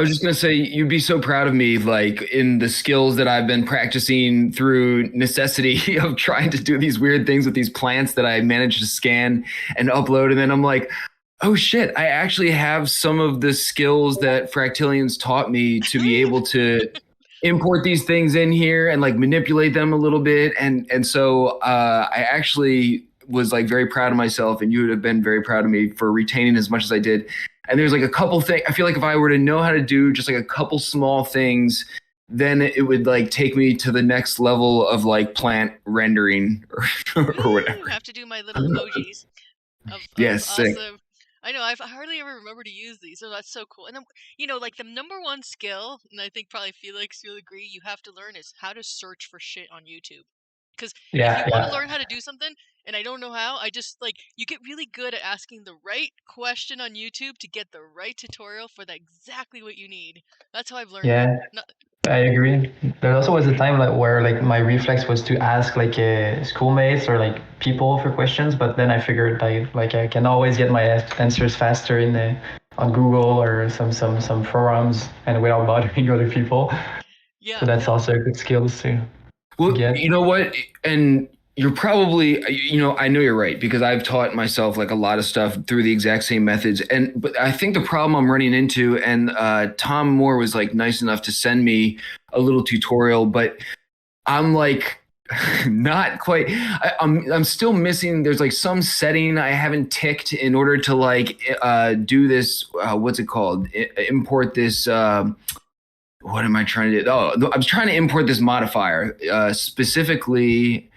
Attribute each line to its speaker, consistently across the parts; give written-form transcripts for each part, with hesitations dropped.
Speaker 1: was just gonna say you'd be so proud of me, like in the skills that I've been practicing through necessity of trying to do these weird things with these plants that I managed to scan and upload, and then I'm like, oh shit, I actually have some of the skills that Fractilians taught me to be able to import these things in here and like manipulate them a little bit, and so I actually was like very proud of myself, and you would have been very proud of me for retaining as much as I did. And there's like a couple things I feel like if I were to know how to do just like a couple small things, then it would like take me to the next level of like plant rendering or whatever.
Speaker 2: I have to do my little emojis of
Speaker 1: Yes, sick.
Speaker 2: awesome. I know, I hardly ever remember to use these, so that's so cool. And then, you know, like the number one skill, and I think probably Felix, you'll agree, you have to learn is how to search for shit on YouTube. Because if you want to learn how to do something, and I don't know how, I just like, you get really good at asking the right question on YouTube to get the right tutorial for that exactly what you need. That's how I've learned.
Speaker 3: Yeah. I agree. There also was a time like where like my reflex was to ask like schoolmates or like people for questions, but then I figured like I can always get my answers faster in on Google or some forums and without bothering other people.
Speaker 2: Yeah.
Speaker 3: So that's also a good skill to
Speaker 1: get. You know what? And you're probably, I know you're right because I've taught myself like a lot of stuff through the exact same methods. But I think the problem I'm running into, and Tom Moore was like nice enough to send me a little tutorial, but I'm like not quite. I'm still missing. There's like some setting I haven't ticked in order to like do this. What's it called? Import this. What am I trying to do? Oh, I was trying to import this modifier specifically.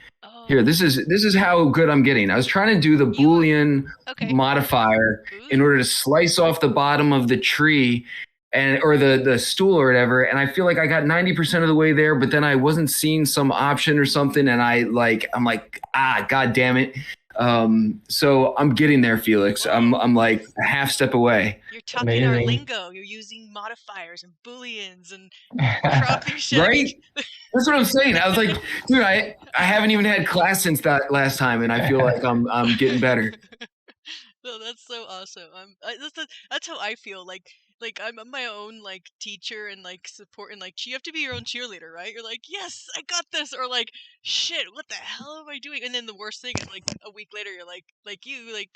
Speaker 1: Here, this is how good I'm getting. I was trying to do the Boolean modifier in order to slice off the bottom of the tree or the stool or whatever. And I feel like I got 90% of the way there, but then I wasn't seeing some option or something. And I'm like, God damn it. So I'm getting there, Felix. I'm like a half step away.
Speaker 2: You're talking our lingo. You're using modifiers and booleans and cropping shit.
Speaker 1: Right? That's what I'm saying. I was like, dude, I haven't even had class since that last time, and I feel like I'm getting better.
Speaker 2: No, that's so awesome. That's how I feel. Like I'm my own like teacher and like support, and like you have to be your own cheerleader, right? You're like, yes, I got this, or like, shit, what the hell am I doing? And then the worst thing is like a week later, you're like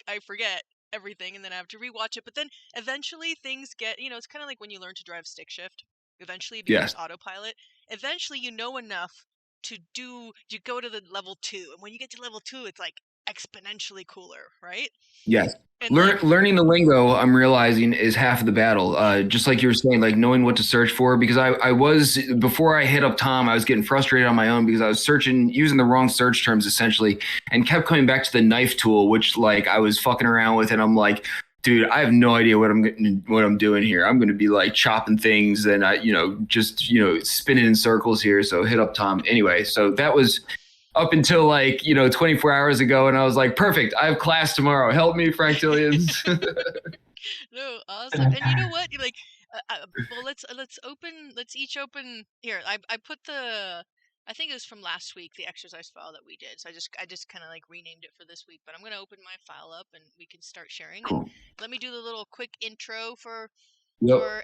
Speaker 2: I forget everything, and then I have to rewatch it. But then eventually things get, it's kind of like when you learn to drive stick shift. Eventually it becomes autopilot. Eventually you know enough to go to the level 2, and when you get to level 2, it's like exponentially cooler, right?
Speaker 1: Yes. Learning the lingo, I'm realizing, is half of the battle. Just like you were saying, like knowing what to search for, because I was, before I hit up Tom, I was getting frustrated on my own because I was using the wrong search terms essentially, and kept coming back to the knife tool, which like I was fucking around with, and I'm like, dude, I have no idea what I'm doing here. I'm going to be like chopping things and just spinning in circles here. So hit up Tom anyway. So that was up until like 24 hours ago, and I was like, perfect, I have class tomorrow, help me, Fractilians.
Speaker 2: No, awesome. And you know what, like well, let's each open here. I put I think it was from last week, the exercise file that we did, so I just kind of like renamed it for this week, but I'm going to open my file up and we can start sharing. Cool. And let me do the little quick intro for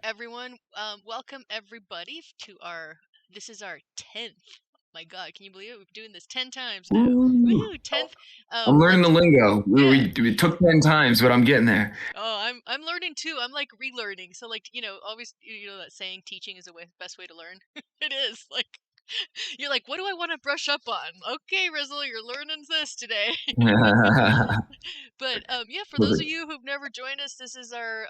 Speaker 2: everyone. Welcome everybody to this is our 10th. My God, can you believe it? We've been doing this 10 times now. Woo, 10th.
Speaker 1: I'm learning the lingo. We took 10 times, but I'm getting there.
Speaker 2: Oh, I'm learning too. I'm like relearning. So like, always, that saying, teaching is the best way to learn. It is like, you're like, what do I want to brush up on? Okay, Rizzle, you're learning this today. But for those of you who've never joined us, this is our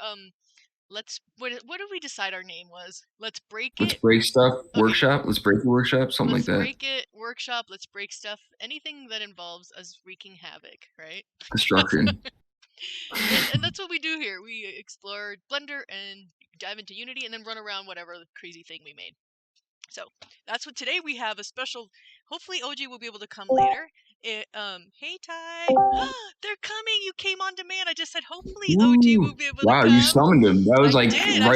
Speaker 2: what did we decide our name was? Let's break
Speaker 1: stuff. Okay. Workshop. Let's break the workshop. Something like that.
Speaker 2: Let's break it. Workshop. Let's break stuff. Anything that involves us wreaking havoc, right?
Speaker 1: Destruction.
Speaker 2: and that's what we do here. We explore Blender and dive into Unity, and then run around whatever crazy thing we made. So that's what today we have a special. Hopefully, Ogi will be able to come later. Hey Ty, they're coming! You came on demand. I just said hopefully Ogi will be able to come.
Speaker 1: Wow, you summoned him. That was right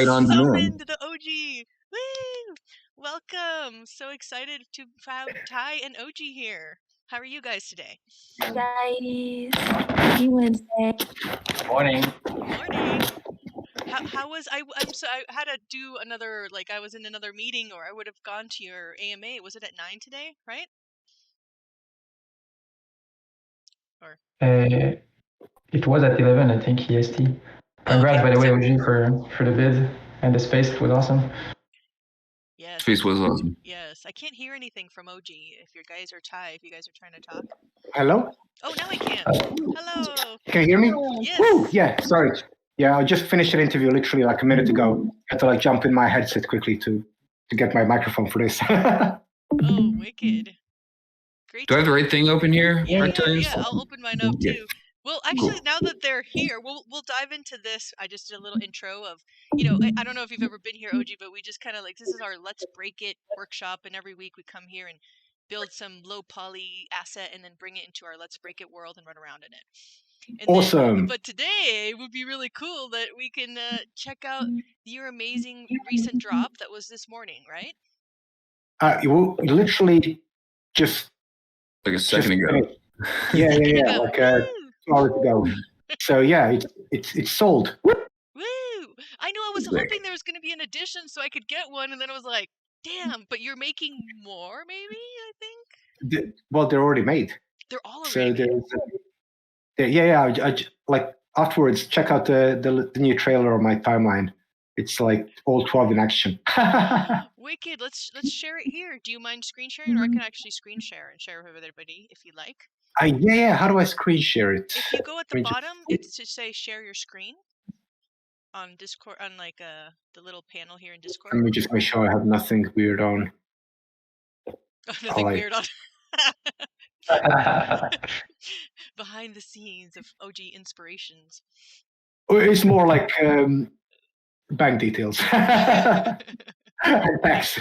Speaker 1: on demand.
Speaker 2: I summoned the Ogi. Woo! Welcome. So excited to have Ty and Ogi here. How are you guys today?
Speaker 4: Guys, happy Wednesday.
Speaker 3: Morning.
Speaker 2: Morning. How was I'm so I had to do another, like, I was in another meeting, or I would have gone to your AMA. Was it at 9 today, right? Or
Speaker 3: It was at 11, I think, EST.
Speaker 2: oh,
Speaker 3: Congrats,
Speaker 2: okay.
Speaker 3: by the way,
Speaker 2: So
Speaker 3: OG, for the bid and the space. It was awesome.
Speaker 2: yes,
Speaker 1: Space was awesome.
Speaker 2: yes. I can't hear anything from OG. If you guys are if you guys are trying to talk.
Speaker 4: Hello?
Speaker 2: Oh, now I can. Hello.
Speaker 4: Can you hear me?
Speaker 2: Yes.
Speaker 4: Woo! Yeah, sorry. Yeah, I just finished an interview literally like a minute ago. I had to like jump in my headset quickly to get my microphone for this.
Speaker 2: Oh, wicked. Great.
Speaker 1: Do I have the right thing open here?
Speaker 2: Yeah,
Speaker 1: Reptiles?
Speaker 2: yeah. I'll open mine up
Speaker 1: Yeah.
Speaker 2: too. Well, actually, now that they're here, we'll dive into this. I just did a little intro of, I don't know if you've ever been here, OG, but we just kind of like, this is our Let's Break It workshop, and every week we come here and build some low poly asset and then bring it into our Let's Break It world and run around in it. And
Speaker 4: Awesome.
Speaker 2: but today it would be really cool that we can check out your amazing recent drop that was this morning, right?
Speaker 4: You literally just
Speaker 1: Like a second ago.
Speaker 4: Yeah, like 2 hours ago. So yeah, it's sold.
Speaker 2: Woo! I know I was hoping there was going to be an addition so I could get one, and then I was like, damn, but you're making more, maybe, I think?
Speaker 4: Well, they're already made.
Speaker 2: They're all
Speaker 4: So
Speaker 2: already made.
Speaker 4: I like afterwards, check out the new trailer on my timeline. It's like all 12 in action.
Speaker 2: Wicked. Let's share it here. Do you mind screen sharing, or I can actually screen share and share with everybody if you like?
Speaker 4: Yeah. How do I screen share it?
Speaker 2: If you go at the bottom, it's to say share your screen on Discord, on like the little panel here in Discord.
Speaker 4: Let me just make sure I have nothing weird on.
Speaker 2: Nothing weird on. Behind the scenes of OG inspirations.
Speaker 4: It's more like bank details. Tax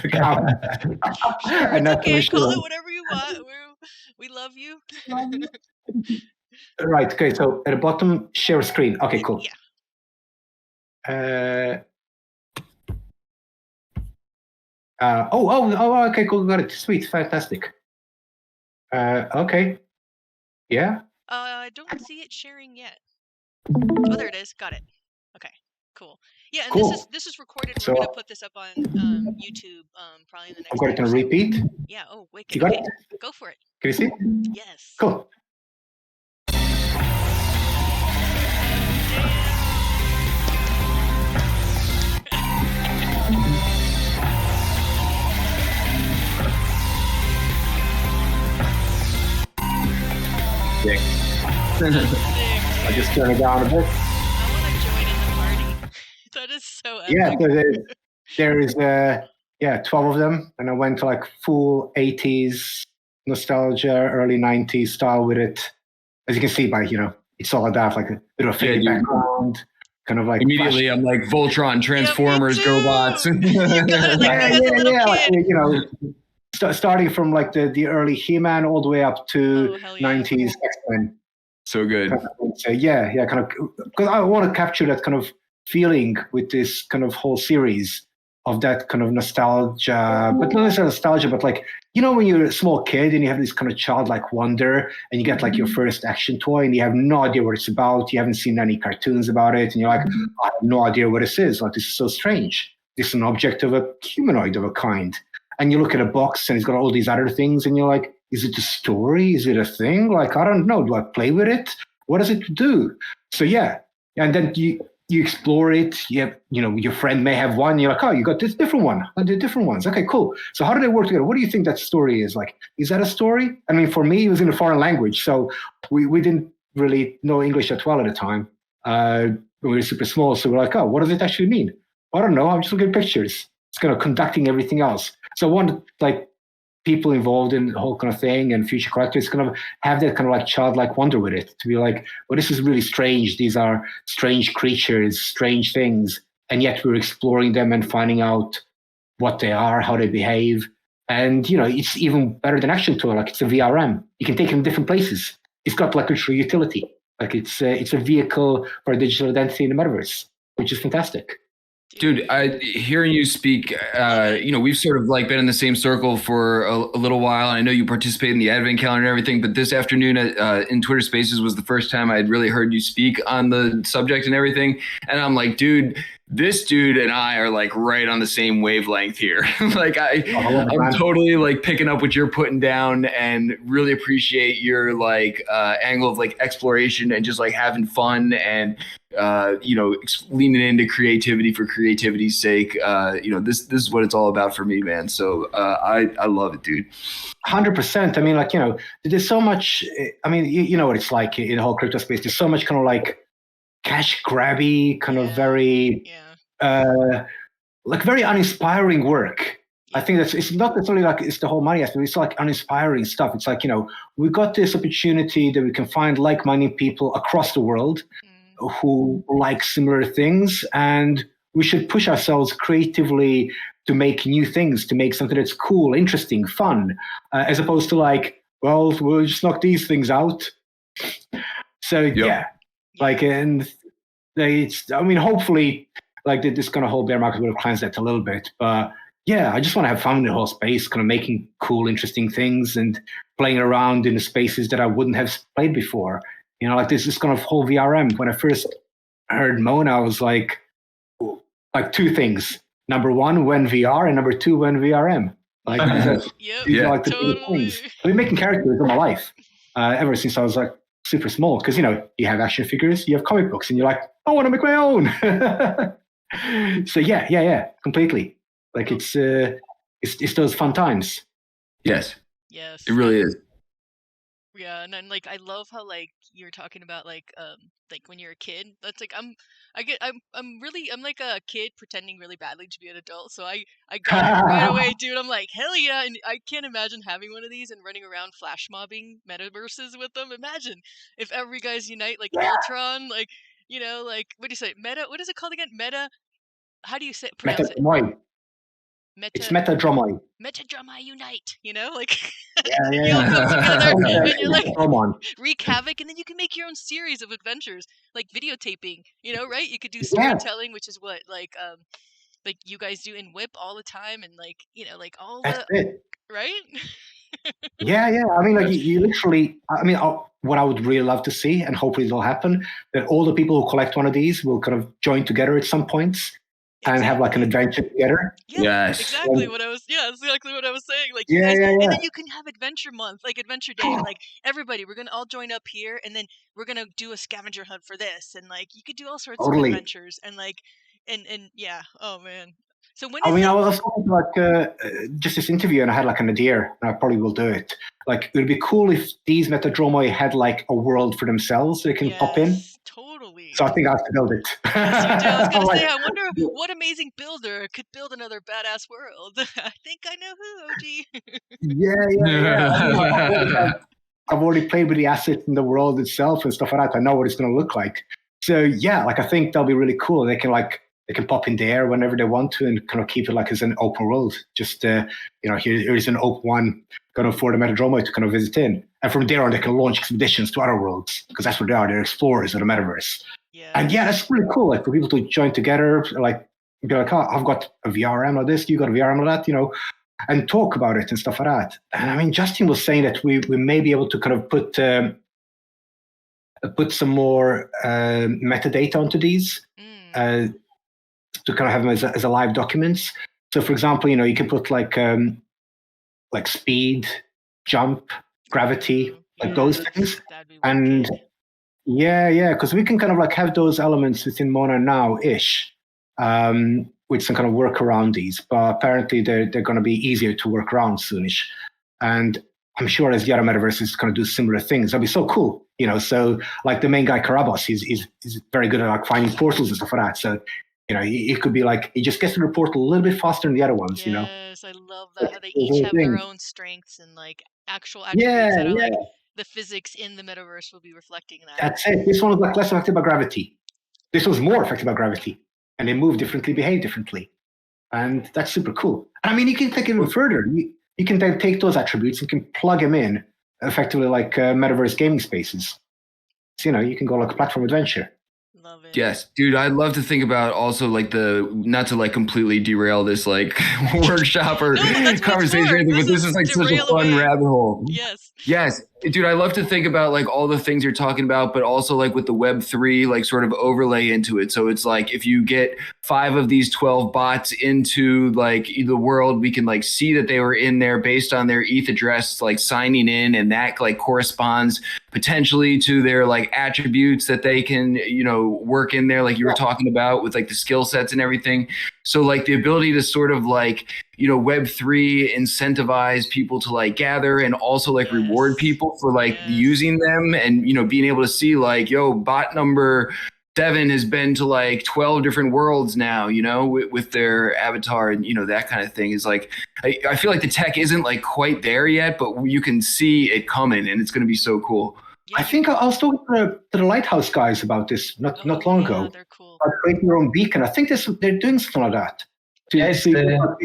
Speaker 4: account.
Speaker 2: Sure, it's okay. Call it whatever you want. We love you.
Speaker 4: Right. Okay. So at the bottom, share screen. Okay. Cool.
Speaker 2: Yeah.
Speaker 4: Okay. Cool. Got it. Sweet. Fantastic. Okay. Yeah.
Speaker 2: I don't see it sharing yet. Oh, there it is. Got it. Okay. Cool. Yeah, and
Speaker 4: cool.
Speaker 2: This is recorded. We're gonna put this up on YouTube probably in the next.
Speaker 4: I'm going to repeat.
Speaker 2: Yeah. Oh, wicked.
Speaker 4: You got
Speaker 2: it? Go for it.
Speaker 4: Can you see?
Speaker 2: Yes.
Speaker 4: Cool. Sick. I just turn it down a bit.
Speaker 2: I want to join in the party. That is so epic.
Speaker 4: Yeah, there is 12 of them, and I went to like full 80s nostalgia, early 90s style with it. As you can see by, it's all like that, like a bit of a faded background, kind of like
Speaker 1: immediately I'm like Voltron, Transformers, GoBots.
Speaker 4: Starting from like the early He-Man all the way up to 90s X-Men.
Speaker 1: So good.
Speaker 4: So kind of, because I want to capture that kind of feeling with this kind of whole series of that kind of nostalgia, but not necessarily nostalgia, but like, when you're a small kid and you have this kind of childlike wonder and you get like your first action toy and you have no idea what it's about, you haven't seen any cartoons about it, and you're like, I have no idea what this is. Like, this is so strange. This is an object of a humanoid of a kind. And you look at a box and it's got all these other things and you're like, is it a story? Is it a thing? Like, I don't know. Do I play with it? What does it do? So yeah. And then you explore it. Your friend may have one. You're like, oh, you got this different one. I did different ones. Okay, cool. So how do they work together? What do you think that story is? Like, is that a story? I mean, for me, it was in a foreign language. So we didn't really know English that well at the time. We were super small. So we're like, oh, what does it actually mean? I don't know. I'm just looking at pictures. It's kind of conducting everything else. So I wanted like people involved in the whole kind of thing and future collectors kind of have that kind of like childlike wonder with it, to be like, well, this is really strange. These are strange creatures, strange things. And yet we're exploring them and finding out what they are, how they behave. And, it's even better than action toy. Like, it's a VRM. You can take it in different places. It's got like a true utility. Like, it's a vehicle for a digital identity in the metaverse, which is fantastic.
Speaker 1: Dude, hearing you speak, we've sort of like been in the same circle for a little while. I know you participate in the advent calendar and everything, but this afternoon in Twitter Spaces was the first time I had really heard you speak on the subject and everything. And I'm like, dude, this dude and I are like right on the same wavelength here. Like I'm totally like picking up what you're putting down and really appreciate your like angle of like exploration and just like having fun and leaning into creativity for creativity's sake. This is what it's all about for me, man. So I love it, dude.
Speaker 4: 100%. I mean, like, there's so much. I mean, you know what it's like in the whole crypto space. There's so much kind of like cash grabby, kind of very, like very uninspiring work. I think it's not necessarily like it's the whole money aspect. It's like uninspiring stuff. It's like, we got this opportunity that we can find like-minded people across the world who like similar things, and we should push ourselves creatively to make new things, to make something that's cool, interesting, fun, as opposed to like, well, we'll just knock these things out. So like, and hopefully, like this kind of whole bear market will have cleansed that a little bit. But yeah, I just want to have fun in the whole space, kind of making cool, interesting things and playing around in the spaces that I wouldn't have played before. Like this kind of whole VRM. When I first heard Mona, I was like two things. Number one, when VR, and number two, when VRM. Like, like the things. I've been making characters all my life, ever since I was like super small. Because you have action figures, you have comic books, and you're like, I want to make my own. So yeah, completely. Like it's those fun times.
Speaker 1: Yes, it really is.
Speaker 2: Yeah, and then like I love how like you're talking about like when you're a kid. That's like I'm like a kid pretending really badly to be an adult. So I got it right away, dude. I'm like, hell yeah, and I can't imagine having one of these and running around flash mobbing metaverses with them. Imagine if every guys unite like Ultron, like like what do you say? Meta, what is it called again? Meta, how do you say pronounce it?
Speaker 4: It's Metadromoy.
Speaker 2: Metadromoy unite, like
Speaker 4: yeah.
Speaker 2: you all come together and you're like wreak havoc, and then you can make your own series of adventures, like videotaping, right? You could do storytelling, which is what like you guys do in Whip all the time, and like like all
Speaker 4: That's
Speaker 2: the
Speaker 4: it.
Speaker 2: right.
Speaker 4: Yeah. I mean, like you literally. I mean, what I would really love to see, and hopefully it'll happen, that all the people who collect one of these will kind of join together at some points. And have like an adventure together.
Speaker 1: Yes,
Speaker 2: exactly what I was. Yeah, exactly what I was saying. Like, you guys, and then you can have adventure month, like adventure day. Like everybody, we're gonna all join up here, and then we're gonna do a scavenger hunt for this, and like you could do all sorts of adventures, and like, and yeah. Oh man. So when
Speaker 4: I was talking to like just this interview, and I had like an idea, and I probably will do it. Like, it would be cool if these Metadromoy had like a world for themselves they can pop in.
Speaker 2: Totally.
Speaker 4: So I think I have to build it.
Speaker 2: Yes, you do. I was gonna say, I wonder what amazing builder could build another badass world. I think I know who, OG.
Speaker 4: Yeah. I've already played with the assets in the world itself and stuff like that. I know what it's going to look like. So yeah, like I think that'll be really cool. They can pop in there whenever they want to, and kind of keep it like as an open world. Just here's an open one kind of for the Metadromoy to kind of visit in, and from there on they can launch expeditions to other worlds, because that's what they are. They're explorers of the metaverse. Yeah. And yeah, that's really cool. Like for people to join together, like be like, oh, I've got a VRM like this, you got a VRM like that, and talk about it and stuff like that. And I mean, Justin was saying that we may be able to kind of put some more metadata onto these. To kind of have them as a live documents. So, for example, you can put like speed, jump, gravity, like those things. And because we can kind of like have those elements within Mona now-ish, with some kind of work around these. But apparently, they're going to be easier to work around soonish. And I'm sure as the other metaverse is going to do similar things. That'd be so cool, So, like the main guy Karabas, he's very good at like finding portals and stuff like that. So. It could be like he just gets to the portal a little bit faster than the other ones.
Speaker 2: Yes, I love that. How they each have their own strengths and like actual attributes that are like the physics in the metaverse will be reflecting that.
Speaker 4: That's it. This one was like less affected by gravity. This was more affected by gravity, and they move differently, behave differently, and that's super cool. I mean, you can take it even further. You can then take those attributes and can plug them in effectively like metaverse gaming spaces. So, you can go like a platform adventure.
Speaker 2: Love it.
Speaker 1: Yes, dude, I'd love to think about also like not to like completely derail this like workshop or conversation, but this is like such a fun rabbit hole.
Speaker 2: Yes.
Speaker 1: Yes. Dude, I love to think about like all the things you're talking about, but also like with the Web3, like sort of overlay into it. So it's like if you get 5 of these 12 bots into like the world, we can like see that they were in there based on their ETH address, like signing in, and that like corresponds potentially to their like attributes that they can, work in there, like you were talking about with like the skill sets and everything. So like the ability to sort of like, Web3 incentivize people to like gather and also like reward people for like using them and, being able to see like, yo, bot number 7 has been to like 12 different worlds now, with their avatar and, that kind of thing is like, I feel like the tech isn't like quite there yet, but you can see it coming and it's going to be so cool.
Speaker 4: I think I was talking to the Lighthouse guys about this not long ago.
Speaker 2: They're cool.
Speaker 4: About creating your own beacon. I think they're doing something like that.
Speaker 3: It's similar,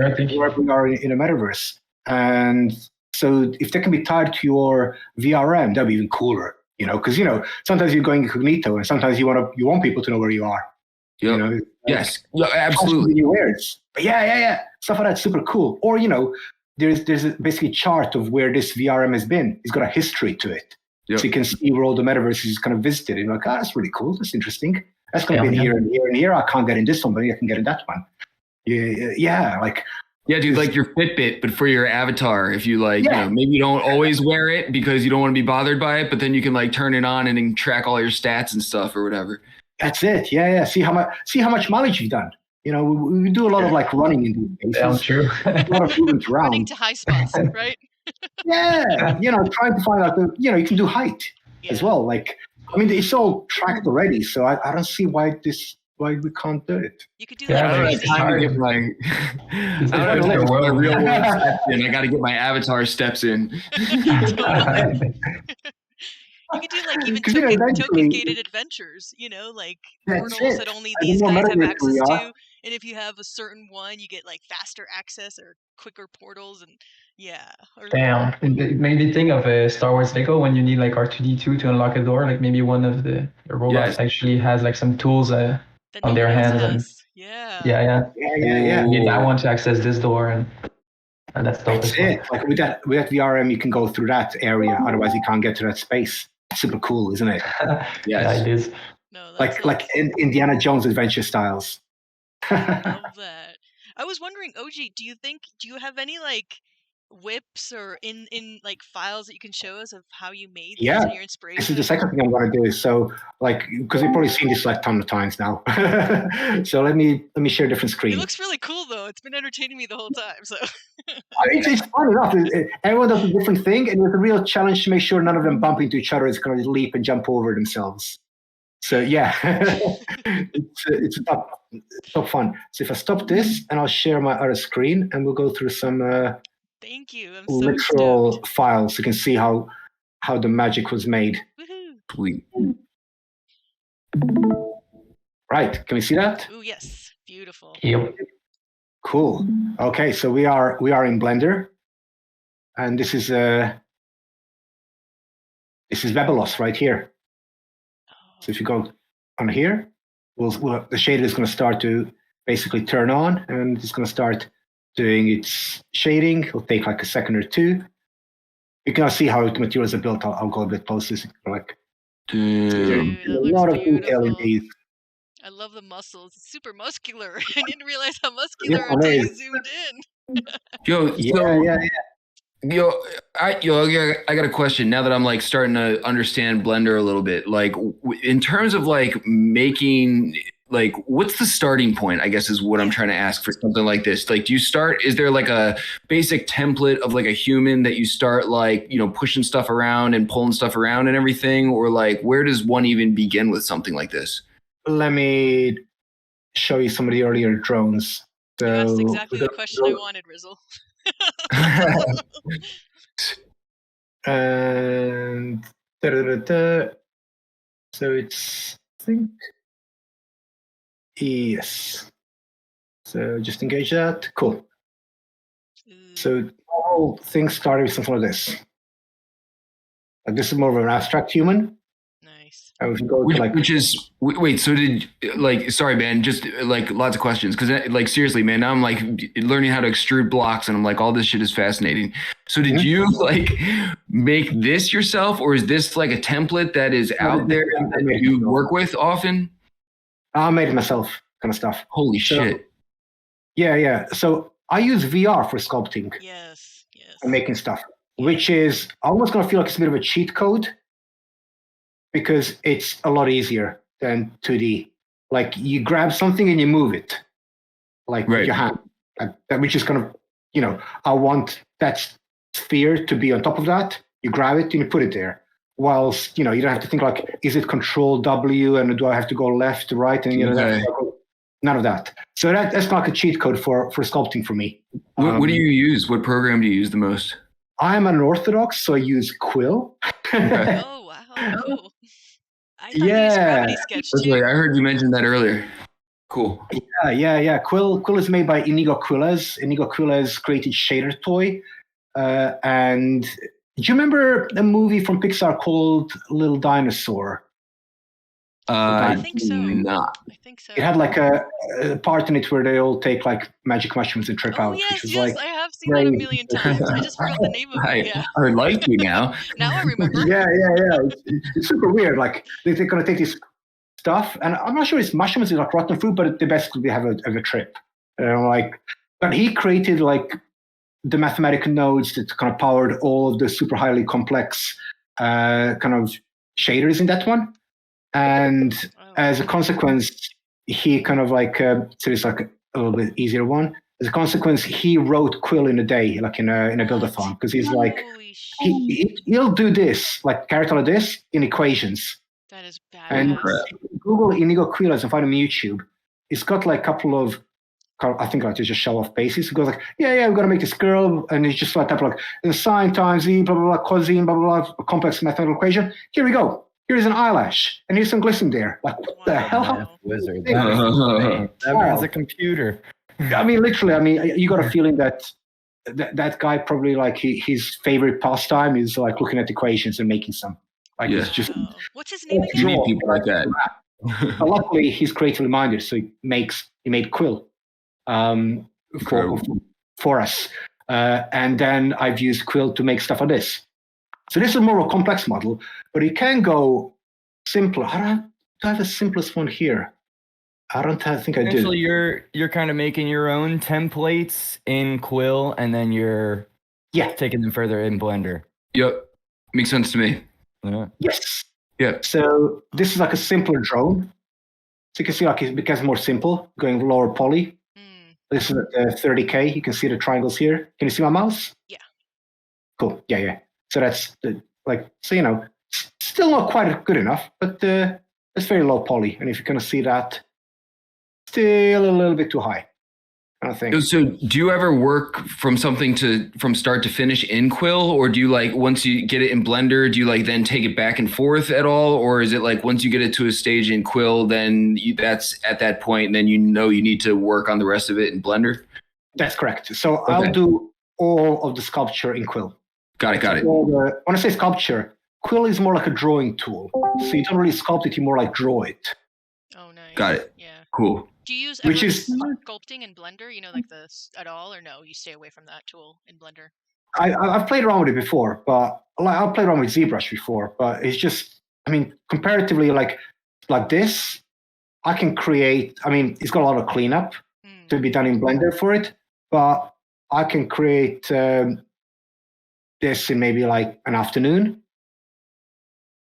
Speaker 3: I think.
Speaker 4: Where we are in a metaverse. And so if they can be tied to your VRM, that'd be even cooler, because, sometimes you're going incognito and sometimes you want people to know where you are.
Speaker 1: Yep. Yes. Yeah, absolutely.
Speaker 4: But yeah. Stuff like that's super cool. Or, there's basically a chart of where this VRM has been. It's got a history to it. Yep. So you can see where all the metaverse is kind of visited. And you're like, that's really cool. That's interesting. That's going to be here and here and here. I can't get in this one, but I can get in that one. Yeah, like
Speaker 1: dude, like your Fitbit, but for your avatar. If you like, maybe you don't always wear it because you don't want to be bothered by it, but then you can like turn it on and then track all your stats and stuff or whatever.
Speaker 4: That's it. Yeah. See how much mileage you've done. We do a lot of like running in these places.
Speaker 3: Yeah, true.
Speaker 4: A lot of movement around.
Speaker 2: Running to high spots, right?
Speaker 4: Yeah, trying to find out. You can do height as well. Like, I mean, it's all tracked already, so I don't see why we can't do it.
Speaker 2: You could do that.
Speaker 1: I don't have time to get my real world steps in. I got to get my avatar steps in.
Speaker 2: You could do like even token gated adventures, like portals that only these guys have access to. And if you have a certain one, you get like faster access or quicker portals and
Speaker 3: Damn. It made me think of Star Wars Lego when you need like R2D2 to unlock a door. Like maybe one of the robots actually has like some tools on their hands. Yeah. You need that one to access this door and that's dope.
Speaker 4: That's it. Like with that VRM, you can go through that area. Otherwise, you can't get to that space. Super cool, isn't it?
Speaker 3: Yeah, it is.
Speaker 2: No,
Speaker 4: like in Indiana Jones adventure styles.
Speaker 2: I love that. I was wondering, Ogi, do you have any like whips or in like files that you can show us of how you made these and your inspiration?
Speaker 4: This is the second thing I'm going to do. So like, because you've probably seen this like a ton of times now. So let me share a different screen.
Speaker 2: It looks really cool though. It's been entertaining me the whole time. So
Speaker 4: it's fun enough. Everyone does a different thing, and it's a real challenge to make sure none of them bump into each other. It's going to leap and jump over themselves. So yeah, it's top fun. So if I stop this and I'll share my other screen and we'll go through some
Speaker 2: thank you. I'm
Speaker 4: literal
Speaker 2: stoked.
Speaker 4: files. So you can see how the magic was made.
Speaker 1: Sweet.
Speaker 4: Right, can we see that?
Speaker 2: Oh yes, beautiful.
Speaker 3: Yep.
Speaker 4: Cool. Okay, so we are in Blender, and this is Webelos right here. So if you go on here, the shader is going to start to basically turn on, and it's going to start doing its shading. It'll take like a second or two. You can see how the materials are built. I'll go a bit closer. Like,
Speaker 2: Dude,
Speaker 4: a lot of detail in these.
Speaker 2: I love the muscles. It's super muscular. I didn't realize how muscular until you zoomed in.
Speaker 1: I got a question now that I'm like starting to understand Blender a little bit. Like in terms of like making, like what's the starting point, I guess is what I'm trying to ask for something like this. Like is there like a basic template of like a human that you start like, pushing stuff around and pulling stuff around and everything? Or like, where does one even begin with something like this?
Speaker 4: Let me show you some of the earlier drones. So,
Speaker 2: that's exactly the question I wanted, Rizzle.
Speaker 4: And so it's, I think, yes. So just engage that. Cool. So the whole thing started with something like this. Like this is more of an abstract human.
Speaker 2: Nice.
Speaker 4: If you go to like,
Speaker 1: Which is wait. So did like sorry, man. Just like lots of questions because like seriously, man. Now I'm like learning how to extrude blocks, and I'm like all this shit is fascinating. So did you like make this yourself, or is this like a template that is out there that you work with often?
Speaker 4: I made it myself, kind of stuff.
Speaker 1: Holy shit!
Speaker 4: Yeah. So I use VR for sculpting
Speaker 2: Yes.
Speaker 4: and making stuff, which is almost gonna feel like it's a bit of a cheat code because it's a lot easier than 2D. Like you grab something and you move it, like with your hand, which is kind of, I want that sphere to be on top of that. You grab it and you put it there. Whilst, you don't have to think like, is it Control W and do I have to go left, right? And none of that. So that's like a cheat code for sculpting for me.
Speaker 1: What do you use? What program do you use the most?
Speaker 4: I'm unorthodox, so I use Quill.
Speaker 2: Oh wow, cool. I thought you used Gravity Sketch too.
Speaker 1: I heard you mention that earlier. Cool.
Speaker 4: Yeah. Quill is made by Inigo Quilles. Inigo Quilles created Shader Toy. And do you remember a movie from Pixar called Little Dinosaur?
Speaker 2: I think so.
Speaker 1: Not.
Speaker 2: I think so.
Speaker 4: It had like a part in it where they all take like magic mushrooms and trip out.
Speaker 2: Yes,
Speaker 4: which was like,
Speaker 2: I have seen that a million times. I just forgot the name of it. Yeah.
Speaker 1: I would like to now.
Speaker 2: Now I remember.
Speaker 4: Yeah. It's super weird. Like they're gonna take this stuff, and I'm not sure it's mushrooms, it's like rotten fruit, but they basically have a trip. But he created like the mathematical nodes that kind of powered all of the super highly complex kind of shaders in that one. And as a consequence, he kind of like, so it's like a little bit easier one. As a consequence, he wrote Quill in a day, like in a build-a-thon, because he's like, he'll do this, like character like this in equations.
Speaker 2: That is bad.
Speaker 4: And Google Inigo Quilles and find him on YouTube. It's got like a couple of, I think like just show off bases. It goes like, we've got to make this girl, and it's just like type of like the sine times z, blah blah blah, cosine, blah blah blah, a complex mathematical equation. Here we go. Here's an eyelash, and here's some glisten there. Like, what the hell?
Speaker 5: Wizard. That man's a computer.
Speaker 4: I mean, literally. You got a feeling that guy probably like his favorite pastime is like looking at equations and making some. Like it's just.
Speaker 2: What's his name again?
Speaker 1: You need people like that.
Speaker 4: But luckily, he's creatively minded, so he made Quill for us, and then I've used Quill to make stuff like this. So this is more of a complex model, but you can go simpler. Do I have the simplest one here? I think I do.
Speaker 5: Actually, you're kind of making your own templates in Quill, and then you're taking them further in Blender.
Speaker 1: Yep, makes sense to me.
Speaker 5: Yeah.
Speaker 4: Yes.
Speaker 1: Yeah.
Speaker 4: So this is like a simpler drone. So you can see like it becomes more simple, going lower poly. This is at 30K. You can see the triangles here. Can you see my mouse?
Speaker 2: Yeah.
Speaker 4: Cool. Yeah. So that's still not quite good enough, but it's very low poly. And if you kind of see that, still a little bit too high, kind of thing.
Speaker 1: So do you ever work from start to finish in Quill, or do you like once you get it in Blender, do you like then take it back and forth at all, or is it like once you get it to a stage in Quill, then that's at that point, and then you need to work on the rest of it in Blender?
Speaker 4: That's correct. So okay. I'll do all of the sculpture in Quill.
Speaker 1: Got it.
Speaker 4: When I say sculpture, Quill is more like a drawing tool. So you don't really sculpt it, you more like draw it.
Speaker 2: Oh, nice.
Speaker 1: Got it.
Speaker 2: Yeah.
Speaker 1: Cool.
Speaker 2: Do you use sculpting in Blender, like this at all, or no? You stay away from that tool in Blender?
Speaker 4: I've played around with it before, but I've played around with ZBrush before, but it's just, comparatively like this, I can create, it's got a lot of cleanup to be done in Blender for it, but I can create this in maybe like an afternoon.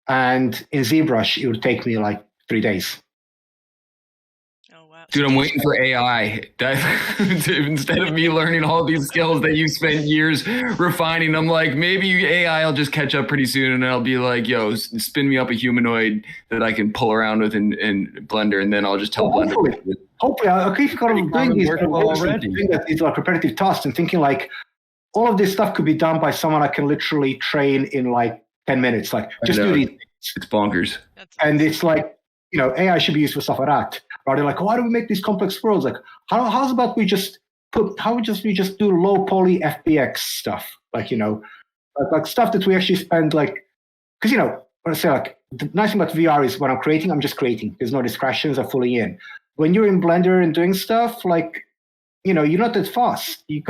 Speaker 4: And in ZBrush, it would take me like 3 days.
Speaker 2: Oh, wow.
Speaker 1: Dude, I'm waiting for AI. Instead of me learning all these skills that you spent years refining, I'm like, maybe AI will just catch up pretty soon, and I'll be like, yo, spin me up a humanoid that I can pull around with in Blender, and then I'll just tell Blender.
Speaker 4: Hopefully, I'll keep kind of doing these already. These like repetitive tasks and thinking like, all of this stuff could be done by someone I can literally train in like 10 minutes. Like, just do these.
Speaker 1: It's bonkers.
Speaker 4: And it's like, AI should be used for stuff like that. Rather like, why do we make these complex worlds? Like, how's about we just do low poly FBX stuff? Like, like stuff that we actually spend like, because, when I say like the nice thing about VR is when I'm creating, I'm just creating. There's no distractions. I'm fully in. When you're in Blender and doing stuff, like, you're not that fast. You're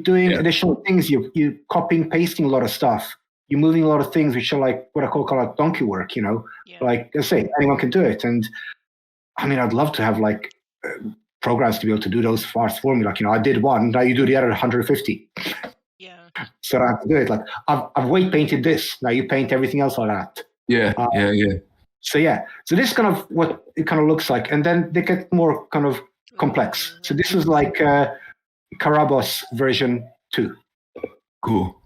Speaker 4: doing additional things. You're copying, pasting a lot of stuff. You're moving a lot of things, which are like what I call like donkey work. Like I say, anyone can do it. And I mean, I'd love to have like programs to be able to do those fast for me. Like, I did one, now you do the other 150.
Speaker 2: Yeah.
Speaker 4: So I have to do it. Like, I've weight painted this. Now you paint everything else like that.
Speaker 1: Yeah.
Speaker 4: So this is kind of what it kind of looks like, and then they get more kind of complex. So this is like Karabos version 2.
Speaker 1: Cool.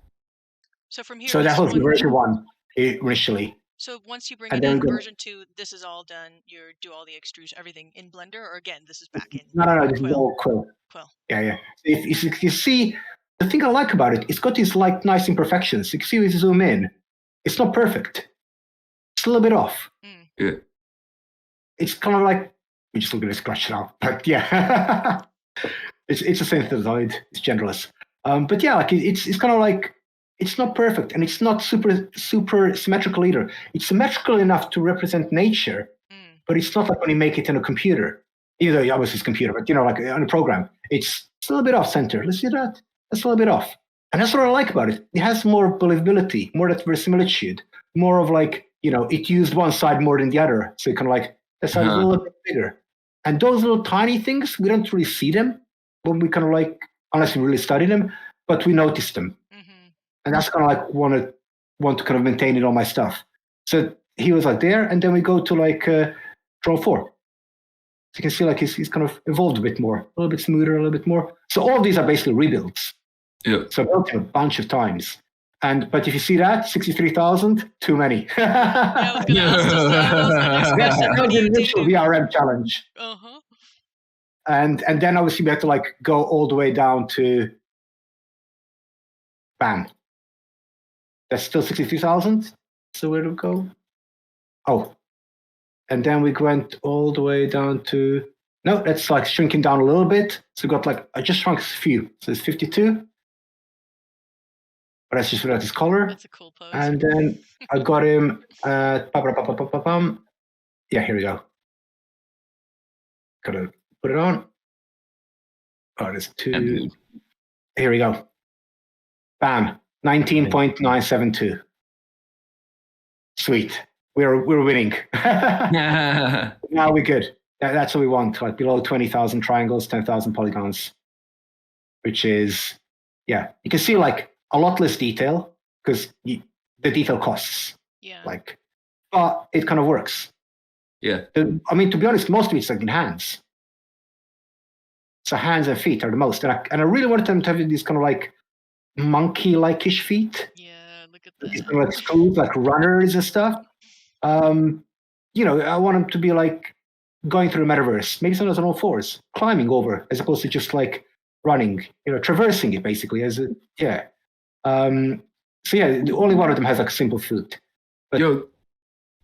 Speaker 2: So from here,
Speaker 4: so that was version 1 initially.
Speaker 2: So once you bring it in version 2, this is all done. You do all the extrusion, everything in Blender, or again, this is back in.
Speaker 4: No. This is all Quill. Yeah. If you see, the thing I like about it, it's got these like nice imperfections. You can see if you zoom in, it's not perfect. It's a little bit off.
Speaker 1: Yeah.
Speaker 4: It's kind of like, we just look at this scratch now, but yeah, it's a synthesizoid. It's genderless. But yeah, like it's kind of like, it's not perfect, and it's not super symmetrical either. It's symmetrical enough to represent nature, but it's not like when you make it in a computer. Either obviously it's computer, but like on a program, it's a little bit off center. Let's see that. That's a little bit off, and that's what I like about it. It has more believability, more that verisimilitude, more of like it used one side more than the other, so you kind of like that side's a little bit bigger. And those little tiny things, we don't really see them when we kind of like, unless we really study them, but we notice them. And that's kind of like want to kind of maintain it on my stuff. So he was like there, and then we go to like Drone 4. So you can see like he's kind of evolved a bit more, a little bit smoother, a little bit more. So all of these are basically rebuilds.
Speaker 1: Yeah.
Speaker 4: So I built him a bunch of times. But if you see that, 63,000, too many.
Speaker 2: I was going to ask just that.
Speaker 4: That was the initial VRM challenge.
Speaker 2: Uh-huh.
Speaker 4: And then obviously we had to like go all the way down to bam. That's still 63,000. So where do we go? Oh, and then we went all the way down to, no, that's like shrinking down a little bit. So we got like, I just shrunk a few. So it's 52. But that's just without his color.
Speaker 2: That's a cool pose.
Speaker 4: And then I got him, yeah, here we go. Gotta put it on. Oh, there's 2. Here we go. Bam. 19.972. Sweet. We're winning. Now we're good. That's what we want. Like below 20,000 triangles, 10,000 polygons, which is, yeah. You can see like a lot less detail because the detail costs.
Speaker 2: Yeah.
Speaker 4: Like, but it kind of works.
Speaker 1: Yeah.
Speaker 4: I mean, to be honest, most of it's like in hands. So hands and feet are the most. And I really wanted them to have these kind of like monkey-like-ish feet.
Speaker 2: Yeah, look at that.
Speaker 4: These kind of like screws, like runners and stuff. I want them to be like going through the metaverse, maybe sometimes on all fours, climbing over, as opposed to just like running, traversing it basically. So yeah, only one of them has like a simple foot. But,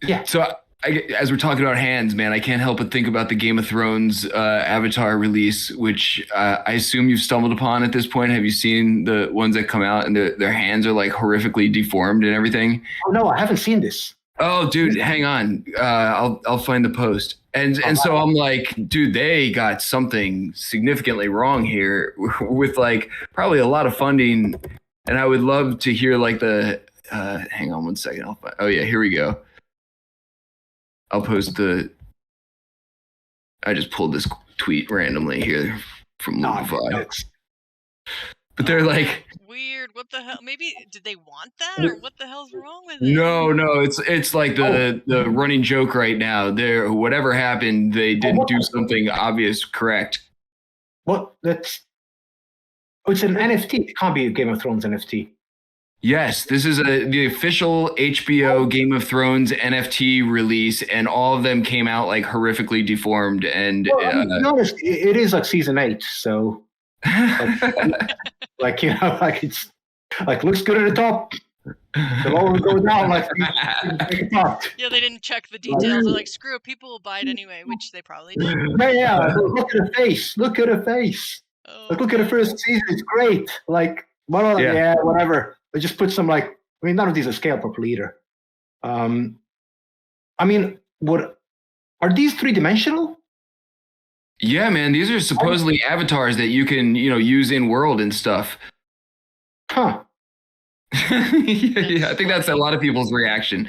Speaker 4: yeah.
Speaker 1: So as we're talking about hands, man, I can't help but think about the Game of Thrones Avatar release, which I assume you've stumbled upon at this point. Have you seen the ones that come out and their hands are like horrifically deformed and everything?
Speaker 4: Oh no, I haven't seen this.
Speaker 1: Oh, dude, hang on. I'll find the post. And so I'm like, dude, they got something significantly wrong here with like probably a lot of funding. And I would love to hear like the hang on one second. Oh yeah, here we go. I'll post I just pulled this tweet randomly here from Lumify. But they're like
Speaker 2: weird. What the hell? Maybe did they want that, or what the hell's wrong with it?
Speaker 1: No, it's like the running joke right now. There, whatever happened, they didn't do something obvious correct.
Speaker 4: What? It's an NFT. It can't be a Game of Thrones NFT.
Speaker 1: Yes, this is the official HBO Game of Thrones NFT release, and all of them came out like horrifically deformed. And
Speaker 4: to be honest, it is like season 8, so like it's like looks good at the top. The lower we go down, like
Speaker 2: yeah, they didn't check the details. They're like, screw it, people will buy it anyway, which they probably did.
Speaker 4: Yeah. Look at the face. Look at the face. Like, look at the first season. It's great. Like, whatever. They just put some none of these are scaled properly either. I mean, are these 3-dimensional?
Speaker 1: Yeah, man, these are supposedly avatars that you can, use in world and stuff.
Speaker 4: Huh.
Speaker 1: Yeah, I think that's a lot of people's reaction.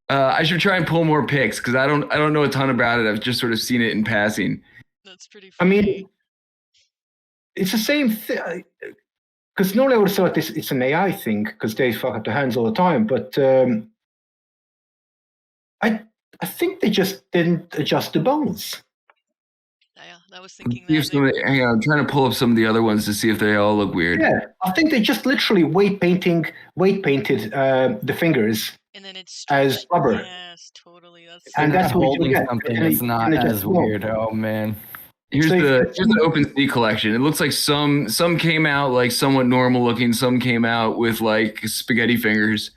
Speaker 1: I should try and pull more pics because I don't know a ton about it. I've just sort of seen it in passing.
Speaker 2: That's pretty funny.
Speaker 4: I mean, it's the same thing. Because normally I would say like this, it's an AI thing because they fuck up their hands all the time. But I think they just didn't adjust the bones.
Speaker 2: Yeah, I was thinking that.
Speaker 1: Hang on, I'm trying to pull up some of the other ones to see if they all look weird.
Speaker 4: Yeah, I think they just literally weight painted the fingers
Speaker 2: and then it's
Speaker 4: as rubber.
Speaker 2: Yes, totally.
Speaker 5: That's holding something that's not as weird. Oh man.
Speaker 1: Here's the OpenSea collection. It looks like some came out like somewhat normal looking. Some came out with like spaghetti fingers.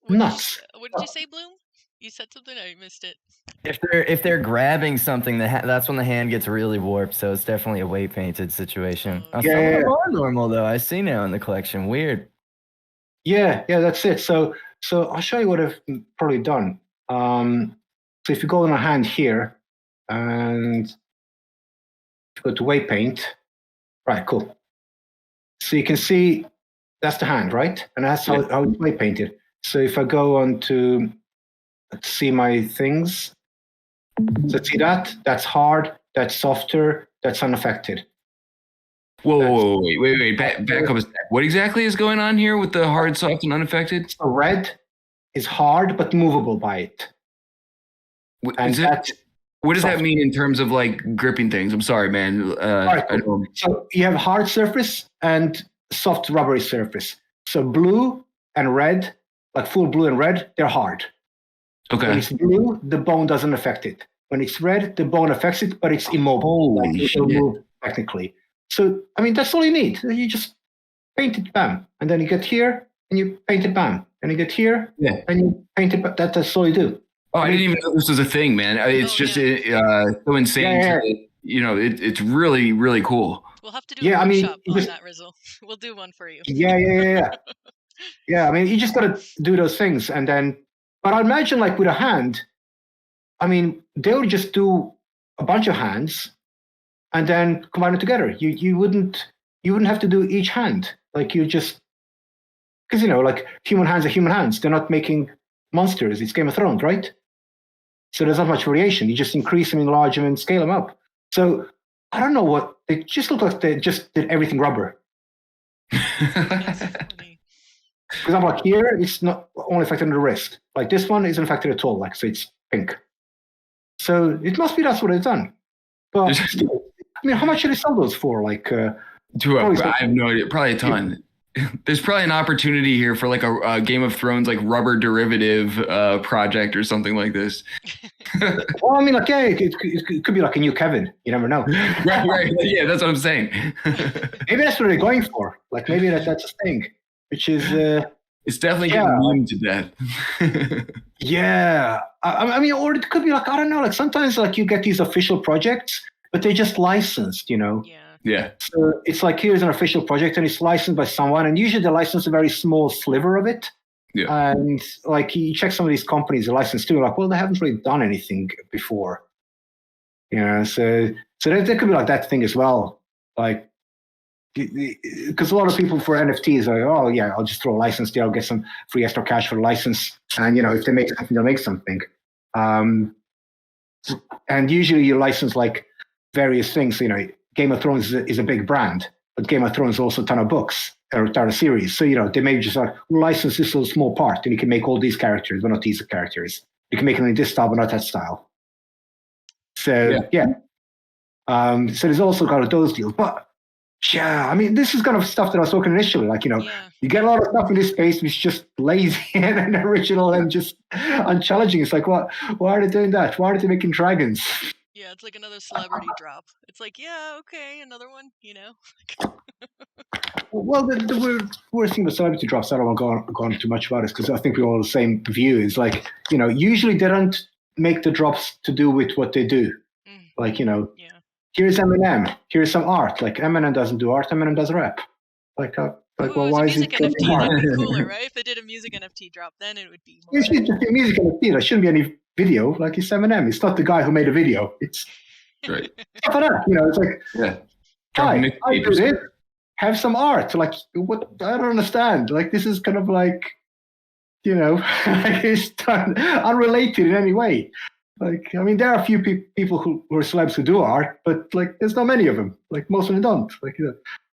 Speaker 4: Nuts.
Speaker 2: What did you say, Bloom? You said something. I missed it.
Speaker 5: If they're grabbing something, that's when the hand gets really warped. So it's definitely a weight painted situation. Some of them are normal though. I see now in the collection. Weird.
Speaker 4: Yeah, that's it. So I'll show you what I've probably done. So if you go on a hand here and go to weight paint, right? Cool. So you can see that's the hand, right? And that's how it's weight painted. So if I go on to see my things, so see that's hard, that's softer, that's unaffected.
Speaker 1: Whoa, wait, back up a sec. What exactly is going on here with the hard, soft, and unaffected?
Speaker 4: So red is hard but movable by it.
Speaker 1: What does that mean in terms of like gripping things? I'm sorry, man.
Speaker 4: So you have hard surface and soft rubbery surface. So blue and red, like full blue and red, they're hard.
Speaker 1: Okay.
Speaker 4: When it's blue, the bone doesn't affect it. When it's red, the bone affects it, but it's immobile.
Speaker 1: Holy shit.
Speaker 4: Move technically. So, I mean, that's all you need. You just paint it, bam. And then you get here, and you paint it, bam. And you get here, and you paint it, that's all you do.
Speaker 1: Oh, I didn't even know this was a thing, man. It's just so insane. Yeah. It's really, really cool.
Speaker 2: We'll have to do a workshop on that, Rizzle. We'll do one for you.
Speaker 4: Yeah. Yeah, I mean, you just got to do those things. And then, but I imagine like with a hand, I mean, they would just do a bunch of hands and then combine it together. You wouldn't have to do each hand. Like you just, because like human hands are human hands. They're not making monsters. It's Game of Thrones, right? So there's not much variation. You just increase them, enlarge them, and scale them up. So I don't know what they just look like. They just did everything rubber. For example, like here, it's not only affected on the wrist. Like this one isn't affected at all. Like so, it's pink. So it must be that's what it's done. But still, I mean, how much should they sell those for? Like,
Speaker 1: I have no idea. Probably a ton. There's probably an opportunity here for like a Game of Thrones like rubber derivative project or something like this.
Speaker 4: Well, I mean, like it could be like a new Kevin. You never know.
Speaker 1: Right. Yeah, that's what I'm saying.
Speaker 4: Maybe that's what they're going for. Like maybe that's a thing, which is
Speaker 1: it's definitely getting memed to death.
Speaker 4: Yeah, I mean, or it could be like I don't know. Like sometimes like you get these official projects, but they're just licensed.
Speaker 1: Yeah.
Speaker 4: So it's like here's an official project and it's licensed by someone, and usually they license a very small sliver of it.
Speaker 1: Yeah.
Speaker 4: And like you check some of these companies are licensed too, like, well, they haven't really done anything before. So there could be like that thing as well. Like because a lot of people for NFTs are, oh yeah, I'll just throw a license there, I'll get some free extra cash for the license. And if they make something, they'll make something. And usually you license like various things, Game of Thrones is a big brand, but Game of Thrones is also a ton of books or a ton of series. So, they may just like license this little small part and you can make all these characters, but not these characters. You can make them in this style, but not that style. So, yeah. So there's also kind of those deals. But, yeah, I mean, this is kind of stuff that I was talking initially. Like, you get a lot of stuff in this space which is just lazy and original and just unchallenging. It's like, why are they doing that? Why are they making dragons?
Speaker 2: Yeah, it's like another celebrity drop. It's like, yeah, okay, another one,
Speaker 4: Well, the worst thing with celebrity drops, I don't want to go on too much about this because I think we all have the same view. Is like, usually they don't make the drops to do with what they do. Like, here's Eminem, here's some art. Like Eminem doesn't do art, Eminem does rap. Like well, why is it
Speaker 2: NFT? That'd be cooler, right? If they did a music NFT drop, then it would be more.
Speaker 4: It's just a music NFT. There shouldn't be any video, like it's Eminem. It's not the guy who made a video. It's
Speaker 1: Right.
Speaker 4: stuff like that. It's like,
Speaker 1: Yeah.
Speaker 4: hi, I do this. Have some art. Like, what? I don't understand. Like, this is kind of like, it's unrelated in any way. Like, I mean, there are a few people who are celebs who do art, but like, there's not many of them. Like, most of them don't.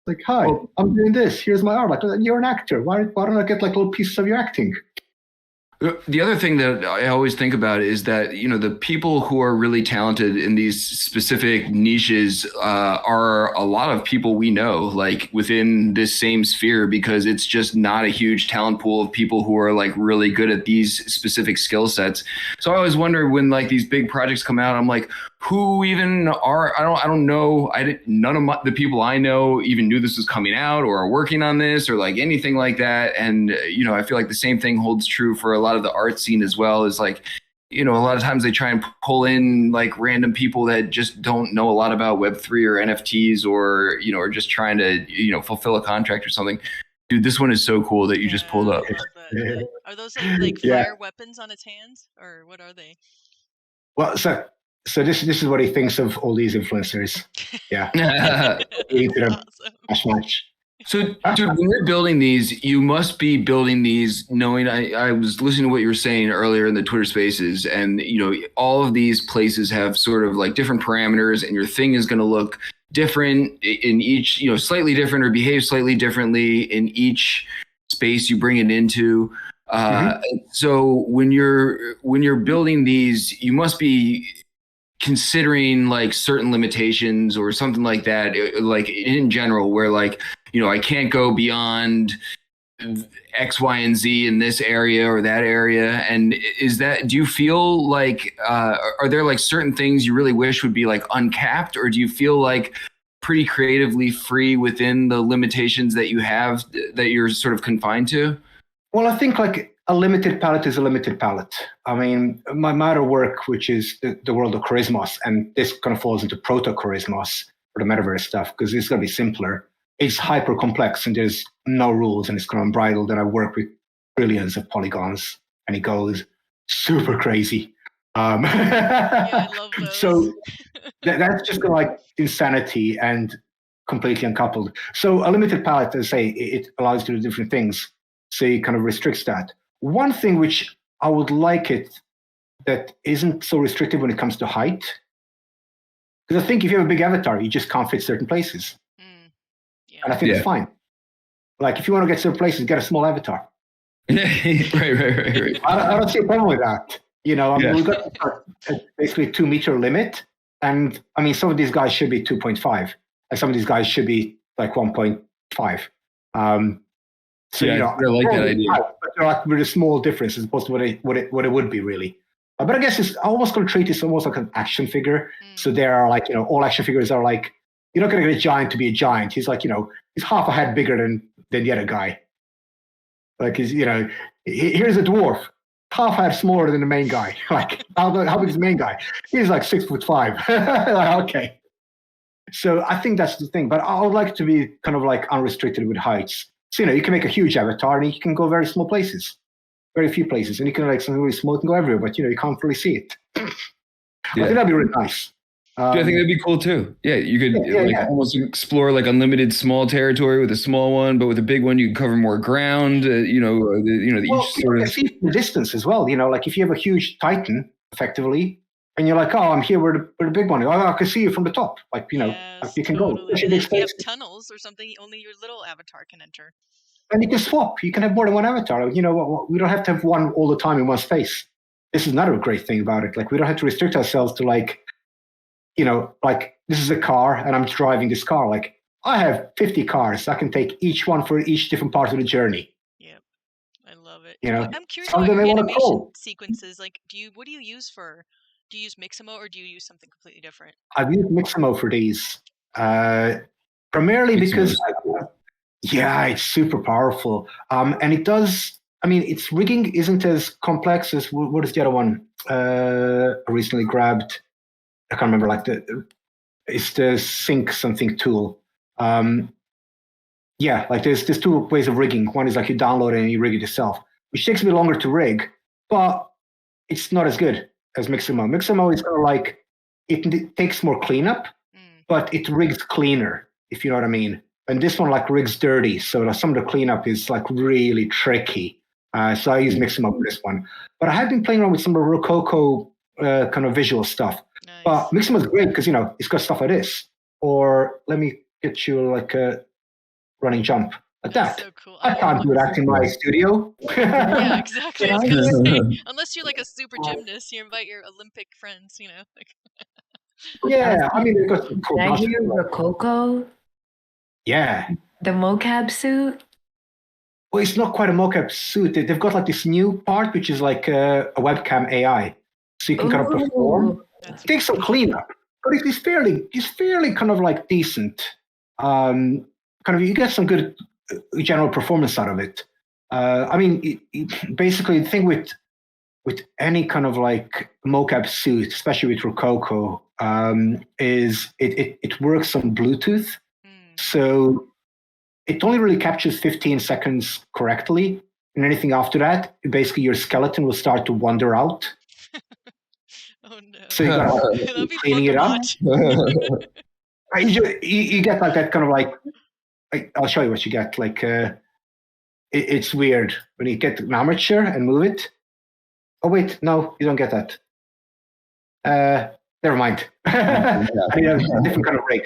Speaker 4: Like, hi, I'm doing this. Here's my art. Like, you're an actor. Why don't I get like little pieces of your acting?
Speaker 1: The other thing that I always think about is that, the people who are really talented in these specific niches are a lot of people we know, like within this same sphere, because it's just not a huge talent pool of people who are like really good at these specific skill sets. So I always wonder when like these big projects come out, I'm like, who even are, I don't know. None of the people I know even knew this was coming out or are working on this or like anything like that. And, I feel like the same thing holds true for a lot of the art scene as well. Is like, a lot of times they try and pull in like random people that just don't know a lot about Web3 or NFTs or, or just trying to, fulfill a contract or something. Dude, this one is so cool that you just pulled up.
Speaker 2: Are those like fire weapons on its hands, or what are they?
Speaker 4: Well, so this is what he thinks of all these influencers. Yeah. Awesome.
Speaker 1: So, dude, when you're building these, you must be building these knowing. I was listening to what you were saying earlier in the Twitter Spaces, and all of these places have sort of like different parameters, and your thing is going to look different in each, slightly different or behave slightly differently in each space you bring it into. So when you're building these, you must be considering like certain limitations or something like that, like in general, where like, I can't go beyond X, Y, and Z in this area or that area. And do you feel like, are there like certain things you really wish would be like uncapped, or do you feel like pretty creatively free within the limitations that you have that you're sort of confined to?
Speaker 4: Well, I think like a limited palette is a limited palette. I mean, my other work, which is the world of Charismos, and this kind of falls into proto-Charismos or the metaverse stuff, because it's going to be simpler. It's hyper complex and there's no rules and it's kind of unbridled. And I work with billions of polygons and it goes super crazy.
Speaker 2: Yeah, I love those.
Speaker 4: So that's just like insanity and completely uncoupled. So a limited palette, as I say, it allows you to do different things. So it kind of restricts that. One thing which I would like it that isn't so restrictive when it comes to height, because I think if you have a big avatar, you just can't fit certain places. And I think it's fine. Like if you want to get certain places, get a small avatar.
Speaker 1: Right.
Speaker 4: I don't see a problem with that. I mean, we've got basically 2 meter limit. And I mean, some of these guys should be 2.5 and some of these guys should be like 1.5. So,
Speaker 1: I like that idea.
Speaker 4: But they're like with a small difference as opposed to what it would be really. But I guess it's almost going to treat this almost like an action figure. So there are like, all action figures are like, you're not going to get a giant to be a giant. He's like, he's half a head bigger than the other guy. Like, here's a dwarf, half a head smaller than the main guy. Like, how big is the main guy? He's like 6'5". Like, okay. So I think that's the thing. But I would like to be kind of like unrestricted with heights. So, you can make a huge avatar and you can go very small places, very few places. And you can like something really small and go everywhere, but, you can't really see it. I think that'd be really nice.
Speaker 1: I think that'd be cool too. Yeah, you could almost explore like unlimited small territory with a small one, but with a big one you can cover more ground. Each sort of
Speaker 4: see the distance as well. Like if you have a huge Titan, effectively, and you're like, oh, I'm here where the big one is. Oh, I can see you from the top. Like
Speaker 2: yes,
Speaker 4: you can
Speaker 2: totally.
Speaker 4: go.
Speaker 2: And if you have tunnels or something, only your little avatar can enter.
Speaker 4: And you can swap. You can have more than one avatar. We don't have to have one all the time in one space. This is another great thing about it. Like we don't have to restrict ourselves to like. Like this is a car and I'm driving this car. Like I have 50 cars. I can take each one for each different part of the journey.
Speaker 2: Yep. I love it.
Speaker 4: I'm
Speaker 2: curious about your animation sequences. Like, what do you use do you use Mixamo or do you use something completely different?
Speaker 4: I've used Mixamo for these. Primarily because, it's super powerful. And it does, I mean, its rigging isn't as complex as, what is the other one? I recently grabbed. I can't remember, like it's the sync something tool. Like there's 2 ways of rigging. One is like you download it and you rig it yourself, which takes a bit longer to rig, but it's not as good. as Mixamo. Mixamo is kind of like, it takes more cleanup, but it rigs cleaner, if you know what I mean. And this one like rigs dirty, so some of the cleanup is like really tricky. So I use Mixamo for this one. But I have been playing around with some of the Rococo kind of visual stuff.
Speaker 2: Nice.
Speaker 4: But Mixamo is great because, it's got stuff like this. Or let me get you like a running jump like that.
Speaker 2: So cool.
Speaker 4: I can't do that in my studio.
Speaker 2: Yeah, exactly. I was gonna say, unless you're like a super gymnast, you invite your Olympic friends, like.
Speaker 4: Yeah, I mean, they've got some cool
Speaker 6: Did I hear
Speaker 4: basketball.
Speaker 6: Rococo?
Speaker 4: Yeah.
Speaker 6: The mocap suit?
Speaker 4: Well, it's not quite a mocap suit. They've got like this new part, which is like a webcam AI, so you can kind of perform. It takes some cleanup, but it's fairly kind of like decent. Kind of, you get some good general performance out of it. I mean, basically, the thing with any kind of like mocap suit, especially with Rococo, is it works on Bluetooth. So it only really captures 15 seconds correctly. And anything after that, basically your skeleton will start to wander out.
Speaker 2: Oh no.
Speaker 4: So you gotta keep cleaning it up. You get like that kind of like, I'll show you what you get. Like, it's weird when you get an armature and move it. Oh wait, no, you don't get that. Never mind. I need a different kind of rig.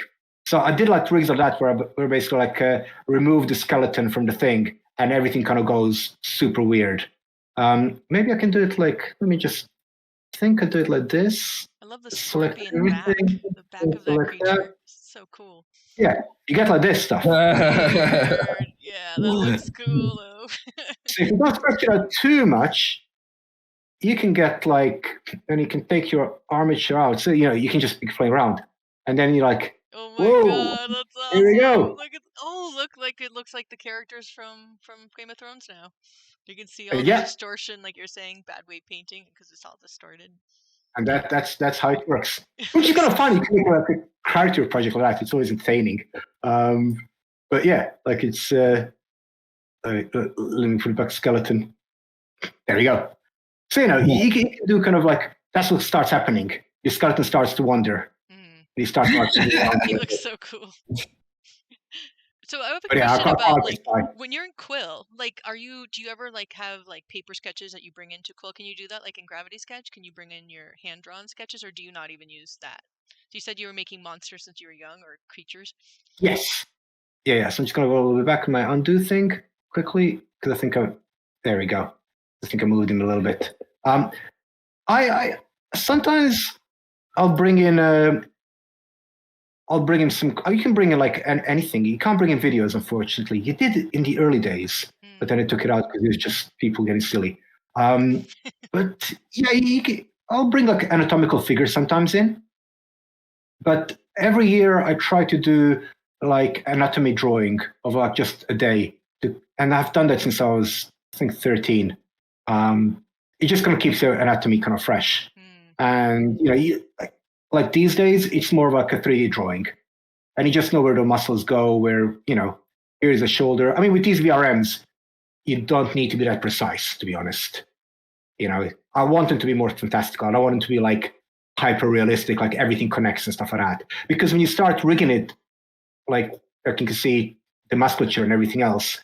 Speaker 4: So I did like rigs of that where basically like remove the skeleton from the thing and everything kind of goes super weird. Maybe I can do it like, let me just think I do it like this.
Speaker 2: I love the
Speaker 4: Select
Speaker 2: scorpion back.
Speaker 4: everything.
Speaker 2: The back of that
Speaker 4: Select
Speaker 2: creature.
Speaker 4: that.
Speaker 2: So cool.
Speaker 4: Yeah, you get like this stuff.
Speaker 2: Weird. Yeah, that looks cool though.
Speaker 4: So if you don't stretch it out too much, you can get like, and you can take your armature out. So, you can just play around. And then you're like,
Speaker 2: Oh my
Speaker 4: whoa,
Speaker 2: god, that's awesome.
Speaker 4: here we go.
Speaker 2: It looks like the characters from Game of Thrones now. You can see all the
Speaker 4: Yeah.
Speaker 2: distortion, like you're saying, bad weight painting because it's all distorted.
Speaker 4: And that's how it works. Which is kind of fun. You can make like a character project like that. It's always entertaining. But yeah, like it's let me put it back skeleton. There we go. So you can do kind of like, that's what starts happening. Your skeleton starts to wander. He starts marching around.
Speaker 2: He looks so cool. So I have a
Speaker 4: But yeah,
Speaker 2: question about
Speaker 4: like
Speaker 2: when you're in Quill, like do you ever like have like paper sketches that you bring into Quill? Can you do that like in Gravity Sketch? Can you bring in your hand drawn sketches or do you not even use that? So you said you were making monsters since you were young or creatures?
Speaker 4: Yes. Yeah. So I'm just gonna go a little bit back in my undo thing quickly because I think there we go. I think I moved him a little bit. I sometimes I'll bring in some. You can bring in like anything. You can't bring in videos, unfortunately. You did it in the early days, but then I took it out because it was just people getting silly. But yeah, I'll bring like anatomical figures sometimes in. But every year I try to do like anatomy drawing of like just a day, and I've done that since I was, I think, 13. It just kind of keeps your anatomy kind of fresh, and like these days, it's more of like a 3D drawing. And you just know where the muscles go, where, here's the shoulder. I mean, with these VRMs, you don't need to be that precise, to be honest. I want them to be more fantastical. I don't want them to be like hyper realistic, like everything connects and stuff like that. Because when you start rigging it, like you can see the musculature and everything else,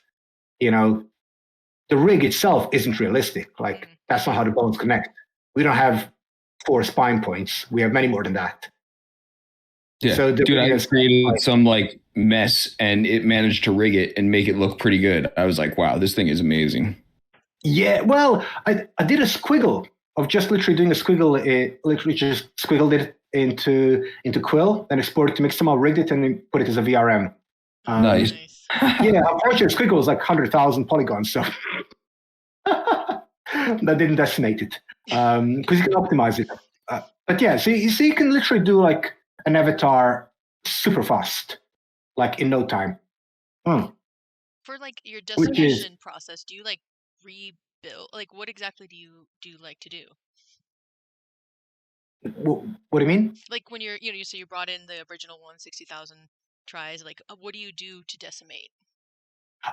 Speaker 4: the rig itself isn't realistic. Like that's not how the bones connect. We don't have 4 spine points. We have many more than that.
Speaker 1: Yeah,
Speaker 4: so
Speaker 1: dude, I created some like mess and it managed to rig it and make it look pretty good. I was like, wow, this thing is amazing.
Speaker 4: Yeah, well, I did a squiggle of just literally doing a squiggle, literally just squiggled it into Quill, then exported to Mixamo, rigged it, and then put it as a VRM.
Speaker 1: Nice.
Speaker 4: Yeah, unfortunately, squiggle was like 100,000 polygons, so that didn't decimate it because you can optimize it. But yeah, so you can literally do like an avatar super fast, like in no time.
Speaker 2: For like your decimation process, do you like rebuild? Like, what exactly do you like to do?
Speaker 4: What do you mean?
Speaker 2: Like when you're, you say you brought in the original 160,000 tries. Like, what do you do to decimate?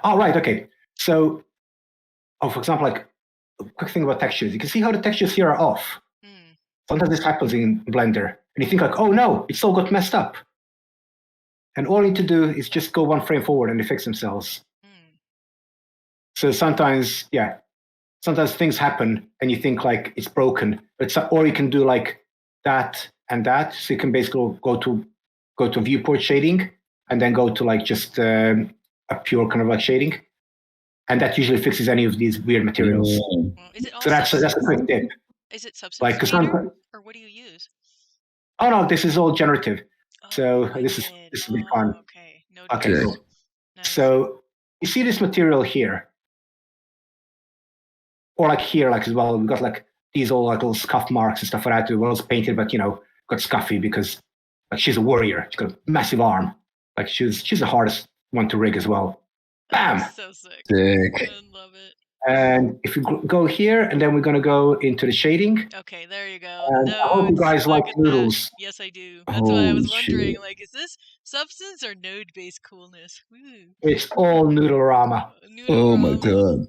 Speaker 4: Oh, right. Okay. So, for example, like a quick thing about textures. You can see how the textures here are off. Sometimes this happens in Blender, and you think like, oh no, it's all got messed up. And all you need to do is just go one frame forward and they fix themselves. So sometimes things happen and you think like it's broken, or you can do like that and that. So you can basically go to viewport shading and then go to like just a pure kind of like shading. And that usually fixes any of these weird materials.
Speaker 2: Is it all
Speaker 4: So that's a quick tip.
Speaker 2: Is it Substance
Speaker 4: Like,
Speaker 2: Painter, or what do you use?
Speaker 4: Oh no, this is all generative.
Speaker 2: Oh,
Speaker 4: So this will be fun.
Speaker 2: Okay, no.
Speaker 4: Okay, cool.
Speaker 2: Nice.
Speaker 4: So you see this material here, or like here, like as well. We've got like these all like little scuff marks and stuff like that. The world's painted, but got scuffy because like she's a warrior. She's got a massive arm. Like she's the hardest one to rig as well. Bam!
Speaker 2: So sick.
Speaker 1: Sick.
Speaker 2: I love it.
Speaker 4: And if you go here, and then we're gonna go into the shading.
Speaker 2: Okay, there you go.
Speaker 4: And I hope you guys like noodles.
Speaker 2: Yes, I do. That's why I was
Speaker 1: Holy
Speaker 2: wondering,
Speaker 1: shit.
Speaker 2: like, is this substance or node-based coolness? Woo.
Speaker 4: It's all noodle-rama.
Speaker 1: Oh my god.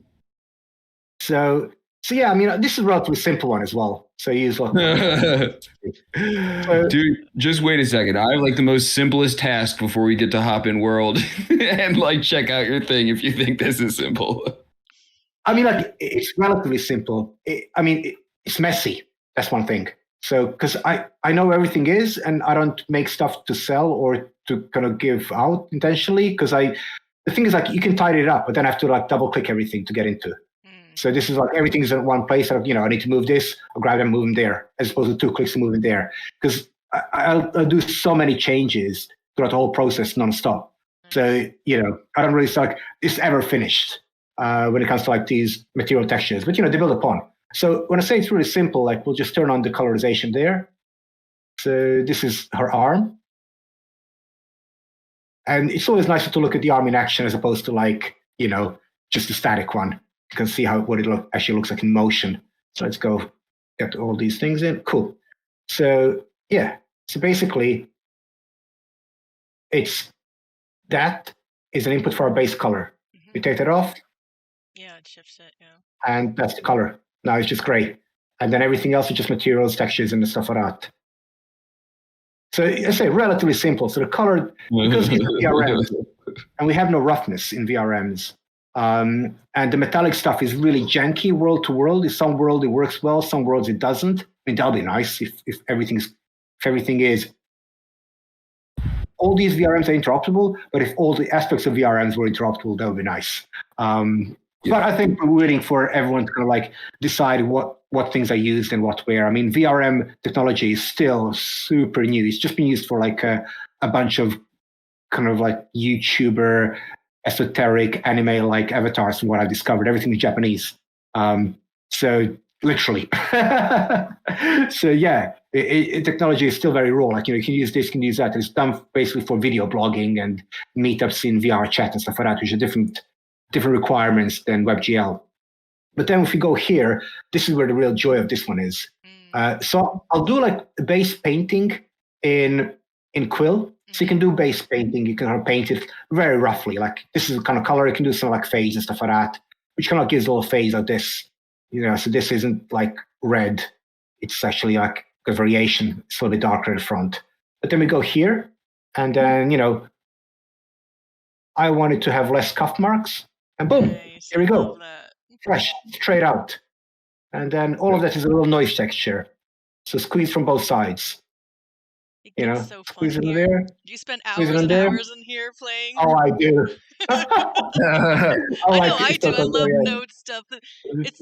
Speaker 4: So yeah, I mean, this is a relatively simple one as well. So you use like,
Speaker 1: Dude, just wait a second. I have like the most simplest task before we get to hop in world and like check out your thing if you think this is simple.
Speaker 4: I mean, like it's relatively simple. It's messy. That's one thing. So because I know everything is, and I don't make stuff to sell or to kind of give out intentionally. Because the thing is like you can tidy it up, but then I have to like double click everything to get into. So this is like everything's in one place. I need to move this. I'll grab them, move them there, as opposed to 2 clicks to move it there. Because I'll do so many changes throughout the whole process nonstop. So I don't really start it's ever finished when it comes to like these material textures. But they build upon. So when I say it's really simple, like we'll just turn on the colorization there. So this is her arm, and it's always nicer to look at the arm in action as opposed to like just a static one. You can see what it actually looks like in motion. So let's go get all these things in. Cool. So yeah. So basically, that is an input for our base color. We take that off.
Speaker 2: Yeah, it shifts it. Yeah.
Speaker 4: And that's the color. Now it's just gray. And then everything else is just materials, textures, and the stuff like that. So I say relatively simple. So the color, because it's VRMs, and we have no roughness in VRMs. And the metallic stuff is really janky world to world. In some world it works well, some worlds it doesn't. I mean, that'll be nice if everything is. All these VRMs are interoperable, but if all the aspects of VRMs were interoperable, that would be nice. But I think we're waiting for everyone to kind of like decide what things are used and what where. I mean, VRM technology is still super new. It's just been used for like a bunch of kind of like YouTuber esoteric anime like avatars from what I've discovered. Everything is Japanese. So literally. So yeah, technology is still very raw. Like, you can use this, you can use that. It's done basically for video blogging and meetups in VR chat and stuff like that, which are different requirements than WebGL. But then if we go here, this is where the real joy of this one is. So I'll do like base painting in Quill. So you can do base painting. You can kind of paint it very roughly. Like this is the kind of color. You can do some like fades and stuff like that, which kind of gives a little phase of this. So this isn't like red. It's actually like a variation, slightly darker at the front. But then we go here, and then I wanted to have less cuff marks, and boom, here we go, fresh, straight out. And then all of that is a little noise texture. So squeeze from both sides.
Speaker 2: So
Speaker 4: squeeze it in
Speaker 2: here.
Speaker 4: there.
Speaker 2: Do you spend hours and hours in here playing?
Speaker 4: Oh, I do.
Speaker 2: I do. I love node stuff.
Speaker 4: It's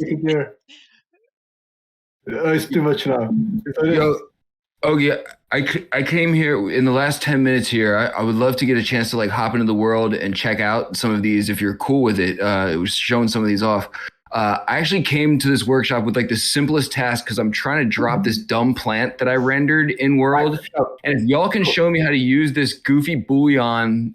Speaker 4: too much now.
Speaker 1: Yo, Ogi, I came here in the last 10 minutes here. I would love to get a chance to like hop into the world and check out some of these if you're cool with it. It was showing some of these off. I actually came to this workshop with like the simplest task because I'm trying to drop this dumb plant that I rendered in world. And if y'all can show me how to use this goofy bouillon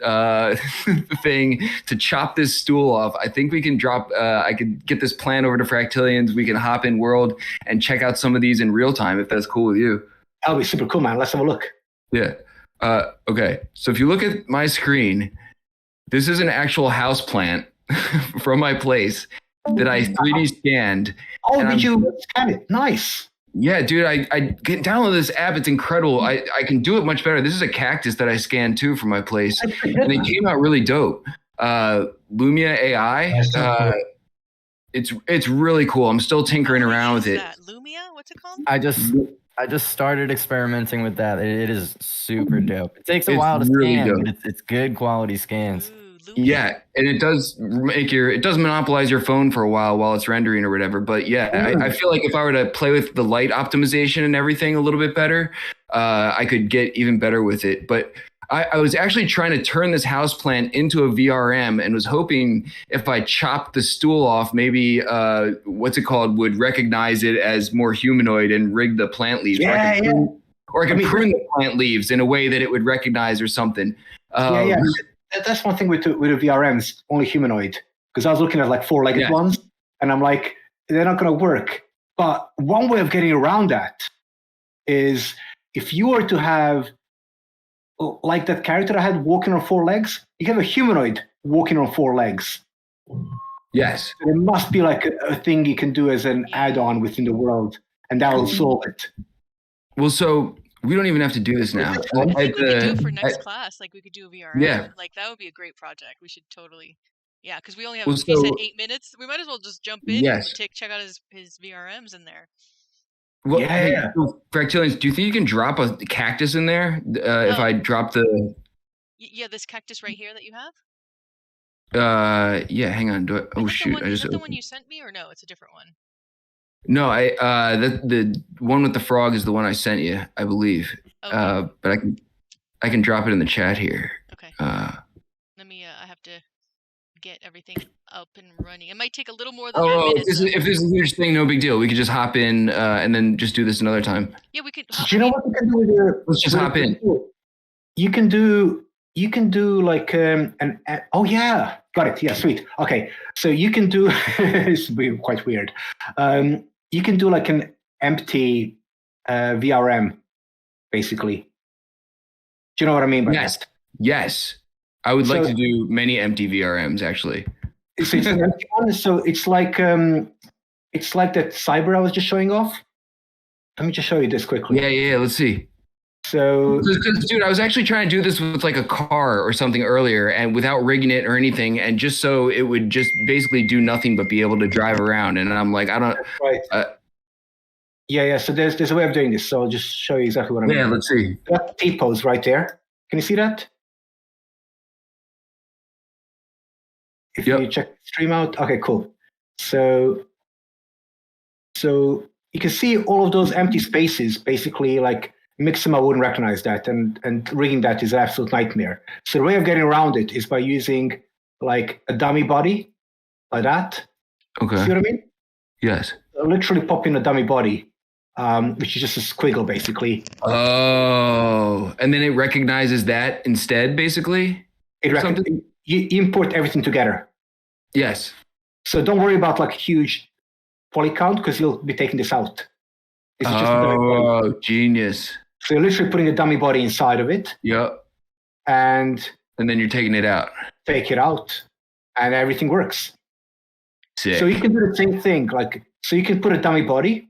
Speaker 1: thing to chop this stool off, I think we can drop, I could get this plant over to Fractillions. We can hop in world and check out some of these in real time if that's cool with you.
Speaker 4: That'll be super cool, man. Let's have a look.
Speaker 1: Yeah. Okay. So if you look at my screen, this is an actual house plant from my place that I 3D scanned.
Speaker 4: Oh, did you scan it? Nice.
Speaker 1: Yeah, dude, I download this app. It's incredible. I can do it much better. This is a cactus that I scanned too for my place, and it came out really dope. Lumia AI. It's really cool. I'm still tinkering around with it.
Speaker 2: Lumia? What's it called?
Speaker 5: I just started experimenting with that. It is super dope. It takes a while to
Speaker 1: really
Speaker 5: scan,
Speaker 1: dope.
Speaker 5: but it's good quality scans.
Speaker 2: Ooh,
Speaker 1: Yeah, and it does monopolize your phone for a while it's rendering or whatever. But yeah, I feel like if I were to play with the light optimization and everything a little bit better, I could get even better with it. But I was actually trying to turn this houseplant into a VRM and was hoping if I chopped the stool off, maybe what's it called would recognize it as more humanoid and rig the plant leaves. Or I could prune the plant leaves in a way that it would recognize or something.
Speaker 4: That's one thing with the VRMs, only humanoid. Because I was looking at like four-legged ones, and I'm like, they're not going to work. But one way of getting around that is if you were to have, like that character I had walking on four legs, you have a humanoid walking on four legs.
Speaker 1: Yes.
Speaker 4: So there must be like a thing you can do as an add-on within the world, and that will solve it.
Speaker 1: Well, so we don't even have to do this now.
Speaker 2: I think we could do it for next class. Like we could do a VRM.
Speaker 1: Yeah.
Speaker 2: Like that would be a great project. We should totally. Yeah, because we only have. He said 8 minutes. We might as well just jump in and check out his VRMs in there.
Speaker 1: Well, Fractilians, do you think you can drop a cactus in there? If I drop the.
Speaker 2: Yeah, this cactus right here that you have.
Speaker 1: Yeah. Hang on. Shoot!
Speaker 2: Is that the one you sent me, or no? It's a different one.
Speaker 1: No, the one with the frog is the one I sent you, I believe. Okay. But I can drop it in the chat here.
Speaker 2: Okay. Let me. I have to get everything up and running. It might take a little more than 8 minutes.
Speaker 1: If this is interesting, no big deal. We could just hop in and then just do this another time.
Speaker 2: Yeah, we could.
Speaker 4: Do you know what you can do with your?
Speaker 1: Let's just hop in.
Speaker 4: You can do like oh yeah, got it. Yeah, sweet. Okay, so you can do. It's quite weird. You can do like an empty VRM, basically. Do you know what I mean by that?
Speaker 1: Yes. I would like to do many empty VRMs, actually.
Speaker 4: So it's an empty one. So it's like that cyber I was just showing off. Let me just show you this quickly.
Speaker 1: Yeah. Let's see.
Speaker 4: So,
Speaker 1: dude, I was actually trying to do this with like a car or something earlier, and without rigging it or anything, and just so it would just basically do nothing but be able to drive around. And I'm like, I don't.
Speaker 4: Right. Yeah. So there's a way of doing this. So I'll just show you exactly what I mean.
Speaker 1: Yeah, let's see.
Speaker 4: That T-pose right there. Can you see that? If you check stream out, okay, cool. So you can see all of those empty spaces. Basically, like Mixima wouldn't recognize that, and rigging that is an absolute nightmare. So the way of getting around it is by using like a dummy body, like that.
Speaker 1: Okay.
Speaker 4: See what I mean?
Speaker 1: Yes.
Speaker 4: So literally pop in a dummy body, which is just a squiggle, basically.
Speaker 1: Oh, and then it recognizes that instead, basically.
Speaker 4: You import everything together.
Speaker 1: Yes.
Speaker 4: So don't worry about like huge poly count because you'll be taking this out.
Speaker 1: This is just genius.
Speaker 4: So you're literally putting a dummy body inside of it.
Speaker 1: Yep.
Speaker 4: And
Speaker 1: then you're taking it out.
Speaker 4: Take it out, and everything works.
Speaker 1: Sick.
Speaker 4: So you can do the same thing. Like, so you can put a dummy body,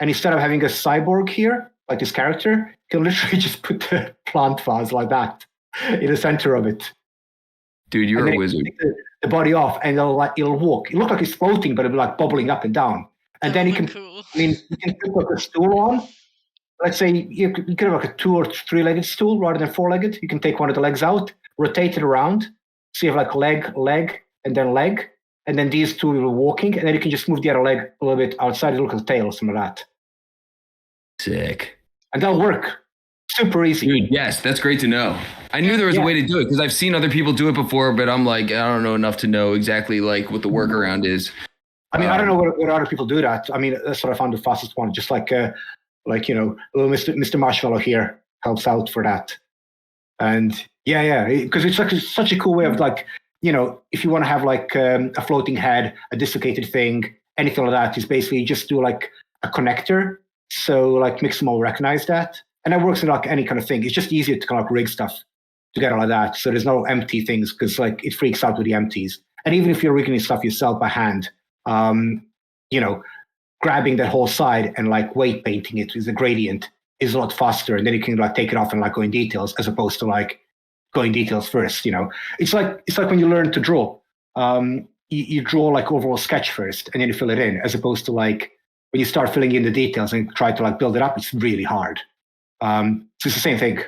Speaker 4: and instead of having a cyborg here, like this character, you can literally just put the plant vase like that in the center of it.
Speaker 1: Dude, you're a wizard.
Speaker 4: The body off, and it'll walk. It looks like it's floating, but it'll be like bubbling up and down. And then you can, you can put like a stool on. Let's say you could have like a 2 or 3-legged stool rather than 4-legged. You can take one of the legs out, rotate it around. So you have like leg, and then these two will be walking, and then you can just move the other leg a little bit outside. It looks like a tail, something like that.
Speaker 1: Sick.
Speaker 4: And that'll work. Super easy.
Speaker 1: Dude, yes, that's great to know. I knew there was a way to do it because I've seen other people do it before, but I'm like, I don't know enough to know exactly like what the workaround is.
Speaker 4: I mean, I don't know what other people do that. I mean, that's what I found the fastest one. Just like little Mr. Marshmallow here helps out for that. And because it's like such a cool way of like, if you want to have like a floating head, a dislocated thing, anything like that, is basically just do like a connector. So like Mixamo will recognize that. And that works in like any kind of thing. It's just easier to kind of like rig stuff together like that. So there's no empty things because like it freaks out with the empties. And even if you're rigging stuff yourself by hand, grabbing that whole side and like weight painting it with a gradient is a lot faster, and then you can like take it off and like go in details as opposed to like going details first. It's like when you learn to draw. You draw like overall sketch first, and then you fill it in, as opposed to like when you start filling in the details and try to like build it up. It's really hard. So it's the same thing.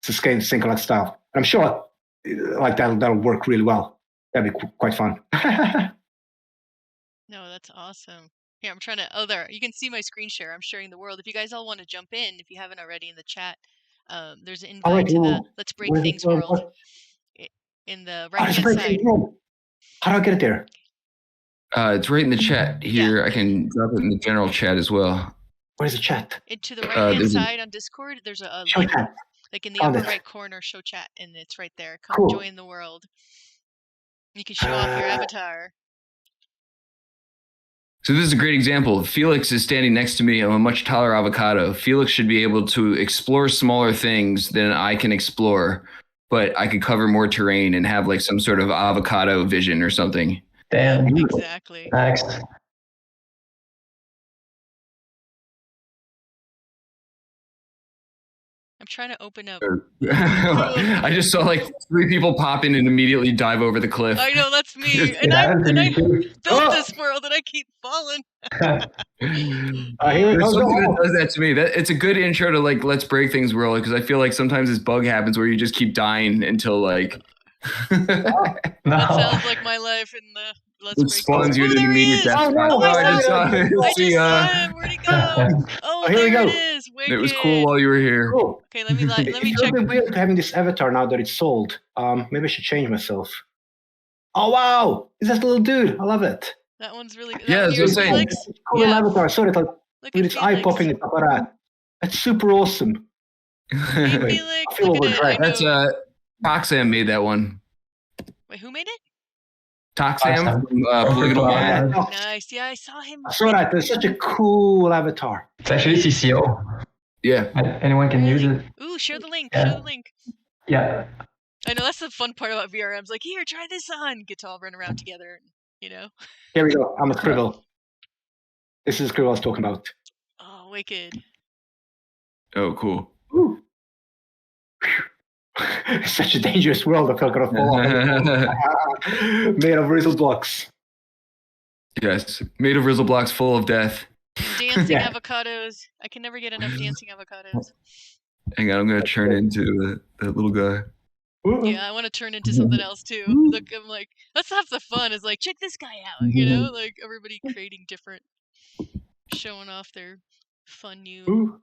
Speaker 4: It's the same kind of style. And I'm sure like that'll work really well. That'd be quite fun.
Speaker 2: No, that's awesome. Here, I'm trying to. Oh, there. You can see my screen share. I'm sharing the world. If you guys all want to jump in, if you haven't already in the chat, there's an invite to the Let's Break Things world in the right-hand side.
Speaker 4: How do I get it there?
Speaker 1: It's right in the chat here. Yeah. I can drop it in the general chat as well.
Speaker 4: Where's the chat?
Speaker 2: To the right-hand side on Discord, there's a link, like in the upper right corner, show chat, and it's right there. Come join the world. You can show off your avatar.
Speaker 1: So this is a great example. Felix is standing next to me. I'm a much taller avocado. Felix should be able to explore smaller things than I can explore, but I could cover more terrain and have like some sort of avocado vision or something.
Speaker 3: Damn.
Speaker 2: Exactly.
Speaker 3: Next.
Speaker 2: I'm trying to open up.
Speaker 1: I just saw like 3 people pop in and immediately dive over the cliff.
Speaker 2: I know, that's me. And I built this world and I keep falling.
Speaker 1: There's something that does that to me. It's a good intro to like Let's Break Things world, because I feel like sometimes this bug happens where you just keep dying until like.
Speaker 2: That sounds like my life in the Let's Break Things.
Speaker 1: It spawns you to the immediate death spot.
Speaker 2: I just saw him. Where'd he go? Oh,
Speaker 4: here we go.
Speaker 2: It is. Wicked.
Speaker 1: It was cool while you were here.
Speaker 4: Cool.
Speaker 2: Okay, let me check.
Speaker 4: It's a bit weird having this avatar now that it's sold. Maybe I should change myself. Oh wow! Is that little dude? I love it.
Speaker 2: That one's really good.
Speaker 1: Yeah, it's saying.
Speaker 4: Cool avatar. Sorry, like with its eye popping at that. That's super awesome.
Speaker 2: Hey, Felix, look at it.
Speaker 1: That's Toxam made that one.
Speaker 2: Wait, who made it?
Speaker 1: Toxam from Polygonal.
Speaker 4: Yeah.
Speaker 2: Nice. Yeah, I saw him.
Speaker 4: I saw that. That's such a cool avatar.
Speaker 3: It's actually CCO.
Speaker 1: Yeah.
Speaker 3: Anyone can use it.
Speaker 2: Ooh, share the link.
Speaker 3: Yeah.
Speaker 2: Share the link.
Speaker 3: Yeah.
Speaker 2: I know that's the fun part about VRMs. Like, here, try this on. Get to all run around together. Here
Speaker 4: we go. I'm a scribble. This is the scribble I was talking about.
Speaker 2: Oh, wicked.
Speaker 1: Oh, cool.
Speaker 4: Ooh. It's such a dangerous world. I feel like I'm gonna fall off. Made of Rizzle blocks.
Speaker 1: Yes, made of Rizzle blocks full of death.
Speaker 2: Dancing avocados. I can never get enough dancing avocados.
Speaker 1: Hang on, I'm gonna turn into that little guy.
Speaker 2: Yeah, I want to turn into something else too. Look, I'm like, let's have the fun. Is like, check this guy out. Like everybody creating different, showing off their fun new.
Speaker 4: Ooh.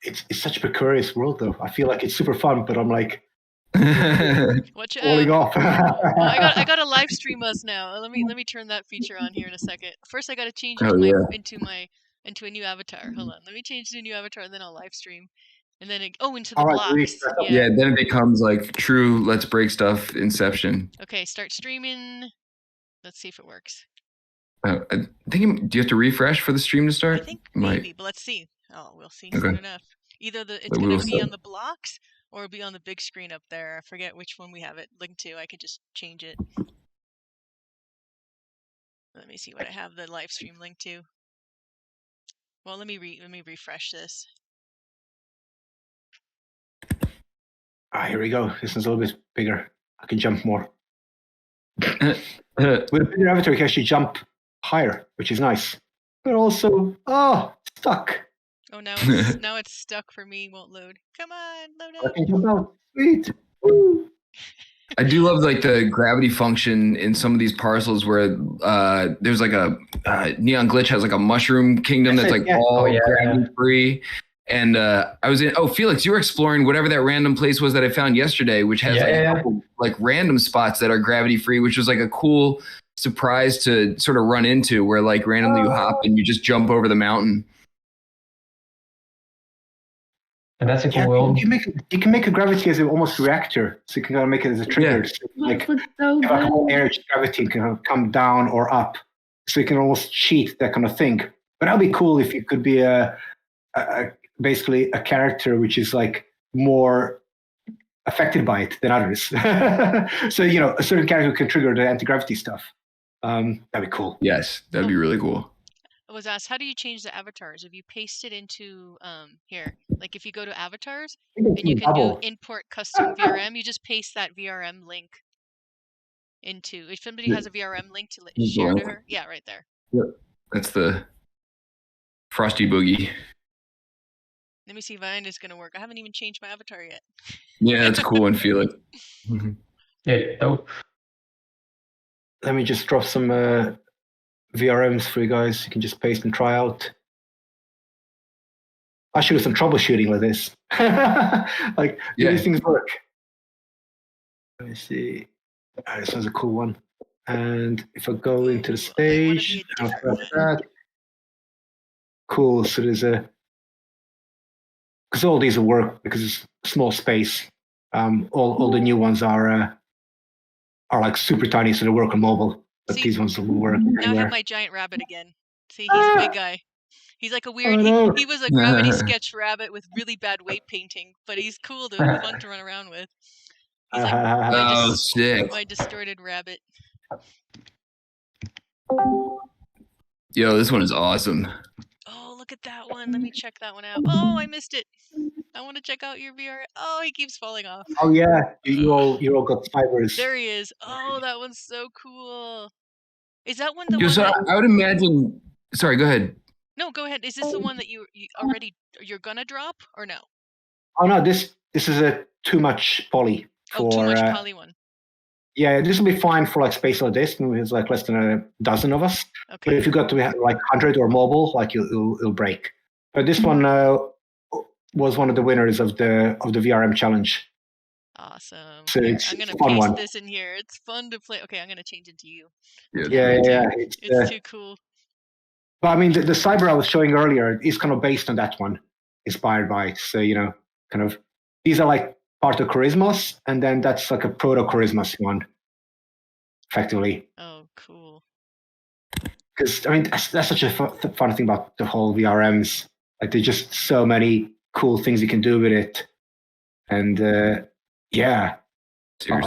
Speaker 4: It's such a precarious world, though. I feel like it's super fun, but I'm like
Speaker 2: watch
Speaker 4: falling off.
Speaker 2: I gotta live stream us now. Let me turn that feature on here in a second. First, I gotta change into a new avatar. Hold on, let me change to a new avatar, and then I'll live stream. And then into the blocks.
Speaker 1: Yeah, then it becomes like true Let's Break Stuff Inception.
Speaker 2: Okay, start streaming. Let's see if it works.
Speaker 1: I think do you have to refresh for the stream to start?
Speaker 2: I think maybe, but let's see. Oh, we'll see soon enough. Either it's going to be on the blocks or it'll be on the big screen up there. I forget which one we have it linked to. I could just change it. Let me see what I have the live stream linked to. Well, let me refresh this.
Speaker 4: Here we go. This is a little bit bigger. I can jump more. With a bigger avatar, you can actually jump higher, which is nice. But also, stuck.
Speaker 2: Oh, now it's stuck for me. Won't load. Come on, load up.
Speaker 4: I can jump out. Sweet. Woo.
Speaker 1: I do love like the gravity function in some of these parcels where there's like a Neon Glitch has like a mushroom kingdom that's like all gravity free. And I was Felix, you were exploring whatever that random place was that I found yesterday, which has a couple, like random spots that are gravity free, which was like a cool surprise to sort of run into where like randomly you hop and you just jump over the mountain.
Speaker 3: And that's a cool world.
Speaker 4: You can make a gravity as an almost reactor, so you can kind of make it as a trigger.
Speaker 1: Yeah.
Speaker 4: So like if a whole energy gravity can come down or up, so you can almost cheat that kind of thing. But that'd be cool if you could be basically a character which is like more affected by it than others. So a certain character can trigger the anti-gravity stuff. That'd be cool.
Speaker 1: Yes, that'd be really cool.
Speaker 2: I was asked, how do you change the avatars? If you paste it into here, like if you go to avatars and you can do import custom VRM, you just paste that VRM link into. If somebody has a VRM link to share to her, yeah, right there.
Speaker 1: Yep. That's the Frosty Boogie.
Speaker 2: Let me see if mine is gonna work. I haven't even changed my avatar yet.
Speaker 1: Yeah, that's cool and feel it.
Speaker 3: Yeah. Oh.
Speaker 4: Let me just drop some VRMs for you guys. You can just paste and try out. I should do some troubleshooting with this. Like, do these things work? Let me see. This one's a cool one. And if I go into the stage, I'll press that. Cool. So there's because all these will work because it's small space. All the new ones are like super tiny, so they work on mobile. But these ones will work.
Speaker 2: Now I have my giant rabbit again. See, he's a big guy. He's like a weird. He was a gravity sketch rabbit with really bad weight painting, but he's cool to fun to run around with. He's like
Speaker 1: sick.
Speaker 2: My distorted rabbit.
Speaker 1: Yo, this one is awesome.
Speaker 2: Oh, look at that one. Let me check that one out. Oh, I missed it. I want to check out your VR. Oh, he keeps falling off.
Speaker 4: Oh yeah, you all got fibers.
Speaker 2: There he is. Oh, that one's so cool. Is that one the
Speaker 1: one? So I would imagine. Sorry, go ahead.
Speaker 2: No, go ahead. Is this the one that you're gonna drop or no?
Speaker 4: Oh no, this is a too much poly.
Speaker 2: Too much poly one.
Speaker 4: Yeah, this will be fine for like space like this. There's like less than a dozen of us. Okay. But if you got to like 100 or mobile, like it'll break. But this one was one of the winners of the VRM challenge.
Speaker 2: Awesome.
Speaker 4: So
Speaker 2: I'm gonna paste this in here. It's fun to play. Okay, I'm gonna change it to you.
Speaker 4: Yeah.
Speaker 2: It's too cool.
Speaker 4: But I mean, the cyber I was showing earlier is kind of based on that one, inspired by it. So kind of these are like part of Charismos, and then that's like a proto Charismos one, effectively.
Speaker 2: Oh, cool.
Speaker 4: Because I mean, that's such a fun thing about the whole VRMs. Like, there's just so many cool things you can do with it, and I'll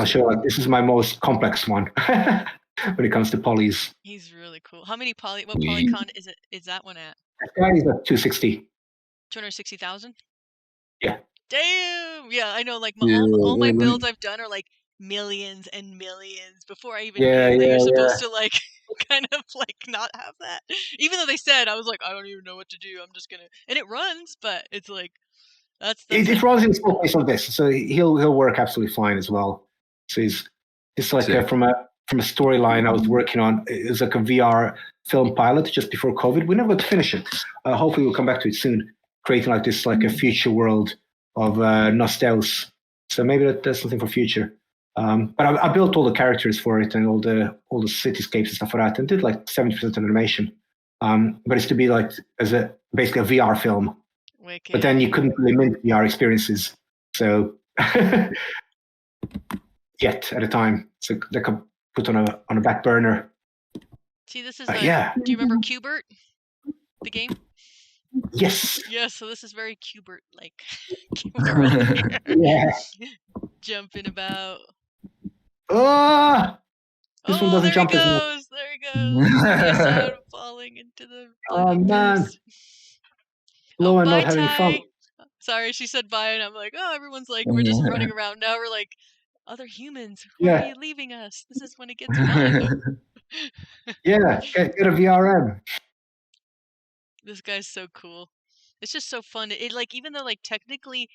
Speaker 4: show. Like, this is my most complex one when it comes to polys.
Speaker 2: He's really cool. How many what polycon is that one at?
Speaker 4: That guy is at 260.
Speaker 2: 260,000?
Speaker 4: Yeah.
Speaker 2: Damn. Yeah, I know. Like all my builds I've done are like millions and millions before I even knew that you're supposed to like kind of like not have that. Even though they said, I was like, I don't even know what to do. I'm just gonna, and it runs, but it's like it
Speaker 4: runs in small place like this, so he'll work absolutely fine as well. So it's like from a storyline I was working on. It was like a VR film pilot just before COVID. We never got to finish it. Hopefully we'll come back to it soon. Creating like this, like a future world of Nostels. So maybe that's something for future. But I built all the characters for it and all the cityscapes and stuff like that, and did like 70% of animation. But it's to be like basically a VR film.
Speaker 2: Wicked.
Speaker 4: But then you couldn't really mint VR experiences. So yet at a time, so they could put on a back burner.
Speaker 2: See, this is do you remember Qbert, the game?
Speaker 4: Yes.
Speaker 2: Yeah, so this is very Qbert like.
Speaker 4: Yeah.
Speaker 2: Jumping about.
Speaker 4: This one doesn't jump as much.
Speaker 2: There he goes. Falling into the.
Speaker 4: Oh man. Low and not having fun.
Speaker 2: Sorry, she said bye, and I'm like, oh, everyone's like, we're just running around. Now we're like, other humans, why are you leaving us? This is when it gets fun.
Speaker 4: Yeah, get a VRM.
Speaker 2: This guy's so cool. It's just so fun. It like, even though like technically,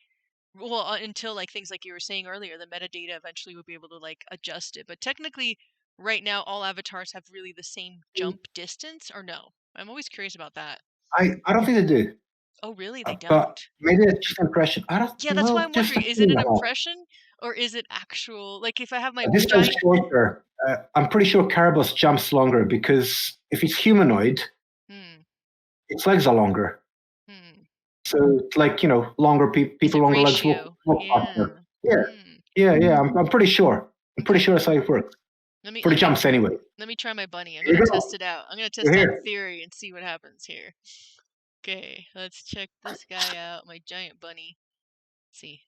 Speaker 2: well, until like things like you were saying earlier, the metadata eventually will be able to like adjust it. But technically, right now, all avatars have really the same jump distance, or no? I'm always curious about that.
Speaker 4: I don't think they do.
Speaker 2: Oh, really? They don't?
Speaker 4: But maybe it's just an impression. I don't know.
Speaker 2: Yeah, that's why I'm wondering. Is it an impression or is it actual? Like, if I have my
Speaker 4: this is shorter. I'm pretty sure Carabos jumps longer because if it's humanoid, its legs are longer. So, like, longer people, longer legs walk faster. Yeah. I'm pretty sure. I'm pretty sure that's how it works. For the jumps, anyway.
Speaker 2: Let me try my bunny. I'm gonna test it out. I'm gonna test that theory and see what happens here. Okay, let's check this guy out. My giant bunny. Let's see.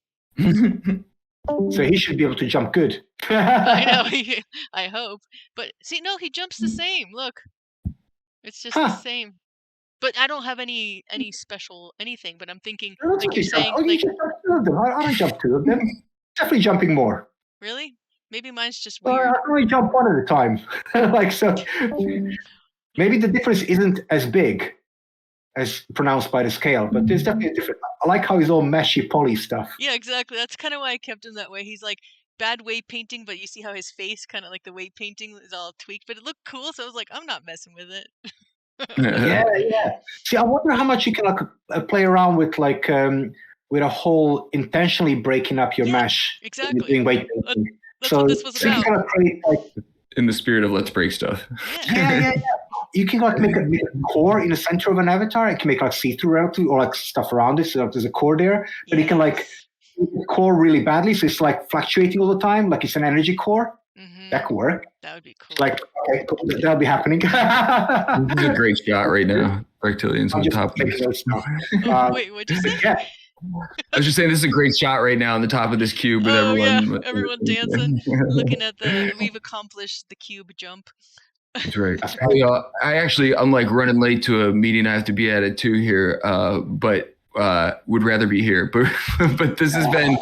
Speaker 4: So he should be able to jump good.
Speaker 2: I know. I hope. But see, no, he jumps the same. Look, it's just the same. But I don't have any special anything. But I'm thinking, like you're saying,
Speaker 4: you
Speaker 2: like
Speaker 4: just jump 2 of them. I don't jump 2 of them. Definitely jumping more.
Speaker 2: really, maybe mine's just
Speaker 4: I
Speaker 2: weird.
Speaker 4: only jump 1 at a time. Like so, maybe the difference isn't as big as pronounced by the scale, but there's definitely a difference. I like how he's all meshy poly stuff.
Speaker 2: Yeah, exactly. That's kind of why I kept him that way. He's like bad weight painting, but you see how his face kind of like the weight painting is all tweaked, but it looked cool. So I was like, I'm not messing with it.
Speaker 4: Yeah. See, I wonder how much you can like play around with like with a whole intentionally breaking up your mesh.
Speaker 2: Exactly.
Speaker 4: Doing weight painting.
Speaker 2: That's what this was
Speaker 4: so
Speaker 2: about.
Speaker 4: you kind of create like
Speaker 1: In the spirit of let's break stuff.
Speaker 4: yeah. You can like make a core in the center of an avatar. It can make like see-through relative or like stuff around it. So there's a core there, but it can like core really badly. So it's like fluctuating all the time. Like it's an energy core.
Speaker 2: Mm-hmm.
Speaker 4: That could work.
Speaker 2: That would be cool.
Speaker 4: Like, okay, that'll be happening.
Speaker 1: This is a great shot right now. Reptilians on top of this.
Speaker 2: Wait, what'd you say?
Speaker 4: Yeah.
Speaker 1: I was just saying this is a great shot right now on the top of this cube with
Speaker 2: everyone dancing, looking at we've accomplished the cube jump.
Speaker 1: That's right. I actually, I'm like running late to a meeting I have to be at 2 here, but would rather be here. But this has been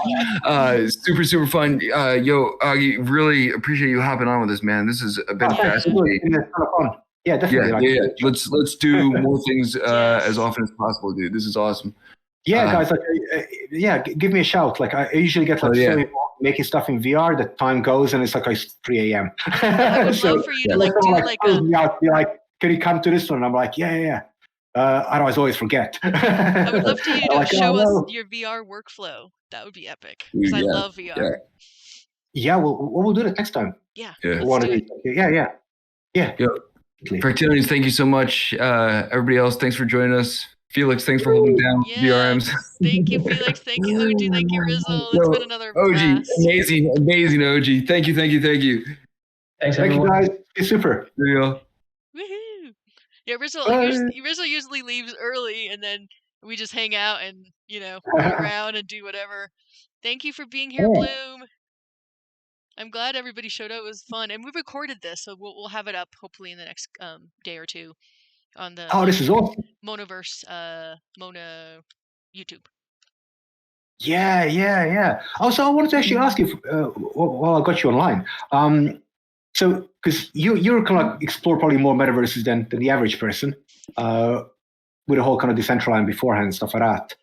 Speaker 1: super fun. Yo, Ogi, really appreciate you hopping on with us, man. This has been fascinating.
Speaker 4: It's kind of fun. Yeah, definitely.
Speaker 1: Yeah. Let's do more things as often as possible, dude. This is awesome.
Speaker 4: Yeah, guys, like, give me a shout. Like, I usually get like so involved making stuff in VR that time goes and it's like 3 a.m.
Speaker 2: I would love for you to like do like
Speaker 4: be like, can you come to this one? And I'm like, yeah. Otherwise, I always forget.
Speaker 2: I would love for you to show us your VR workflow. That would be epic because I love VR.
Speaker 4: Yeah, we'll do that next time.
Speaker 2: Yeah.
Speaker 4: Yeah.
Speaker 1: Reptilians, thank you so much. Everybody else, thanks for joining us. Felix, thanks for holding down VRMs.
Speaker 2: Thank you, Felix. Thank you, Ogi. Thank you, Rizzle. It's been another
Speaker 1: Ogi,
Speaker 2: blast.
Speaker 1: amazing, Ogi. Thank you.
Speaker 3: Thanks,
Speaker 4: Thank you, guys. It's super.
Speaker 1: There you go.
Speaker 2: Woohoo! Yeah, Rizzle usually leaves early, and then we just hang out and run around and do whatever. Thank you for being here, Bloom. I'm glad everybody showed up. It was fun, and we recorded this, so we'll have it up hopefully in the next day or two on the
Speaker 4: this is awesome.
Speaker 2: Monaverse Mona YouTube.
Speaker 4: Yeah. Also, I wanted to actually ask you while I got you online. So because you're kind of explore probably more metaverses than the average person, with the whole kind of Decentraland beforehand and stuff like that.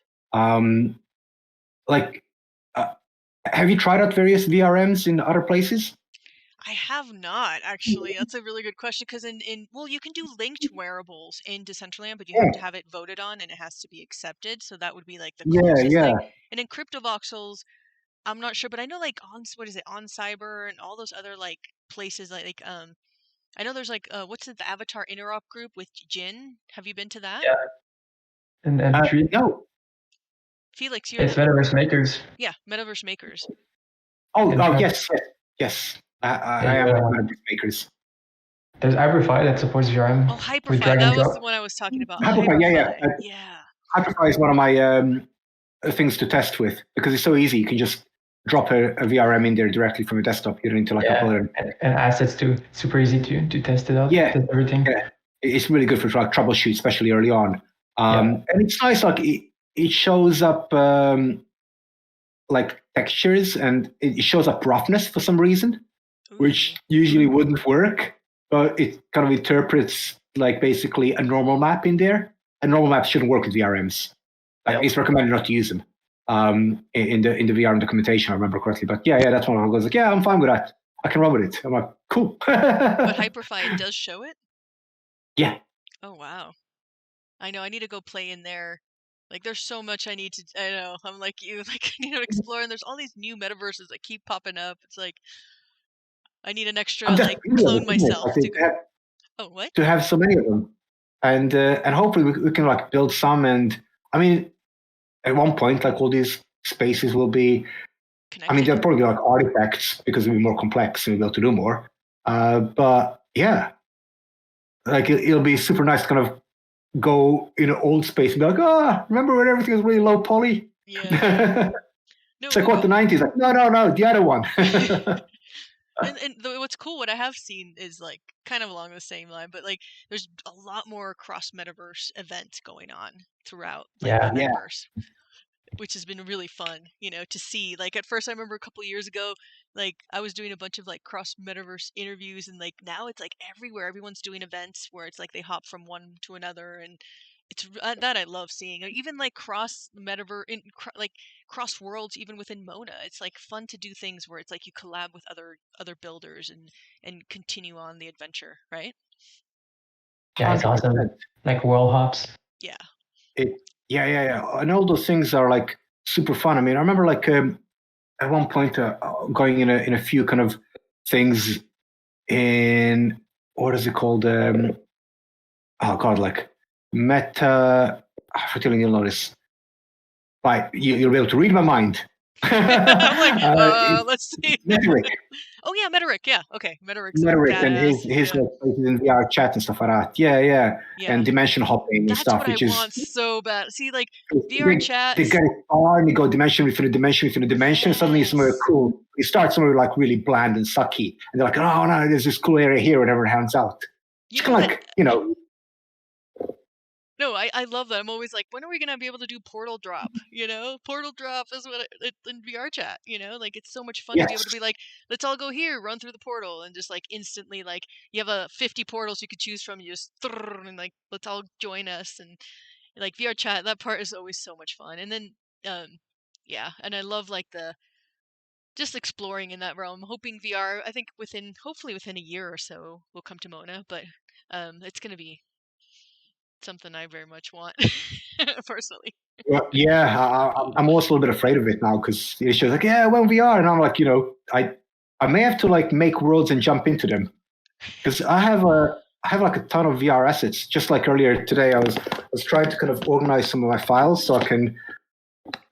Speaker 4: Have you tried out various VRMs in other places?
Speaker 2: I have not actually. That's a really good question because you can do linked wearables in Decentraland, but you have to have it voted on and it has to be accepted. So that would be like the closest thing. And in CryptoVoxels, I'm not sure, but I know like on Cyber and all those other like places like I know there's like what's it, the Avatar Interop group with Jin? Have you been to that?
Speaker 3: Yeah. And
Speaker 4: no.
Speaker 2: Felix,
Speaker 3: it's Metaverse Makers.
Speaker 2: Yeah, Metaverse Makers.
Speaker 4: Oh, yes. I am Metaverse Makers.
Speaker 3: There's Hyperfy that supports VRM.
Speaker 2: Oh, Hyperfy. That was the one I was talking about.
Speaker 4: Hyperfy, yeah. Hyperfy is one of my things to test with because it's so easy. You can just drop a VRM in there directly from your desktop. You don't need to upload it.
Speaker 3: And assets too. Super easy to test it out.
Speaker 4: Yeah.
Speaker 3: Test everything.
Speaker 4: Yeah. It's really good for troubleshoot, especially early on. And it's nice. Like it shows up like textures and it shows up roughness for some reason, which usually wouldn't work. But it kind of interprets like basically a normal map in there. And normal maps shouldn't work with VRMs. It's recommended not to use them in the VRM documentation, I remember correctly. But that's one of them goes like, I'm fine with that. I can run with it. I'm like, cool.
Speaker 2: But Hyperfy does show it?
Speaker 4: Yeah.
Speaker 2: Oh, wow. I know. I need to go play in there. Like, there's so much I need to. I know. I'm like you. Like, I need to explore, and there's all these new metaverses that keep popping up. It's like I need an extra clone myself to go. What?
Speaker 4: To have so many of them, and hopefully we can like build some. And I mean, at one point, like all these spaces will be. Connected. I mean, they'll probably be like artifacts because it'll be more complex and we'll be able to do more. But yeah, like it'll be super nice to kind of go in an old space and be like, remember when everything was really low poly?
Speaker 2: Yeah. No,
Speaker 4: It's like what the 90s, like, no, the other one.
Speaker 2: what's cool, what I have seen is like kind of along the same line, but like there's a lot more cross metaverse events going on throughout like
Speaker 3: Yeah.
Speaker 2: the
Speaker 4: Yeah.
Speaker 2: metaverse, which has been really fun, to see. Like at first I remember a couple years ago, like I was doing a bunch of like cross metaverse interviews, and like now it's like everywhere. Everyone's doing events where it's like they hop from one to another, and it's that I love seeing. Even like cross metaverse, like cross worlds, even within Mona. It's like fun to do things where it's like you collab with other builders and continue on the adventure, right?
Speaker 3: Yeah, it's awesome.
Speaker 4: 100%.
Speaker 3: Like world hops.
Speaker 2: Yeah.
Speaker 4: Yeah. And all those things are like super fun. I mean, I remember like at one point going in a few kind of things in, what is it called? Oh God, like meta. I'm telling you'll notice. Right, you'll be able to read my mind.
Speaker 2: I'm like, let's see.
Speaker 4: Metric.
Speaker 2: Oh yeah, Metarik. Yeah, okay, Metarik's
Speaker 4: Metric and
Speaker 2: badass.
Speaker 4: his
Speaker 2: Yeah.
Speaker 4: like places in VR chat and stuff like that. Yeah.
Speaker 2: Yeah.
Speaker 4: And dimension hopping and
Speaker 2: That's
Speaker 4: stuff,
Speaker 2: what I
Speaker 4: which is
Speaker 2: want so bad. See, like VR chat.
Speaker 4: they get it far and you go dimension within a dimension within a dimension. Suddenly somewhere
Speaker 2: Yes.
Speaker 4: cool. You start somewhere like really bland and sucky, and they're like, oh no, there's this cool area here, whatever it hands out. It's
Speaker 2: You
Speaker 4: kind
Speaker 2: know
Speaker 4: of
Speaker 2: that.
Speaker 4: like, you know,
Speaker 2: No, I love that. I'm always like, when are we gonna be able to do portal drop? Portal drop is what in VR chat. Like it's so much fun to be able
Speaker 4: yes.
Speaker 2: to be like, let's all go here, run through the portal, and just like instantly, like you have 50 portals you could choose from. You just and like let's all join us, and like VR chat. That part is always so much fun. And then yeah, and I love like the just exploring in that realm. Hoping VR. I think hopefully within a year or so, will come to Mona, but it's gonna be something I very much want personally.
Speaker 4: Well, yeah, I'm also a little bit afraid of it now because she's like, yeah, when we are, and I'm like, I may have to like make worlds and jump into them because I have like a ton of VR assets. Just like earlier today, I was trying to kind of organize some of my files so I can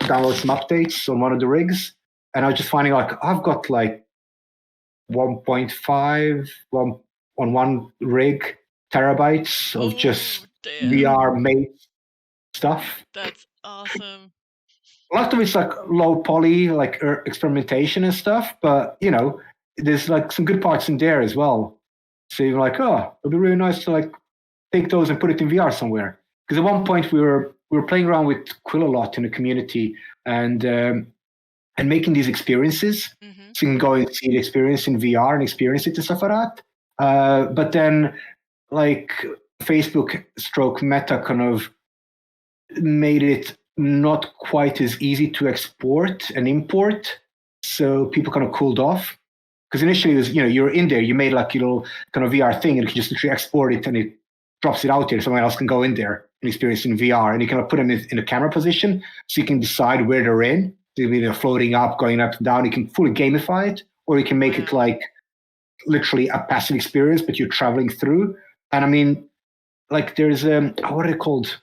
Speaker 4: download some updates on one of the rigs, and I was just finding like I've got like 1.5 on one rig terabytes of just
Speaker 2: Damn.
Speaker 4: VR made stuff.
Speaker 2: That's awesome.
Speaker 4: A lot of it's like low poly, like experimentation and stuff, but there's like some good parts in there as well. So you're like, oh, it'd be really nice to like take those and put it in VR somewhere. Because at one point we were playing around with Quill a lot in the community and making these experiences.
Speaker 2: Mm-hmm.
Speaker 4: So you can go and see the experience in VR and experience it and stuff like that. But then like Facebook stroke Meta kind of made it not quite as easy to export and import. So people kind of cooled off. Because initially it was, you're in there, you made like your little kind of VR thing and you can just literally export it and it drops it out there. Someone else can go in there and experience it in VR. And you can put them in a camera position so you can decide where they're in. They're either floating up, going up and down. You can fully gamify it, or you can make it like literally a passive experience, but you're traveling through. And I mean, like there's, what are they called?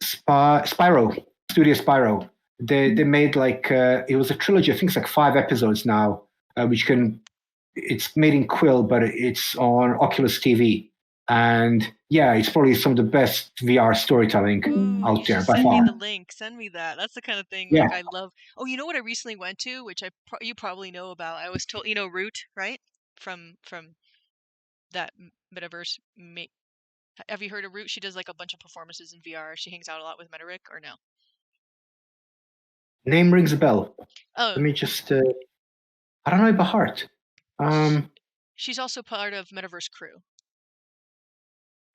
Speaker 4: Spyro, Studio Spyro. They made like it was a trilogy. I think it's like 5 episodes now, it's made in Quill, but it's on Oculus TV, and yeah, it's probably some of the best VR storytelling out there by
Speaker 2: Send
Speaker 4: far.
Speaker 2: me the link. Send me that. That's the kind of thing like I love. Oh, you know what I recently went to, which you probably know about. I was told, Root, right? From that metaverse. Have you heard of Root? She does like a bunch of performances in VR. She hangs out a lot with Metarik, or no?
Speaker 4: Name rings a bell.
Speaker 2: Oh.
Speaker 4: Let me just. I don't know by heart.
Speaker 2: She's also part of Metaverse Crew.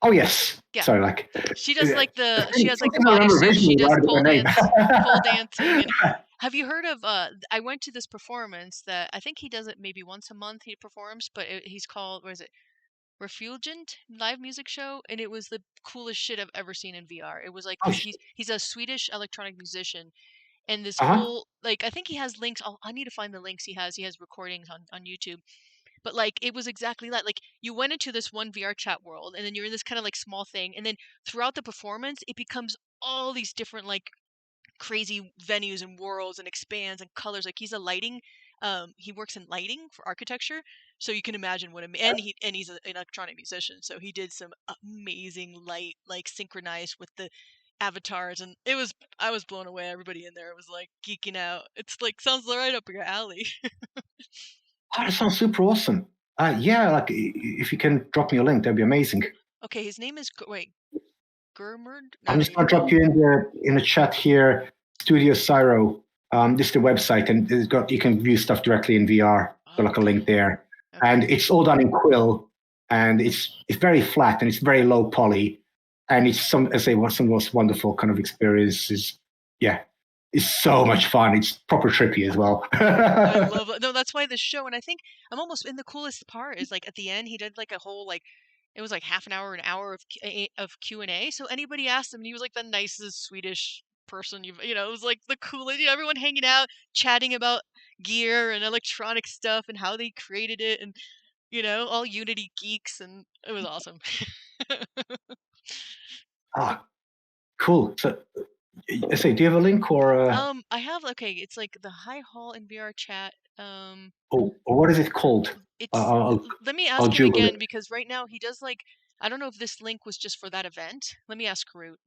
Speaker 4: Oh yes.
Speaker 2: Yeah.
Speaker 4: Sorry, like
Speaker 2: she does like she has like the bodysuit. She does pole dancing. Have you heard of? I went to this performance that I think he does it maybe once a month. He performs, but he's called, what is it? Refulgent live music show, and it was the coolest shit I've ever seen in VR. It was like he's a Swedish electronic musician, and this whole like I think he has links. I need to find the links he has. He has recordings on YouTube. But like it was exactly that. Like you went into this one VR chat world, and then you're in this kind of like small thing, and then throughout the performance, it becomes all these different like crazy venues and worlds and expands and colors. Like he's a lighting, he works in lighting for architecture, so you can imagine what and he's an electronic musician, so he did some amazing light, like synchronized with the avatars, and I was blown away. Everybody in there was like geeking out. It's like sounds right up your alley.
Speaker 4: Oh, that sounds super awesome. Yeah, like if you can drop me a link, that'd be amazing.
Speaker 2: Okay, his name is Gurmerd.
Speaker 4: I'm just gonna drop you in the chat here. Studio Cyro. This is the website, and you can view stuff directly in VR. So like a link there, and it's all done in Quill, and it's very flat and it's very low poly, and it's some of the most wonderful kind of experiences. Yeah, it's so much fun. It's proper trippy as well.
Speaker 2: I love it. No, that's why this show, and I think I'm almost in the coolest part is like at the end he did like a whole like it was like half an hour of Q&A. So anybody asked him, and he was like the nicest Swedish person it was like the coolest, everyone hanging out, chatting about gear and electronic stuff and how they created it, and all Unity geeks, and it was awesome.
Speaker 4: Cool. So, say, do you have a link or?
Speaker 2: I have. Okay, it's like the High Hall in VR chat.
Speaker 4: What is it called?
Speaker 2: Let me ask him
Speaker 4: Google
Speaker 2: again
Speaker 4: it.
Speaker 2: because right now he does like I don't know if this link was just for that event. Let me ask Root.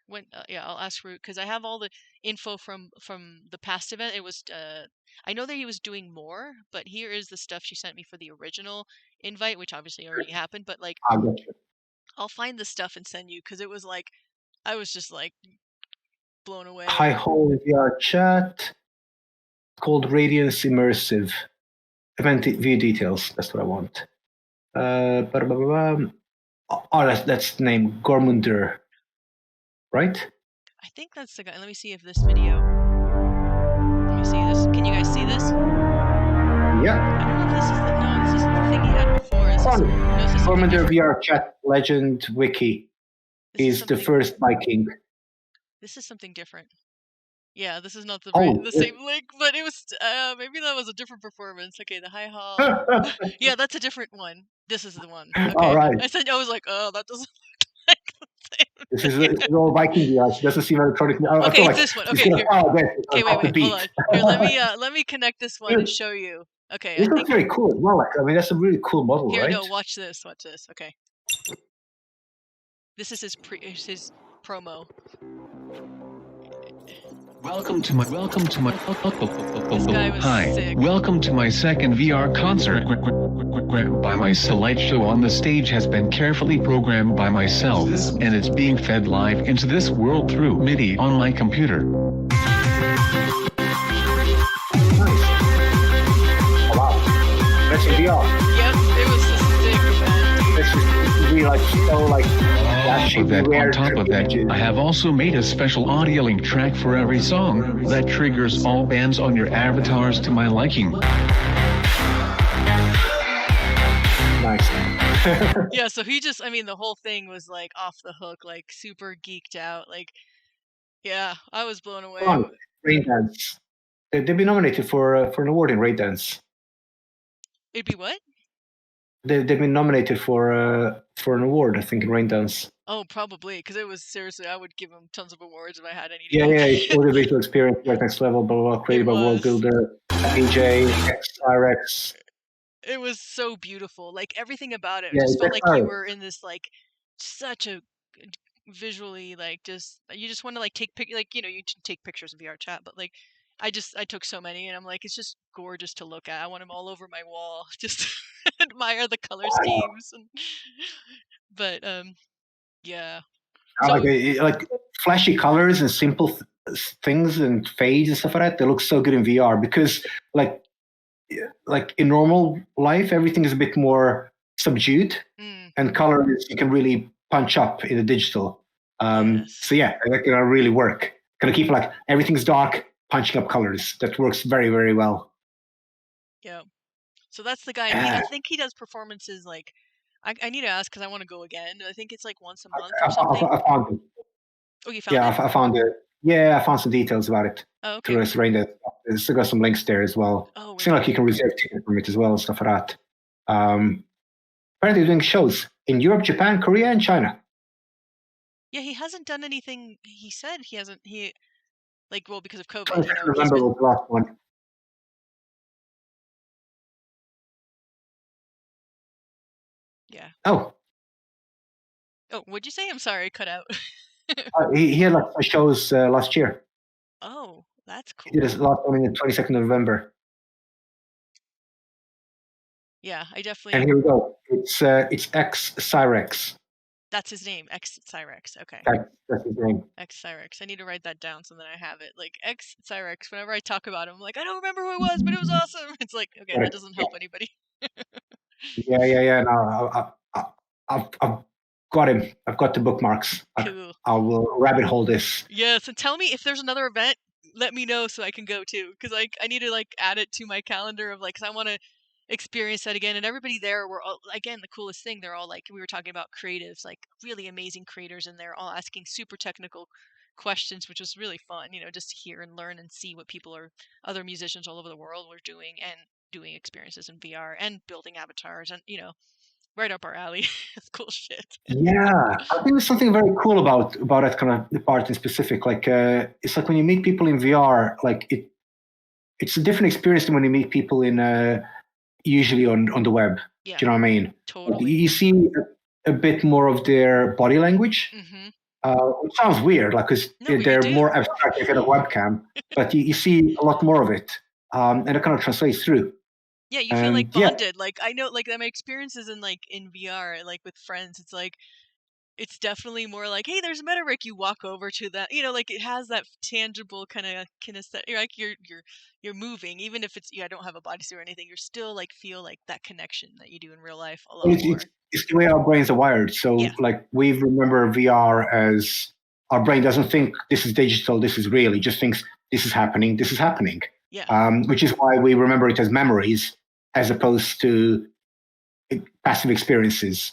Speaker 2: I'll ask Root because I have all the info from the past event. It was I know that he was doing more, but here is the stuff she sent me for the original invite, which obviously already happened. But like, I'll find the stuff and send you because it was like I was just like blown away.
Speaker 4: High Hall VR chat called Radiance Immersive event view details. That's what I want. That's the name Gormunder, right?
Speaker 2: I think that's the guy. Let me see if this video. Let me see this. Can you guys see this?
Speaker 4: Yeah.
Speaker 2: I don't know if this is this is the thing he had before.
Speaker 4: Gormunder VR chat legend wiki is the first Viking.
Speaker 2: This is something different. Yeah, this is not the same link, but it was maybe that was a different performance. Okay, the High Hall. Yeah, that's a different one. This is the one. Okay.
Speaker 4: All right.
Speaker 2: I was like, oh, that doesn't look like the same.
Speaker 4: This is all Viking VR. It doesn't seem electronic.
Speaker 2: Okay, it's this one. Okay, here. Okay, wait, hold on. Here, let me connect this one and show you. Okay,
Speaker 4: this looks very cool as well. Like, I mean, that's a really cool model,
Speaker 2: here,
Speaker 4: right?
Speaker 2: No, watch this. Okay. This is his promo.
Speaker 7: Welcome to my
Speaker 2: Hi. Sick.
Speaker 7: Welcome to my second VR concert. By my slideshow on the stage has been carefully programmed by myself, and it's being fed live into this world through MIDI on my computer.
Speaker 4: Nice. Oh, wow. That's in VR.
Speaker 2: Yep, it was a sick event.
Speaker 4: This is really like so like
Speaker 7: On top of that, I have also made a special audio link track for every song that triggers all bands on your avatars to my liking.
Speaker 4: Nice.
Speaker 2: Yeah, so the whole thing was like off the hook, like super geeked out. Like, yeah, I was blown away.
Speaker 4: Raindance. They've been nominated for an award in Raindance.
Speaker 2: It'd be what?
Speaker 4: They've been nominated for an award, I think, in Raindance.
Speaker 2: Oh, probably, because it was seriously. I would give them tons of awards if I had any.
Speaker 4: Yeah, audiovisual experience, like next level, blah blah blah, created by World Builder, AJ, XRX.
Speaker 2: It was so beautiful, like everything about it.
Speaker 4: Yeah,
Speaker 2: Just felt like you were in this like such a visually like you just want to like take you take pictures of VR chat, but like I took so many, and I'm like, it's just gorgeous to look at. I want them all over my wall. Just admire the color schemes. But yeah.
Speaker 4: So, like flashy colors and simple things and fades and stuff like that. They look so good in VR because like in normal life, everything is a bit more subdued, and colors you can really punch up in the digital. So yeah, that can really work. Kind of keep like everything's dark, punching up colors. That works very, very well.
Speaker 2: Yeah. So that's the guy. I think he does performances like. I need to ask because I want to go again. I think it's like once a month or something.
Speaker 4: I found it.
Speaker 2: Oh, you found it?
Speaker 4: I found it. Yeah, I found some details about it.
Speaker 2: Oh, okay.
Speaker 4: Through this Rain. There's still got some links there as well.
Speaker 2: Oh,
Speaker 4: seems like you can reserve tickets from it as well and stuff like that. Apparently doing shows in Europe, Japan, Korea, and China.
Speaker 2: Yeah, he hasn't done anything. He said he hasn't. Because of COVID.
Speaker 4: I remember the last one.
Speaker 2: Yeah.
Speaker 4: Oh,
Speaker 2: what'd you say? I'm sorry, cut out.
Speaker 4: He had like shows last year.
Speaker 2: Oh, that's
Speaker 4: He did
Speaker 2: cool.
Speaker 4: his last one on the 22nd of November.
Speaker 2: Yeah, I
Speaker 4: And
Speaker 2: definitely.
Speaker 4: here we go. It's X Cyrex.
Speaker 2: That's his name, X Cyrex. Okay.
Speaker 4: That's his name.
Speaker 2: X Cyrex. I need to write that down so that I have it. Like X Cyrex. Whenever I talk about him, I'm like, I don't remember who it was, but it was awesome. It's like, okay, that doesn't help anybody.
Speaker 4: Yeah. No, I've got him. I've got the bookmarks.
Speaker 2: Cool.
Speaker 4: I will rabbit hole this.
Speaker 2: Yes, and tell me if there's another event. Let me know so I can go too, because like I need to like add it to my calendar of like, because I want to experience that again. And everybody there were all, again, the coolest thing. They're all like, we were talking about creatives, like really amazing creators, and they're all asking super technical questions, which was really fun. Just to hear and learn and see what other musicians all over the world were doing and doing experiences in VR and building avatars, and right up our alley. It's cool shit.
Speaker 4: Yeah, I think there's something very cool about that kind of part in specific. Like, it's like when you meet people in VR, like it's a different experience than when you meet people in usually on the web.
Speaker 2: Yeah,
Speaker 4: Do you know what I mean?
Speaker 2: totally.
Speaker 4: You see a bit more of their body language. It sounds weird, like because
Speaker 2: No,
Speaker 4: they're
Speaker 2: you
Speaker 4: more
Speaker 2: do.
Speaker 4: abstract than a webcam, but you see a lot more of it, and it kind of translates through.
Speaker 2: Yeah, you feel like
Speaker 4: Yeah,
Speaker 2: bonded. Like I know, like my experiences in VR, like with friends, it's like it's definitely more like, hey, there's a metaverse. You walk over to that, like it has that tangible kind of kinesthetic. Like you're moving, even if it's I don't have a bodysuit or anything. You're still like feel like that connection that you do in real life a lot more.
Speaker 4: it's the way our brains are wired. So,
Speaker 2: Yeah.
Speaker 4: like, we remember VR as our brain doesn't think this is digital, this is real. It just thinks this is happening, this is happening.
Speaker 2: Yeah.
Speaker 4: Which is why we remember it as memories as opposed to passive experiences.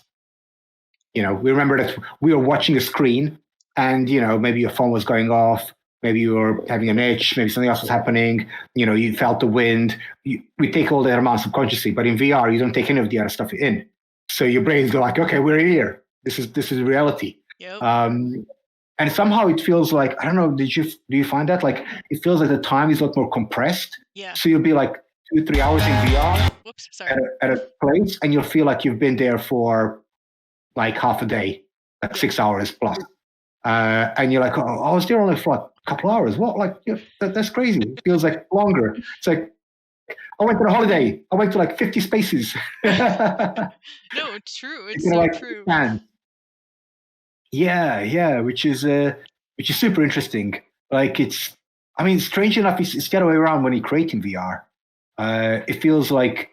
Speaker 4: We remember that we were watching a screen and, maybe your phone was going off, maybe you were having an itch, maybe something else was happening, you felt the wind. We take all that amount subconsciously, but in VR, you don't take any of the other stuff in. So your brains go like, okay, we're here. This is reality.
Speaker 2: Yep.
Speaker 4: And somehow it feels like, I don't know, do you find that? Like, it feels like the time is a lot more compressed.
Speaker 2: Yeah.
Speaker 4: So you'll be like 2-3 hours in VR.
Speaker 2: Whoops, sorry.
Speaker 4: At a place, and you'll feel like you've been there for like half a day, like 6 hours plus. And you're like, oh, I was there only for like a couple hours. What? Like, that's crazy. It feels like longer. It's like, I went on a holiday. I went to like 50 spaces.
Speaker 2: No, it's true. It's so
Speaker 4: like,
Speaker 2: true.
Speaker 4: Yeah, which is super interesting. Like, strange enough, it's the other way around when you create in VR. It feels like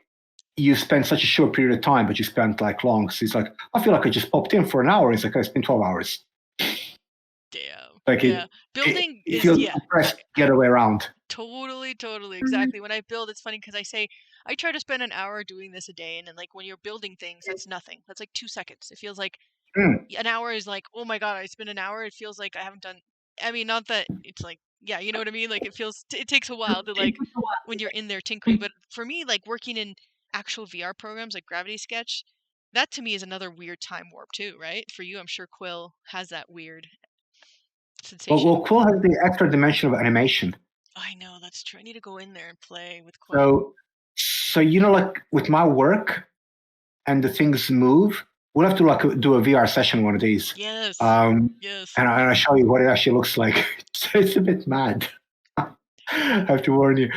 Speaker 4: you spend such a short period of time, but you spent like long. So it's like, I feel like I just popped in for an hour. It's like I spent 12 hours.
Speaker 2: Damn.
Speaker 4: Like
Speaker 2: yeah. Building
Speaker 4: it
Speaker 2: is
Speaker 4: feels compressed the other way around.
Speaker 2: Totally, exactly. When I build, it's funny because I try to spend an hour doing this a day, and then like when you're building things, that's nothing. That's like 2 seconds. It feels like an hour is like, oh my god, I spent an hour. It feels like I haven't done. I mean, not that it's like, yeah, you know what I mean. Like it takes a while to like when you're in there tinkering. But for me, like working in actual VR programs like Gravity Sketch, that to me is another weird time warp too, right? For you, I'm sure Quill has that weird sensation.
Speaker 4: Well, Quill has the extra dimension of animation.
Speaker 2: I know, that's true. I need to go in there and play with Quill.
Speaker 4: So like with my work and the things move, we'll have to like do a VR session one of these.
Speaker 2: Yes. Yes.
Speaker 4: And I'll show you what it actually looks like. It's a bit mad. I have to warn you.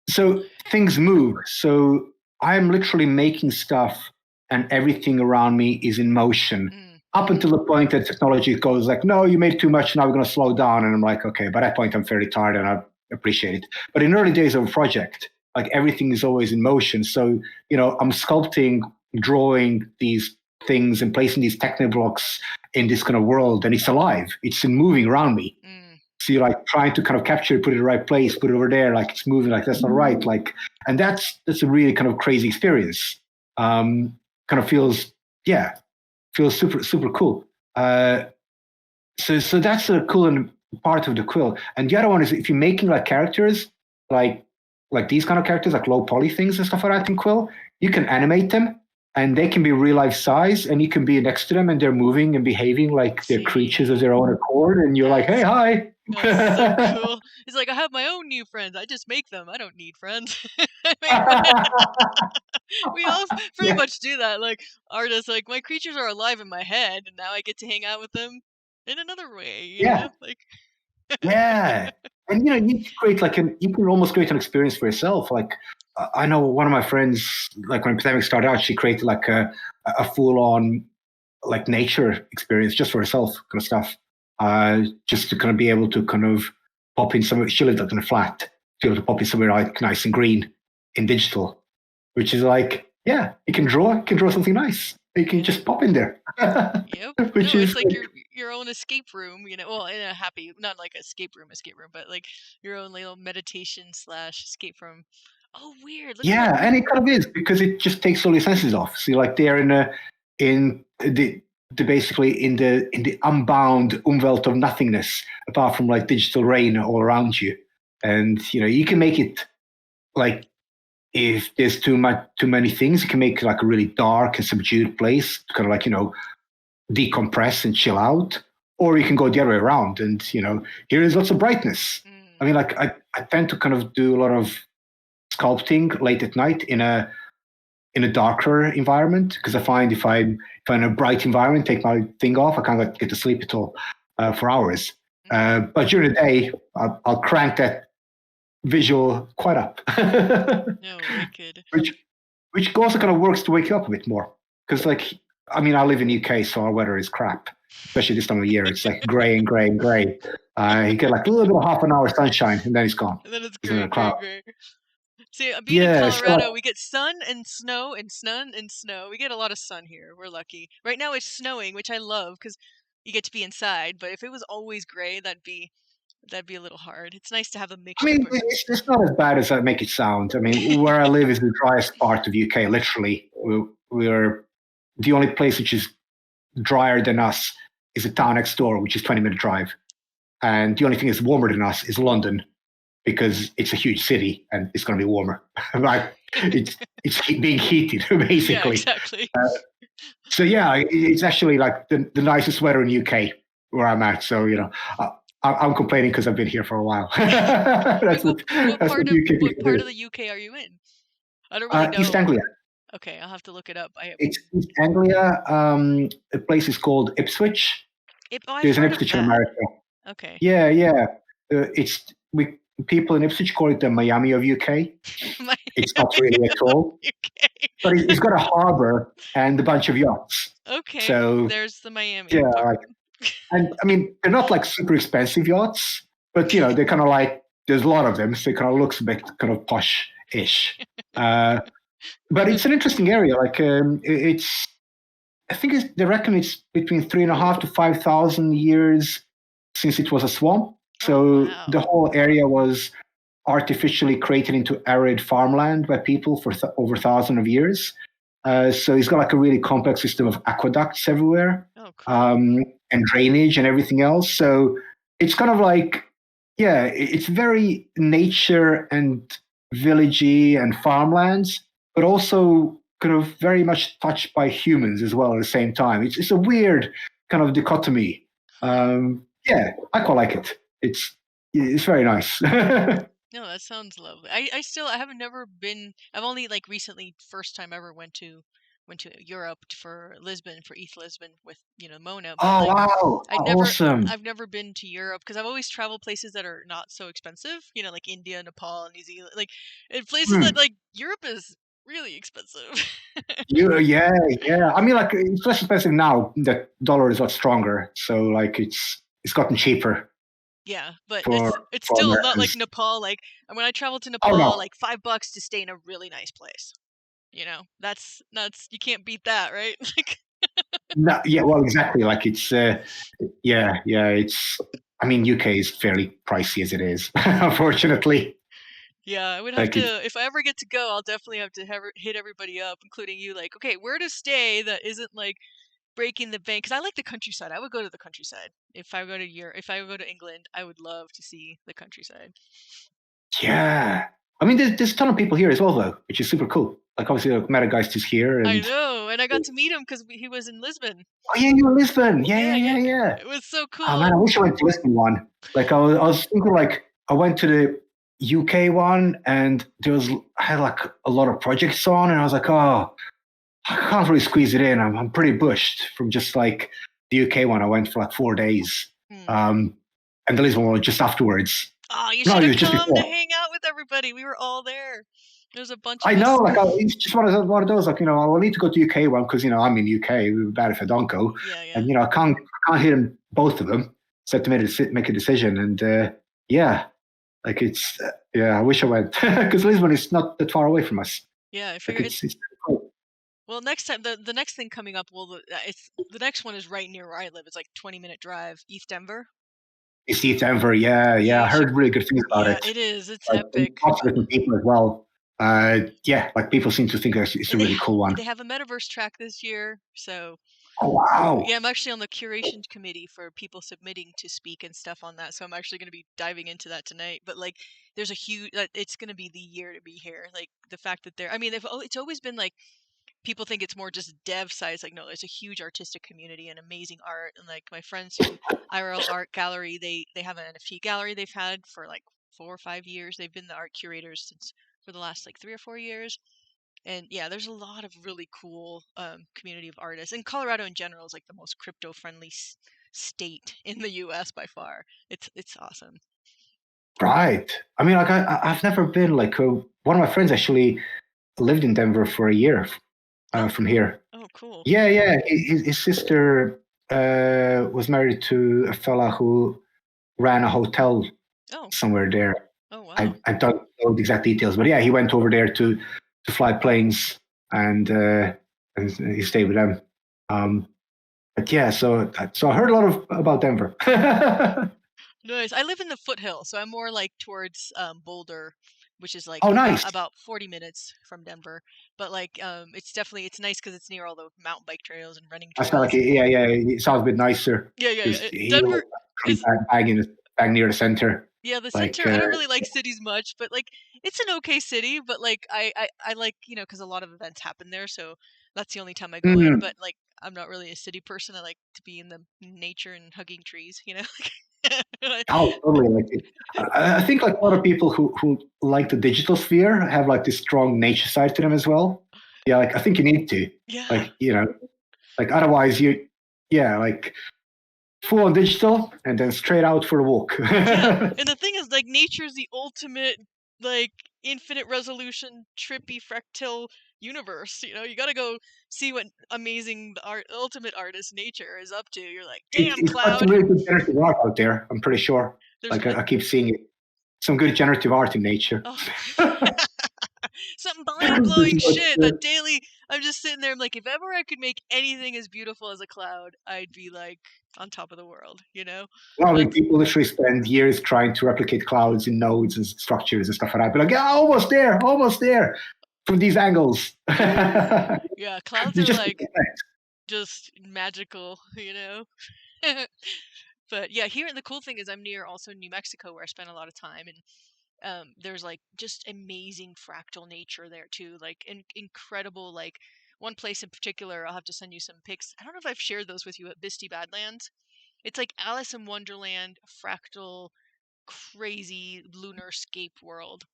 Speaker 4: So things move. So I'm literally making stuff and everything around me is in motion. Up until the point that technology goes like, no, you made too much, now we're going to slow down. And I'm like, okay, by that point, I'm fairly tired and I appreciate it. But in early days of a project, like everything is always in motion. So, I'm sculpting, drawing these things and placing these techno blocks in this kind of world, and it's alive. It's moving around me. So you're like trying to kind of capture it, put it in the right place, put it over there, like it's moving, like that's not right. Like, and that's a really kind of crazy experience. Kind of feels super, super cool. So that's a cool part of the Quill. And the other one is if you're making like characters, like these kind of characters, like low poly things and stuff like that in Quill, you can animate them and they can be real life size and you can be next to them and they're moving and behaving like they're creatures of their own accord. And you're like, hey, hi.
Speaker 2: That's so cool. It's like, I have my own new friends. I just make them. I don't need friends. We all pretty much do that. Like artists, like my creatures are alive in my head and now I get to hang out with them. in another way,
Speaker 4: Yeah.
Speaker 2: like
Speaker 4: Yeah. And you create you can almost create an experience for yourself. Like I know one of my friends, like when the pandemic started out, she created like a full on like nature experience just for herself, kind of stuff. Just to kind of be able to kind of pop in somewhere. She lived up in a flat, to be able to pop in somewhere like nice and green in digital, which is like, yeah, you can draw something nice. You can just pop in there.
Speaker 2: Yep.
Speaker 4: Which
Speaker 2: No,
Speaker 4: is
Speaker 2: it's like
Speaker 4: good.
Speaker 2: your own escape room, well, in a happy, not like escape room, but like your own little meditation / escape room. Oh, weird. Look at
Speaker 4: Yeah,
Speaker 2: that.
Speaker 4: and it kind of is because it just takes all your senses off. So like they're in the basically in the unbound umwelt of nothingness, apart from like digital rain all around you, and you can make it like if there's too many things, you can make like a really dark and subdued place to kind of like decompress and chill out, or you can go the other way around and here is lots of brightness. I mean, like I tend to kind of do a lot of sculpting late at night in a darker environment because I find if I'm in a bright environment, take my thing off, I can't get to sleep at all for hours. But during the day, I'll crank that visual quite up.
Speaker 2: No, wicked.
Speaker 4: Which also kind of works to wake you up a bit more because I mean, I live in UK, so our weather is crap, especially this time of year. It's like grey and grey and grey. You get like a little bit of half an hour sunshine, and then it's gone.
Speaker 2: And then it's
Speaker 4: It's in a
Speaker 2: great,
Speaker 4: cloud.
Speaker 2: great, great. See, being in
Speaker 4: Yeah, so
Speaker 2: Colorado, we get sun and snow and sun and snow. We get a lot of sun here. We're lucky. Right now it's snowing, which I love because you get to be inside. But if it was always gray, that'd be a little hard. It's nice to have a
Speaker 4: I
Speaker 2: mixture.
Speaker 4: mean, it's not as bad as I make it sound. I mean, where I live is the driest part of UK. Literally, we're the only place which is drier than us is a town next door, which is 20-minute drive. And the only thing that's warmer than us is London, because it's a huge city and it's going to be warmer. Like it's being heated basically.
Speaker 2: Yeah, exactly.
Speaker 4: So yeah, it's actually like the nicest weather in UK where I'm at. So I'm complaining because I've been here for a while. That's
Speaker 2: what part of the UK are you in? I don't really know.
Speaker 4: East Anglia.
Speaker 2: Okay, I'll have to look it up.
Speaker 4: It's East Anglia. The place is called Ipswich. There's an Ipswich in America.
Speaker 2: Okay.
Speaker 4: Yeah. People in Ipswich call it the Miami of UK. It's not really at all.
Speaker 2: UK.
Speaker 4: But it's got a harbor and a bunch of yachts.
Speaker 2: Okay.
Speaker 4: So
Speaker 2: there's the Miami.
Speaker 4: Yeah, and I mean they're not like super expensive yachts, but they're kind of like there's a lot of them, so it kind of looks a bit kind of posh-ish. But it's an interesting area. Like it's, I think they reckon it's between 3,500 to 5,000 years since it was a swamp. So the whole area was artificially created into arid farmland by people for over 1,000 of years. So it's got like a really complex system of aqueducts everywhere, and drainage and everything else. So it's kind of like, yeah, it's very nature and villagey and farmlands, but also kind of very much touched by humans as well at the same time. It's a weird kind of dichotomy. Yeah, I quite like it. It's very nice.
Speaker 2: No, that sounds lovely. I haven't never been. I've only like recently, first time ever went to Europe for East Lisbon with Mona. But,
Speaker 4: wow! Awesome.
Speaker 2: I've never been to Europe because I've always traveled places that are not so expensive. Like India, Nepal, New Zealand, like places that like Europe is really expensive.
Speaker 4: Yeah. I mean, like it's less expensive now. The dollar is a lot stronger, so like it's gotten cheaper.
Speaker 2: Yeah, but it's still not like Nepal. Like when I traveled to Nepal, like $5 to stay in a really nice place. That's you can't beat that, right?
Speaker 4: No, yeah, well, exactly. Like it's it's. I mean, UK is fairly pricey as it is, unfortunately.
Speaker 2: Yeah, I would have to. If I ever get to go, I'll definitely have to hit everybody up, including you. Like, okay, where to stay that isn't like breaking the bank? Because I like the countryside. I would go to the countryside if I go to Europe. If I go to England, I would love to see the countryside.
Speaker 4: Yeah, I mean, there's a ton of people here as well, though, which is super cool. Like, obviously, Madageist is here. And
Speaker 2: I know, and I got to meet him because he was in Lisbon.
Speaker 4: Oh yeah, you were in Lisbon. Yeah.
Speaker 2: It was so cool.
Speaker 4: Oh man, I wish I went to Lisbon one. Like I was thinking, like I went to the UK one, and I had like a lot of projects on, and I was like, oh, I can't really squeeze it in. I'm pretty bushed from just like the UK one, I went for like 4 days. And the Lisbon one was just afterwards.
Speaker 2: Oh, you
Speaker 4: No,
Speaker 2: should
Speaker 4: it
Speaker 2: have
Speaker 4: was just
Speaker 2: come to
Speaker 4: before.
Speaker 2: hang out with everybody. We were all there. There's a bunch of
Speaker 4: I
Speaker 2: us.
Speaker 4: know, like it's just one of those, like, I will need to go to UK one because I'm in UK. It would be bad if I don't go.
Speaker 2: Yeah.
Speaker 4: And I can't hit them both of them. So I have to make a decision. And like it's I wish I went because Lisbon is not that far away from us.
Speaker 2: Yeah, I figure
Speaker 4: it's cool.
Speaker 2: Well, next time the next thing coming up, the next one is right near where I live. It's like 20-minute drive, East Denver.
Speaker 4: East Denver, yeah. I heard really good things about it.
Speaker 2: It is. It's
Speaker 4: like,
Speaker 2: epic.
Speaker 4: Lots of different people as well. Like people seem to think it's a really cool one.
Speaker 2: They have a metaverse track this year, so.
Speaker 4: Oh wow!
Speaker 2: Yeah, I'm actually on the curation committee for people submitting to speak and stuff on that. So I'm actually going to be diving into that tonight. But like, there's a huge. It's going to be the year to be here. Like the fact that it's always been like. People think it's more just dev size. Like, no, there's a huge artistic community and amazing art. And like my friends who IRL Art Gallery, they have an NFT gallery they've had for like 4 or 5 years. They've been the art curators for the last like 3 or 4 years. And yeah, there's a lot of really cool community of artists. And Colorado in general is like the most crypto friendly state in the U.S. by far. It's awesome.
Speaker 4: Right. I mean, like I've never been. Like one of my friends actually lived in Denver for a year. From here.
Speaker 2: Oh, cool.
Speaker 4: Yeah. His sister was married to a fella who ran a hotel somewhere there.
Speaker 2: Oh, wow.
Speaker 4: I don't know the exact details, but yeah, he went over there to fly planes and he stayed with them. But yeah, so I heard a lot about Denver.
Speaker 2: Nice. I live in the foothill, so I'm more like towards Boulder, which is like
Speaker 4: nice.
Speaker 2: about 40 minutes from Denver. But like it's nice because it's near all the mountain bike trails and running trails.
Speaker 4: I sound like it sounds a bit nicer.
Speaker 2: Yeah. Denver
Speaker 4: is back near the center.
Speaker 2: Yeah, the center. I don't really like cities much, but like it's an okay city. But like I like because a lot of events happen there, so that's the only time I go in. But like I'm not really a city person. I like to be in the nature and hugging trees.
Speaker 4: Oh, totally. Like I think like a lot of people who like the digital sphere have like this strong nature side to them as well. Yeah, like I think you need to.
Speaker 2: Yeah.
Speaker 4: Like like otherwise like full on digital and then straight out for a walk.
Speaker 2: Yeah, and the thing is, like, nature's the ultimate, like, infinite resolution, trippy, fractal universe. You got to go see what amazing ultimate artist nature is up to. You're like, damn,
Speaker 4: it's
Speaker 2: cloud.
Speaker 4: some really good generative art out there. I'm pretty sure. I keep seeing it. Some good generative art in nature.
Speaker 2: Oh. Some mind-blowing shit that daily I'm just sitting there. I'm like, if ever I could make anything as beautiful as a cloud, I'd be like on top of the world,
Speaker 4: Well, I mean, people literally spend years trying to replicate clouds in nodes and structures and stuff like that. But like, yeah, almost there from these angles.
Speaker 2: Yeah, clouds are like just magical, But yeah, here the cool thing is I'm near also New Mexico where I spend a lot of time, and there's like just amazing fractal nature there too, like incredible. Like one place in particular, I'll have to send you some pics. I don't know if I've shared those with you at Bisty Badlands. It's like Alice in Wonderland, fractal, crazy lunar scape world.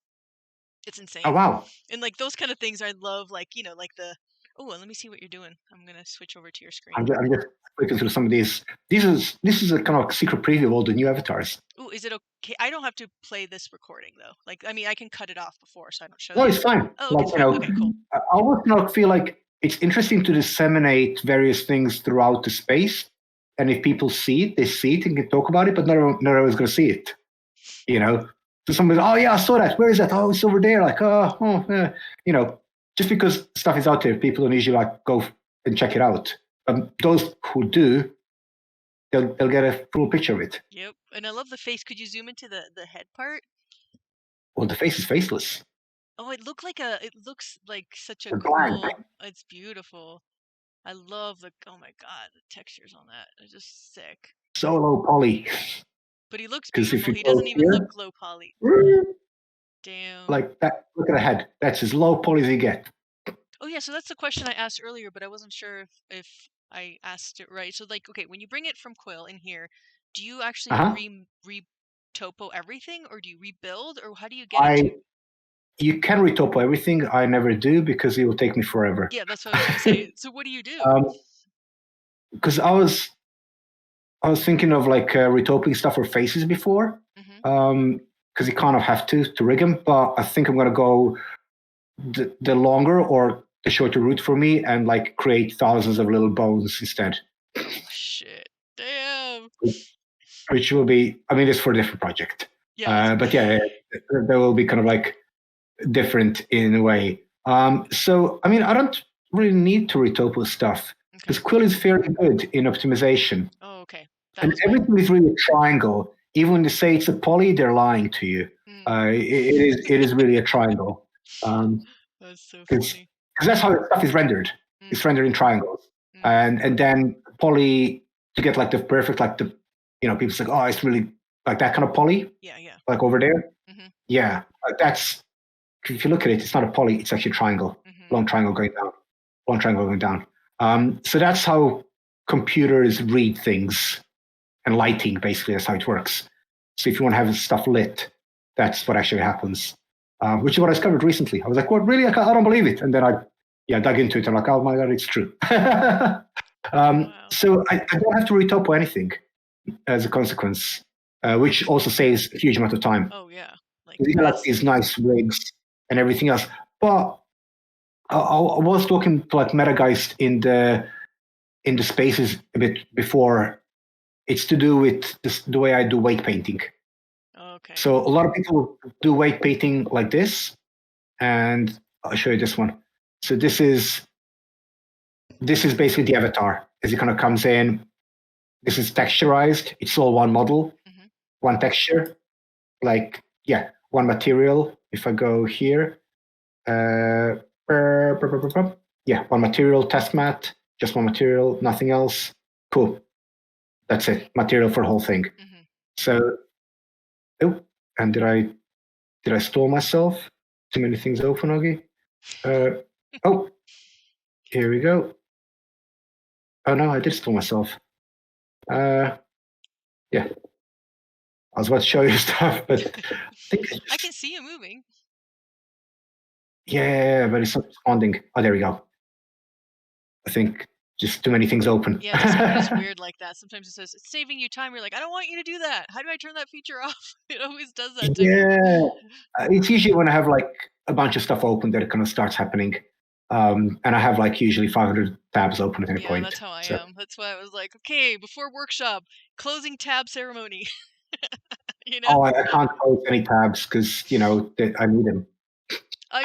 Speaker 2: It's insane.
Speaker 4: Oh wow!
Speaker 2: And like those kind of things, I love. Like like the. Oh, and let me see what you're doing. I'm gonna switch over to your screen.
Speaker 4: I'm just looking through some of these. This is a kind of secret preview of all the new avatars.
Speaker 2: Oh, is it okay? I don't have to play this recording though. Like, I mean, I can cut it off before, so I don't show.
Speaker 4: No, it's fine.
Speaker 2: Oh, okay, okay, cool.
Speaker 4: I almost not feel like it's interesting to disseminate various things throughout the space, and if people see it, they see it and can talk about it, but not everyone's going to see it. So somebody's, oh yeah, I saw that. Where is that? Oh, it's over there. Like, just because stuff is out there, people don't usually like go and check it out. Those who do, they'll get a full picture of it.
Speaker 2: Yep, and I love the face. Could you zoom into the head part?
Speaker 4: Well, the face is faceless.
Speaker 2: Oh, it looks like such a cool.
Speaker 4: Blank.
Speaker 2: It's beautiful. I love oh my god, the textures on that. They're just sick.
Speaker 4: So low poly.
Speaker 2: But he looks beautiful. He doesn't even look low poly. Damn.
Speaker 4: Like that. Look at the head. That's as low poly as you get.
Speaker 2: Oh yeah, so that's the question I asked earlier, but I wasn't sure if I asked it right. So like, okay, when you bring it from Quill in here, do you actually re-topo everything, or do you rebuild, or how do you get it?
Speaker 4: You can retopo everything. I never do because it will take me forever.
Speaker 2: Yeah, that's what I was going to say. So what do you do?
Speaker 4: Because I was I was thinking of like retoping stuff for faces before, because you kind of have to rig them. But I think I'm gonna go the longer or the shorter route for me, and like create thousands of little bones instead.
Speaker 2: Oh shit! Damn.
Speaker 4: Which will be, I mean, it's for a different project.
Speaker 2: Yeah.
Speaker 4: But yeah, they will be kind of like different in a way. So I mean, I don't really need to retopo stuff because Quill is fairly good in optimization.
Speaker 2: Oh, okay.
Speaker 4: And everything is really a triangle. Even when they say it's a poly, they're lying to you. It is really a triangle.
Speaker 2: That's so
Speaker 4: funny. Because that's how the stuff is rendered. It's rendered in triangles. And then poly, to get like the perfect, like the, people say, oh, it's really like that kind of poly.
Speaker 2: Yeah, yeah.
Speaker 4: Like over there. Yeah, that's, if you look at it, it's not a poly, it's actually a triangle. Long triangle going down. Long triangle going down. So that's how computers read things. And lighting, basically, that's how it works. So if you want to have stuff lit, that's what actually happens, which is what I discovered recently. I was like, what, really? I don't believe it. And then I dug into it. I'm like, oh my God, it's true. So I don't have to retopo anything as a consequence, which also saves a huge amount of time.
Speaker 2: Oh, yeah.
Speaker 4: You got these nice rigs and everything else. But I was talking to like Metageist in the spaces a bit before. It's to do with the way I do weight painting.
Speaker 2: Okay.
Speaker 4: So a lot of people do weight painting like this, and I'll show you this one. So this is basically the avatar as it kind of comes in. This is texturized. It's all one model, one texture, like one material. If I go here, one material test mat, just one material, nothing else. Cool. That's it. Material for the whole thing. So, and did I stall myself? Too many things open, Ogi. Here we go. Oh no, I did stall myself. Yeah. I was about to show you stuff, but
Speaker 2: I can see you moving.
Speaker 4: Yeah, but it's not responding. Oh, there we go. I think just too many things open.
Speaker 2: Yeah, Discord is weird like that. Sometimes it says it's saving you time. You're like, I don't want you to do that. How do I turn that feature off? It always does that to me.
Speaker 4: Yeah, it's usually when I have like a bunch of stuff open that it kind of starts happening. And I have like usually 500 tabs open at any point.
Speaker 2: Yeah, that's how I am. That's why I was like, okay, before workshop, closing tab ceremony.
Speaker 4: Oh, I can't close any tabs because I need them.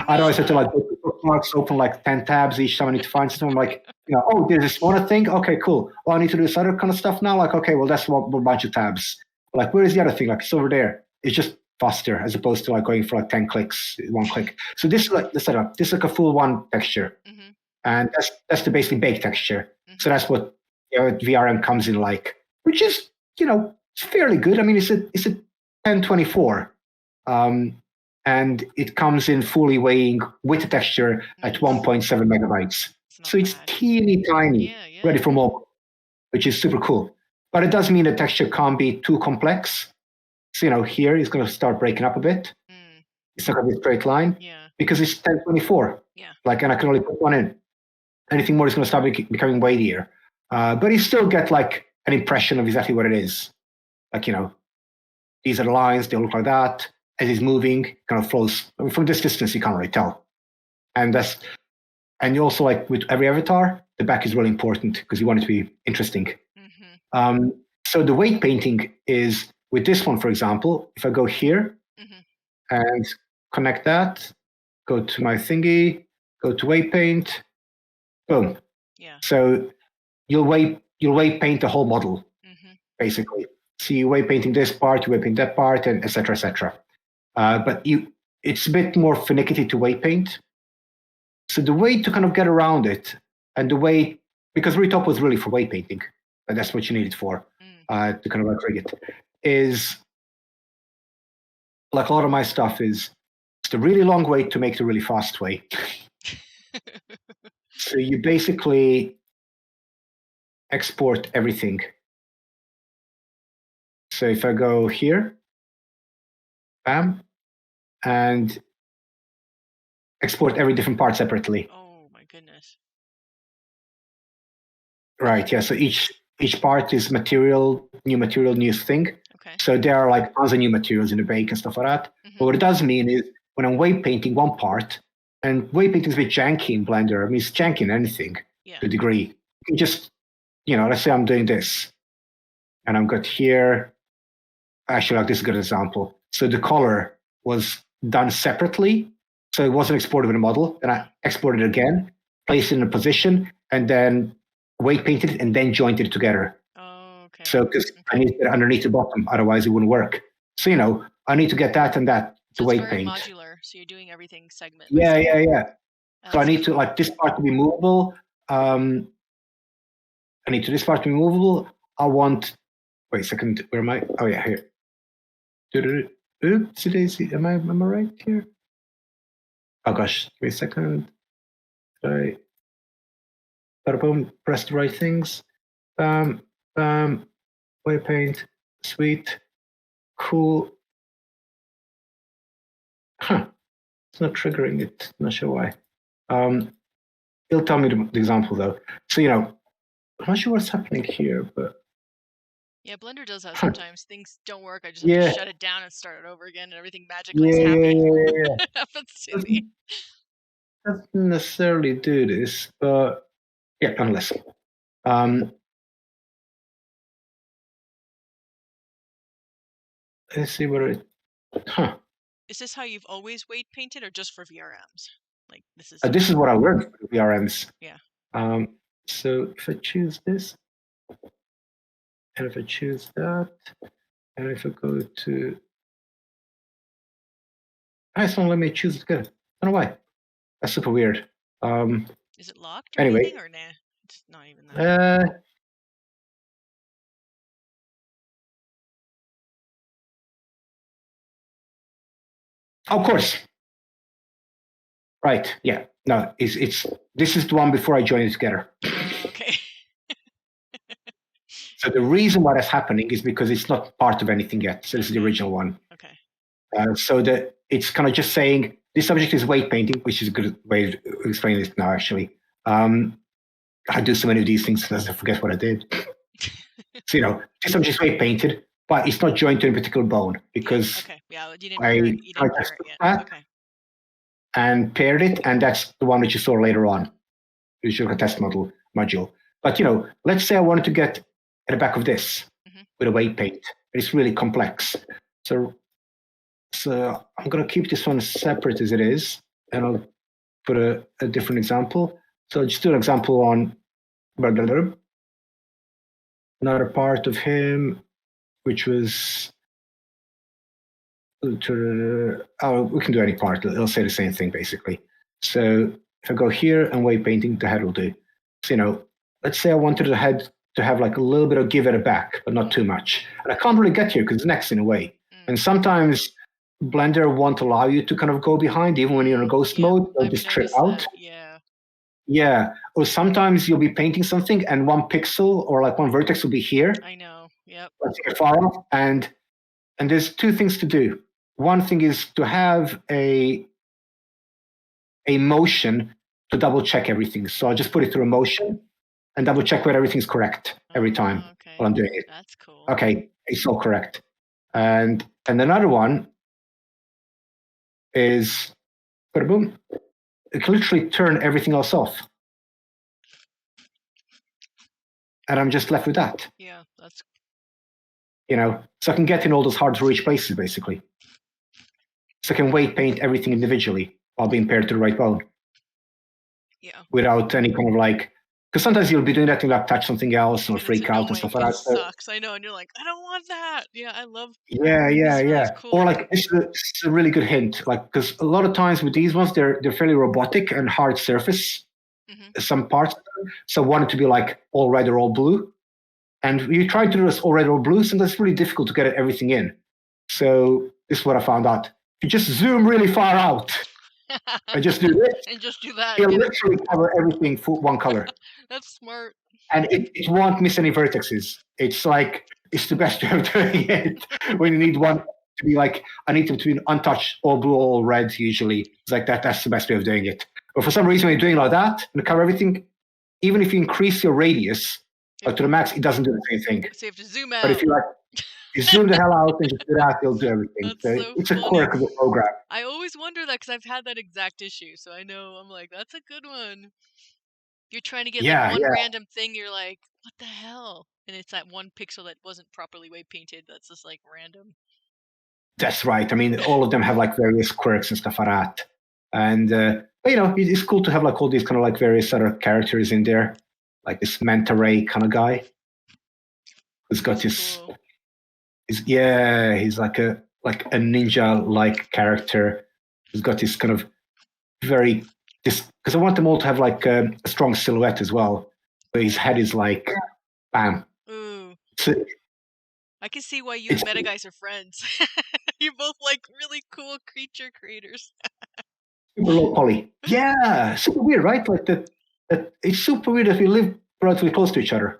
Speaker 4: Otherwise, I have to like bookmarks, open like 10 tabs each time I need to find something. I'm like, oh, there's this one thing. Okay, cool. Oh, I need to do this other kind of stuff now. Like, okay, well, that's a bunch of tabs. Like, where is the other thing? Like, it's over there. It's just faster as opposed to like going for like 10 clicks, one click. So this is like the setup. This is like a full one texture, and that's the basically baked texture. So that's what VRM comes in like, which is it's fairly good. I mean, it's a 1024. And it comes in fully weighing with the texture at 1.7 megabytes. So it's teeny tiny, ready for mobile, which is super cool. But it does mean the texture can't be too complex. So here it's going to start breaking up a bit. It's not going to be a straight line because it's 1024. Like, and I can only put one in. Anything more is going to start becoming weightier. But you still get like an impression of exactly what it is. Like, these are the lines, they look like that. As it's moving, kind of flows. I mean, from this distance, you can't really tell. And you also, like with every avatar, the back is really important because you want it to be interesting. So the weight painting is with this one, for example. If I go here and connect that, go to my thingy, go to weight paint, boom. So you'll weight paint the whole model, basically. So you weight painting this part, you weight paint that part, and etc. etc. But it's a bit more finicky to weight paint. So the way to kind of get around it, and the way, because Retop was really for weight painting, and that's what you need it for, to kind of like rig it, is like a lot of my stuff is the really long way to make the really fast way. So you basically export everything. So if I go here, bam, and export every different part separately.
Speaker 2: Oh my goodness.
Speaker 4: Right, yeah. So each each part is new material, new thing.
Speaker 2: Okay.
Speaker 4: So there are like tons of new materials in the bake and stuff like that. But what it does mean is when I'm weight painting one part, and weight painting is a bit janky in Blender. I mean, it's janky in anything to a degree. You can just, let's say I'm doing this, and I'm got here. Actually, like this is a good example. So the color was done separately, so it wasn't exported with a model. And I exported it again, placed it in a position, and then weight painted it, and then jointed it together.
Speaker 2: Oh, okay.
Speaker 4: So because I need to get underneath the bottom, otherwise it wouldn't work. So I need to get that and that to weight paint.
Speaker 2: Modular, so you're doing everything segment.
Speaker 4: Yeah. So I need to like this part to be movable. I need to this part to be movable. I want. Wait a second. Where am I? Oh yeah, here. Oops, daisy. Am I right here? Oh gosh, give me a second. Right. Boom. Press the right things. Weight paint. Sweet. Cool. Huh. It's not triggering it. Not sure why. It'll tell me the example though. So I'm not sure what's happening here, but
Speaker 2: yeah, Blender does that sometimes. Things don't work. I just have to shut it down and start it over again, and everything magically is happy.
Speaker 4: Yeah.
Speaker 2: It happens to me.
Speaker 4: Doesn't necessarily do this, but yeah, unless. Let's see what it.
Speaker 2: Is this how you've always weight painted, or just for VRMs? Like this is.
Speaker 4: This is what I learned for VRMs.
Speaker 2: Yeah.
Speaker 4: So if I choose this, and if I choose that, and if I go to, it's not let me choose it again. I don't know why. That's super weird.
Speaker 2: Is it locked or
Speaker 4: anyway,
Speaker 2: anything, or nah? It's not even that.
Speaker 4: Of course. Right. Yeah. No, it's this is the one before I joined it together.
Speaker 2: Okay.
Speaker 4: So the reason why that's happening is because it's not part of anything yet. So this is the original one.
Speaker 2: Okay.
Speaker 4: So that it's kind of just saying this object is weight painting, which is a good way to explain this now. Actually, I do so many of these things that I forget what I did. So this object is weight painted, but it's not joined to a particular bone because I just took that and paired it, and that's the one that you saw later on. You should have a test module. But let's say I wanted to get at the back of this with a weight paint. It's really complex. So I'm going to keep this one separate as it is, and I'll put a different example. So I'll just do an example on another part of him, which was, we can do any part. It'll say the same thing, basically. So if I go here and weight painting, the head will do. So, let's say I wanted the head to have like a little bit of give at the back, but not too much. And I can't really get here because it's next in a way. And sometimes Blender won't allow you to kind of go behind, even when you're in a ghost mode. It'll just trip out. Yeah. Or sometimes you'll be painting something and one pixel or like one vertex will be here.
Speaker 2: I know. Yep.
Speaker 4: Let's get far off. And there's two things to do. One thing is to have a motion to double check everything. So I'll just put it through a motion and double check whether everything's correct every time while I'm doing it.
Speaker 2: That's cool.
Speaker 4: Okay, it's all correct. And another one is, boom, it can literally turn everything else off. And I'm just left with that.
Speaker 2: Yeah, that's.
Speaker 4: So I can get in all those hard to reach places, basically. So I can weight paint everything individually while being paired to the right bone.
Speaker 2: Yeah. Without
Speaker 4: any kind of because sometimes you'll be doing that and like touch something else or freak out and stuff like that.
Speaker 2: Sucks. I know, and you're like, I don't want that. Yeah, I love.
Speaker 4: Yeah.
Speaker 2: Cool.
Speaker 4: Or this is a really good hint, because a lot of times with these ones they're fairly robotic and hard surface. Some parts, so I want it to be like all red or all blue. And you try to do this all red or blue, so that's really difficult to get everything in. So this is what I found out. If you just zoom really far out and just do this,
Speaker 2: and just do that,
Speaker 4: it'll literally cover everything for one color.
Speaker 2: That's smart.
Speaker 4: And it won't miss any vertexes. It's the best way of doing it. When you need one to be I need them to be untouched, all blue, all red, usually. It's like that. That's the best way of doing it. But for some reason, when you're doing like that and cover everything, even if you increase your radius, But to the max, it doesn't do the same thing.
Speaker 2: So you have to zoom out.
Speaker 4: But if you like, you zoom the hell out and just do that, it'll do everything.
Speaker 2: That's
Speaker 4: So
Speaker 2: so
Speaker 4: it's a
Speaker 2: funny.
Speaker 4: quirk of the program.
Speaker 2: I always wonder that because I've had that exact issue. So I know, I'm like, that's a good one. You're trying to get like one random thing, you're like, what the hell? And it's that one pixel that wasn't properly weight painted that's just like random.
Speaker 4: That's right. I mean, all of them have like various quirks and stuff like that. And, but, it's cool to have like all these kind of like various other characters in there. Like this manta ray kind of guy who's got his,
Speaker 2: Cool.
Speaker 4: he's like a ninja-like character who's got this kind of because I want them all to have like a strong silhouette as well. But his head is like, bam.
Speaker 2: Ooh.
Speaker 4: So,
Speaker 2: I can see why you and Meta Guys are friends. You're both like really cool creature creators.
Speaker 4: super low poly. Yeah, super weird, right? Like it's super weird if we live relatively close to each other.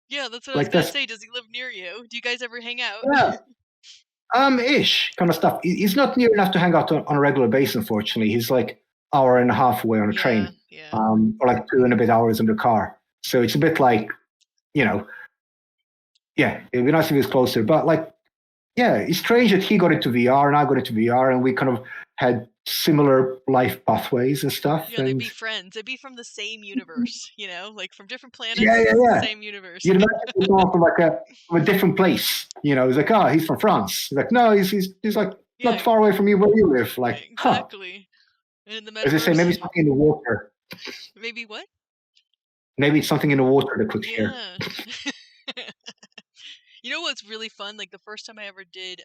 Speaker 2: Yeah, that's what I was gonna say. Does he live near you? Do you guys ever hang out?
Speaker 4: Yeah. Ish kind of stuff. He's not near enough to hang out on a regular basis, unfortunately. He's like hour and a half away on a train.
Speaker 2: Yeah.
Speaker 4: Or like 2 and a bit hours in the car. So it's a bit like, yeah, it'd be nice if he was closer. But like, yeah, it's strange that he got into VR and I got into VR and we kind of had similar life pathways and stuff.
Speaker 2: Yeah, they'd be friends. They'd be from the same universe, like from different planets.
Speaker 4: Yeah.
Speaker 2: Same universe.
Speaker 4: You'd imagine he's from from a different place. He's like, he's from France. He's like, no, he's like not far away from you where you live. Like,
Speaker 2: exactly. And in the metaverse,
Speaker 4: as I say, maybe something in the water.
Speaker 2: Maybe what?
Speaker 4: Maybe it's something in the water that could hear.
Speaker 2: You know what's really fun? Like the first time I ever did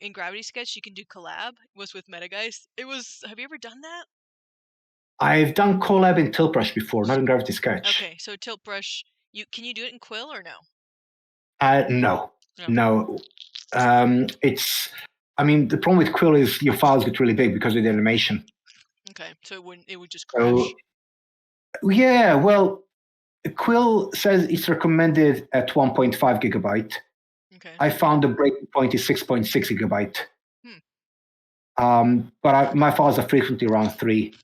Speaker 2: in Gravity Sketch, you can do collab, was with Meta Guys. Have you ever done that?
Speaker 4: I've done collab in Tilt Brush before, not in Gravity Sketch.
Speaker 2: Okay, so Tilt Brush, can you do it in Quill or no?
Speaker 4: No. The problem with Quill is your files get really big because of the animation.
Speaker 2: Okay, so it would just crash.
Speaker 4: Yeah, well, Quill says it's recommended at 1.5 gigabyte.
Speaker 2: Okay.
Speaker 4: I found the breaking point is 6.6 gigabyte. But my files are frequently around 3.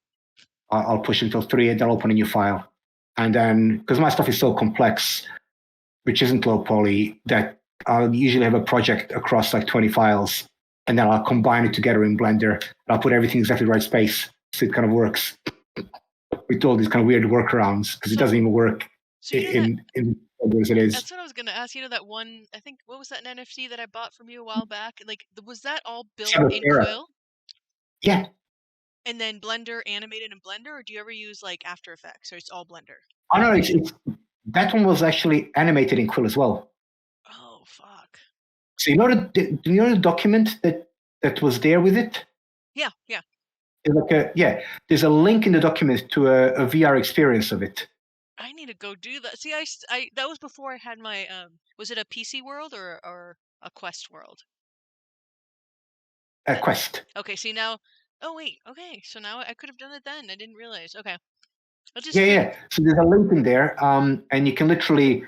Speaker 4: I'll push until 3 and then I'll open a new file. And then, because my stuff is so complex, which isn't low poly, that I'll usually have a project across like 20 files. And then I'll combine it together in Blender. And I'll put everything in exactly the right space. So it kind of works with all these kind of weird workarounds because it doesn't even work in Blender as it is.
Speaker 2: That's what I was going to ask. That one, I think, what was that NFT that I bought from you a while back? Like, was that all built in Quill?
Speaker 4: Yeah.
Speaker 2: And then Blender animated in Blender, or do you ever use like After Effects, or it's all Blender?
Speaker 4: Oh no, that one was actually animated in Quill as well.
Speaker 2: Oh fuck!
Speaker 4: So do you know the document that was there with it?
Speaker 2: Yeah.
Speaker 4: There's a link in the document to a VR experience of it.
Speaker 2: I need to go do that. See, I that was before I had my was it a PC world or a Quest world?
Speaker 4: A Quest.
Speaker 2: Okay, see now. Oh wait, okay. So now I could have done it then. I didn't realize. Okay.
Speaker 4: Yeah. So there's a link in there, and you can literally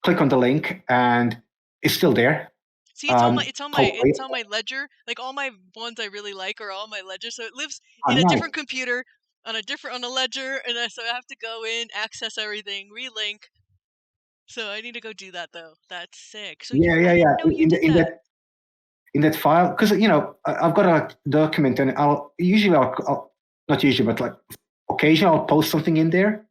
Speaker 4: click on the link, and it's still there.
Speaker 2: See, it's on my ledger. Like all my ones I really like are all my ledger. So it lives in a different computer on a ledger, and so I have to go in, access everything, relink. So I need to go do that though. That's sick. So
Speaker 4: in that file, because I've got a document, and I'll not usually, but like occasionally I'll post something in there.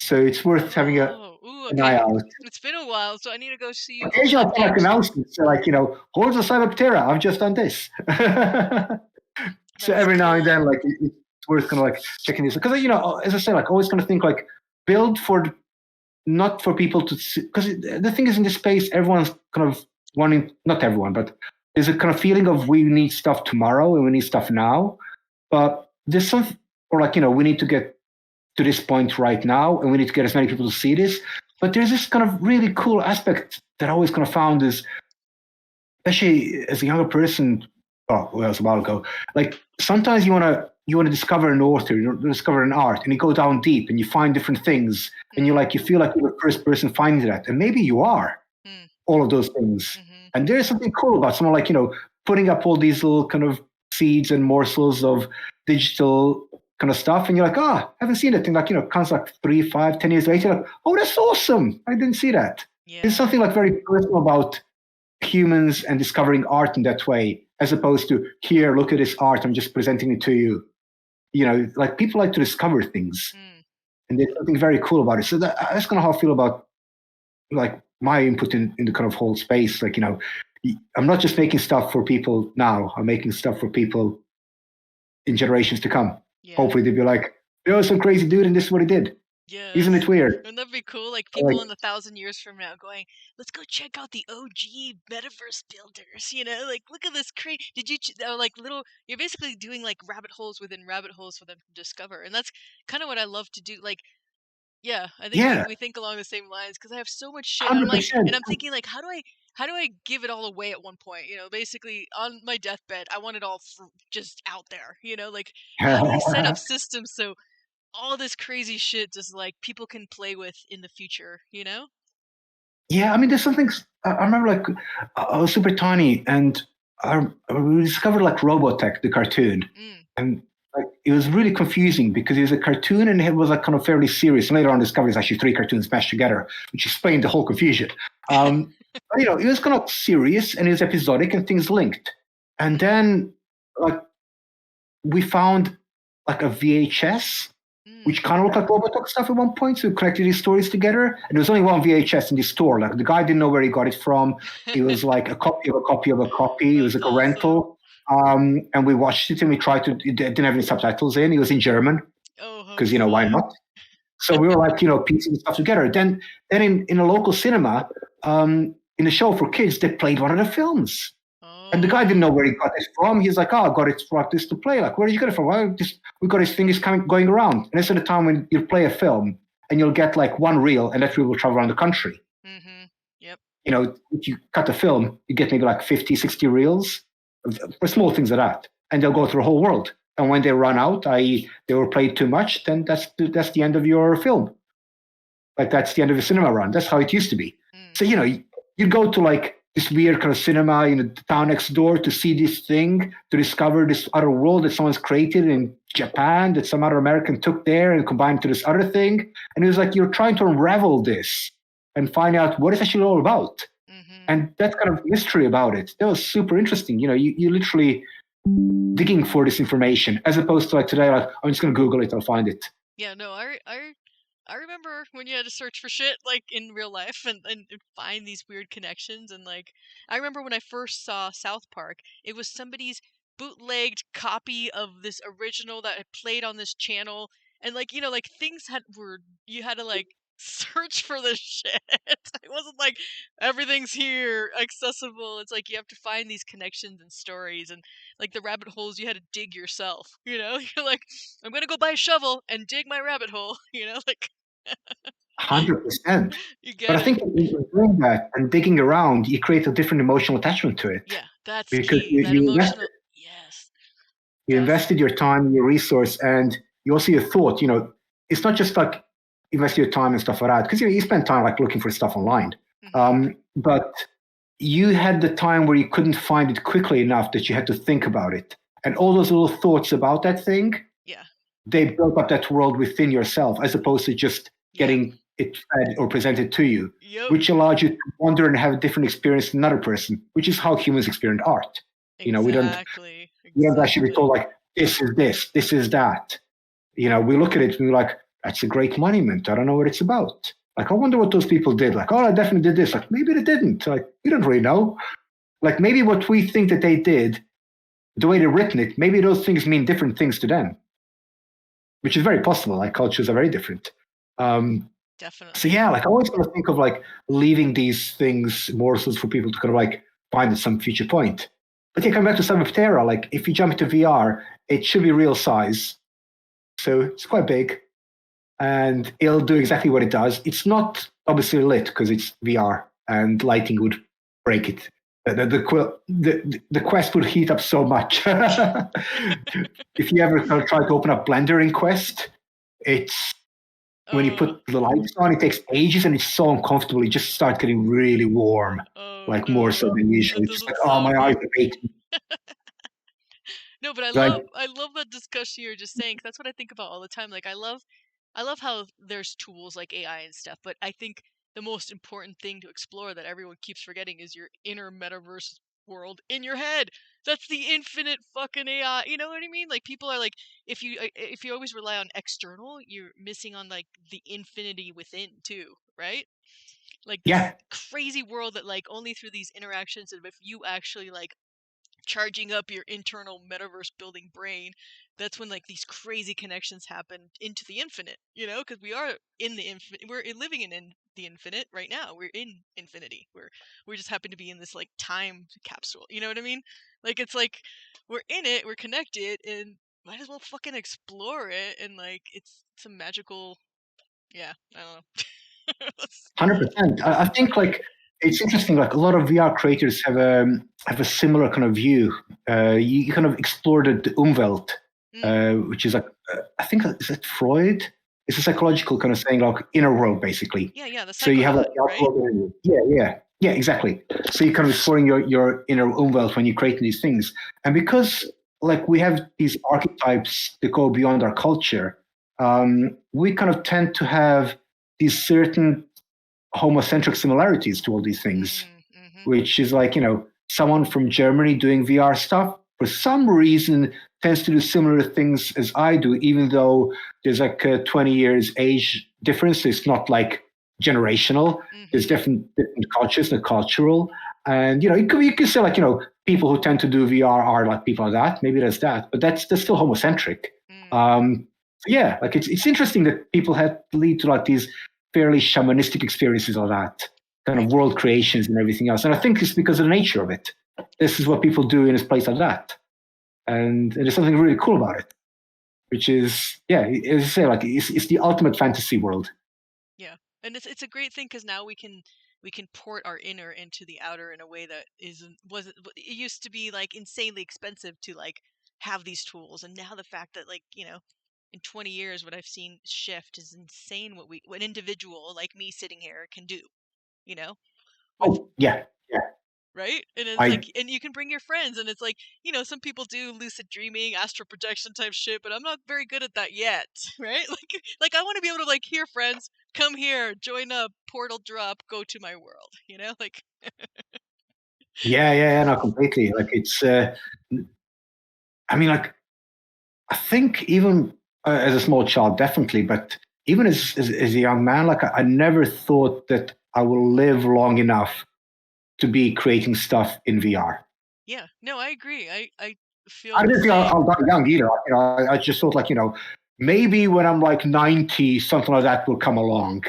Speaker 4: So it's worth having an eye out.
Speaker 2: It's been a while, so I need to go see you.
Speaker 4: Occasionally I'll put like announcements, so like hordes of Cyberptera, I've just done this. So every now and then, like it's worth kind of like checking this, because as I say, like always kind of think like build not for people to see, because the thing is in this space everyone's kind of wanting, not everyone, but there's a kind of feeling of we need stuff tomorrow and we need stuff now, but there's some, or like we need to get to this point right now and we need to get as many people to see this. But there's this kind of really cool aspect that I always kind of found is, especially as a younger person, it was a while ago, like sometimes you want to discover an author, you discover an art, and you go down deep and you find different things, and you feel like you're the first person finding that, and maybe you are all of those things. And there's something cool about someone like putting up all these little kind of seeds and morsels of digital kind of stuff, and you're like, I haven't seen it. And like, comes like 3, 5, 10 years later, like, oh, that's awesome. I didn't see that.
Speaker 2: Yeah.
Speaker 4: There's something like very personal about humans and discovering art in that way, as opposed to, here, look at this art, I'm just presenting it to you. Like people like to discover things, and there's something very cool about it. So that's kind of how I feel about like my input in the kind of whole space. Like, I'm not just making stuff for people now, I'm making stuff for people in generations to come.
Speaker 2: Yeah.
Speaker 4: Hopefully they'll be like, there was some crazy dude and this is what he did.
Speaker 2: Yeah.
Speaker 4: Isn't it weird?
Speaker 2: Wouldn't that be cool? Like people in 1,000 years from now going, let's go check out the OG metaverse builders. Like look at this did you like little? You're basically doing like rabbit holes within rabbit holes for them to discover, and that's kind of what I love to do. Like, yeah, I think we think along the same lines because I have so much shit. I'm like, and I'm thinking like, how do I give it all away at one point? Basically on my deathbed, I want it all just out there. Like how do I set up systems so all this crazy shit just like people can play with in the future,
Speaker 4: Yeah, I mean, there's something. I remember, like, I was super tiny, and we discovered like Robotech, the cartoon, and like it was really confusing because it was a cartoon and it was like kind of fairly serious. And later on, discovered it's actually 3 cartoons mashed together, which explained the whole confusion. But, it was kind of serious and it was episodic and things linked. And then, like, we found like a VHS. Which kind of looked like Robotech stuff at one point, so we connected these stories together. And there was only one VHS in the store. Like the guy didn't know where he got it from. It was like a copy of a copy of a copy. It was like a rental. And we watched it and we tried to. It didn't have any subtitles in. It was in German because why not? So we were like piecing stuff together. Then in a local cinema, in a show for kids, they played one of the films. And the guy didn't know where he got this from. He's like, I got it for this to play. Like, where did you get it from? Well, we got his fingers going around. And this is the time when you play a film and you'll get like one reel and that reel will travel around the country.
Speaker 2: Mm-hmm. Yep.
Speaker 4: If you cut a film, you get maybe like 50, 60 reels for small things like that. And they'll go through the whole world. And when they run out, i.e. they were played too much, then that's the end of your film. Like that's the end of the cinema run. That's how it used to be. So, you go to like this weird kind of cinema in the town next door to see this thing, to discover this other world that someone's created in Japan, that some other American took there and combined to this other thing. And it was like you're trying to unravel this and find out what it's actually all about. And that kind of mystery about it, that was super interesting. You literally digging for this information as opposed to like today, like, I'm just going to Google it, I'll find it.
Speaker 2: Yeah, no, I remember when you had to search for shit like in real life and find these weird connections. And like I remember when I first saw South Park, it was somebody's bootlegged copy of this original that had played on this channel, and like like things you had to like search for this shit. It wasn't like everything's here accessible. It's like you have to find these connections and stories, and like the rabbit holes you had to dig yourself. You're like, I'm gonna go buy a shovel and dig my rabbit hole. Like
Speaker 4: 100%.
Speaker 2: you get
Speaker 4: But I think in doing that and digging around, you create a different emotional attachment to it.
Speaker 2: Yeah, that's
Speaker 4: because
Speaker 2: key. That emotional. Yes.
Speaker 4: You invested your time, your resource, and you also your thought. It's not just like invest your time and stuff like that, because you spend time like looking for stuff online. But you had the time where you couldn't find it quickly enough that you had to think about it, and all those little thoughts about that thing.
Speaker 2: Yeah.
Speaker 4: They built up that world within yourself, as opposed to just getting it fed or presented to you, which allowed you to wonder and have a different experience than another person, which is how humans experience art.
Speaker 2: Exactly.
Speaker 4: We don't actually be told like, this is this, this is that. We look at it and we're like, that's a great monument. I don't know what it's about. Like, I wonder what those people did. Like, I definitely did this. Like, maybe they didn't. Like, we don't really know. Like, maybe what we think that they did, the way they've written it, maybe those things mean different things to them, which is very possible. Like, cultures are very different.
Speaker 2: Definitely.
Speaker 4: So yeah, like I always want to think of like leaving these things morsels for people to kind of like find at some future point. But yeah, coming back to Subterra, like if you jump into VR, it should be real size. So it's quite big and it'll do exactly what it does. It's not obviously lit because it's VR and lighting would break it. The Quest would heat up so much. If you ever try to open up Blender in Quest, it's when you put the lights on, it takes ages and it's so uncomfortable. It just starts getting really warm, more so than usual. It's just like, oh, my eyes are aching.
Speaker 2: No, but
Speaker 4: Like,
Speaker 2: I love that discussion you were just saying. 'Cause that's what I think about all the time. Like I love how there's tools like AI and stuff, but I think the most important thing to explore that everyone keeps forgetting is your inner metaverse world in your head. That's the infinite fucking AI. You know what I mean? Like people are like, if you always rely on external, you're missing on like the infinity within too, right? Like this
Speaker 4: yeah,
Speaker 2: crazy world that like only through these interactions, and if you actually like charging up your internal metaverse building brain, that's when like these crazy connections happen into the infinite, because we are in the infinite, living the infinite right now. We're in infinity. We just happen to be in this like time capsule, you know what I mean? Like it's like we're in it, we're connected, and might as well fucking explore it. And like it's some magical, yeah, I don't know.
Speaker 4: 100%. I think like it's interesting. Like a lot of VR creators have a similar kind of view. You kind of explore the Umwelt, which is like I think is it Freud? It's a psychological kind of saying like inner world basically.
Speaker 2: Yeah, the
Speaker 4: So you have like
Speaker 2: psychonaut, right?
Speaker 4: yeah, exactly. So you're kind of exploring your inner Umwelt when you're creating these things, and because like we have these archetypes that go beyond our culture, we kind of tend to have these certain homocentric similarities to all these things, which is like, someone from Germany doing VR stuff for some reason tends to do similar things as I do, even though there's like a 20 years age difference. It's not like generational. There's different cultures and cultural. And, you could say like, people who tend to do VR are like people like that. Maybe there's that, but that's still homocentric. So yeah, like it's interesting that people had lead to like these fairly shamanistic experiences of that kind of world creations and everything else. And I think it's because of the nature of it. This is what people do in a place like that. And there's something really cool about it, which is, yeah, as I say, like it's the ultimate fantasy world.
Speaker 2: Yeah, and it's a great thing because now we can port our inner into the outer in a way that wasn't. It used to be like insanely expensive to like have these tools, and now the fact that like in 20 years what I've seen shift is insane. What an individual like me sitting here can do, you know, with
Speaker 4: Oh, yeah, yeah.
Speaker 2: right? And it's
Speaker 4: I
Speaker 2: like, and you can bring your friends, and it's like, some people do lucid dreaming, astral projection type shit, but I'm not very good at that yet, right? Like I want to be able to like, here, friends, come here, join up, portal drop, go to my world, like.
Speaker 4: yeah, no, completely. Like it's, I mean, like I think even as a small child, definitely, but even as a young man, like I never thought that I will live long enough to be creating stuff in VR.
Speaker 2: Yeah, no, I agree. I feel
Speaker 4: I
Speaker 2: the
Speaker 4: didn't think
Speaker 2: same.
Speaker 4: I'll die young either. I just thought like, maybe when I'm like 90, something like that will come along,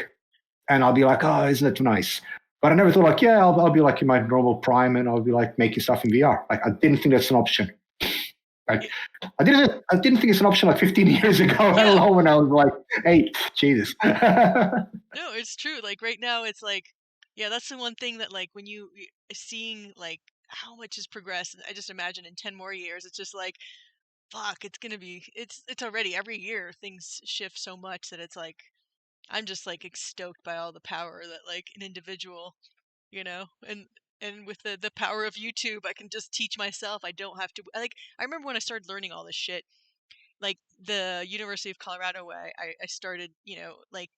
Speaker 4: and I'll be like, oh, isn't it nice? But I never thought like, yeah, I'll be like in my normal prime, and I'll be like making stuff in VR. Like I didn't think that's an option. Like I didn't think it's an option like 15 years ago, let alone when I was like 8. Jesus.
Speaker 2: No, it's true. Like right now, it's like, yeah, that's the one thing that like when you seeing like how much has progressed, and I just imagine in 10 more years, it's just like, fuck, it's already every year things shift so much that it's like I'm just like stoked by all the power that like an individual, and with the power of YouTube, I can just teach myself. I don't have to like. I remember when I started learning all this shit, like the University of Colorado way. I started, like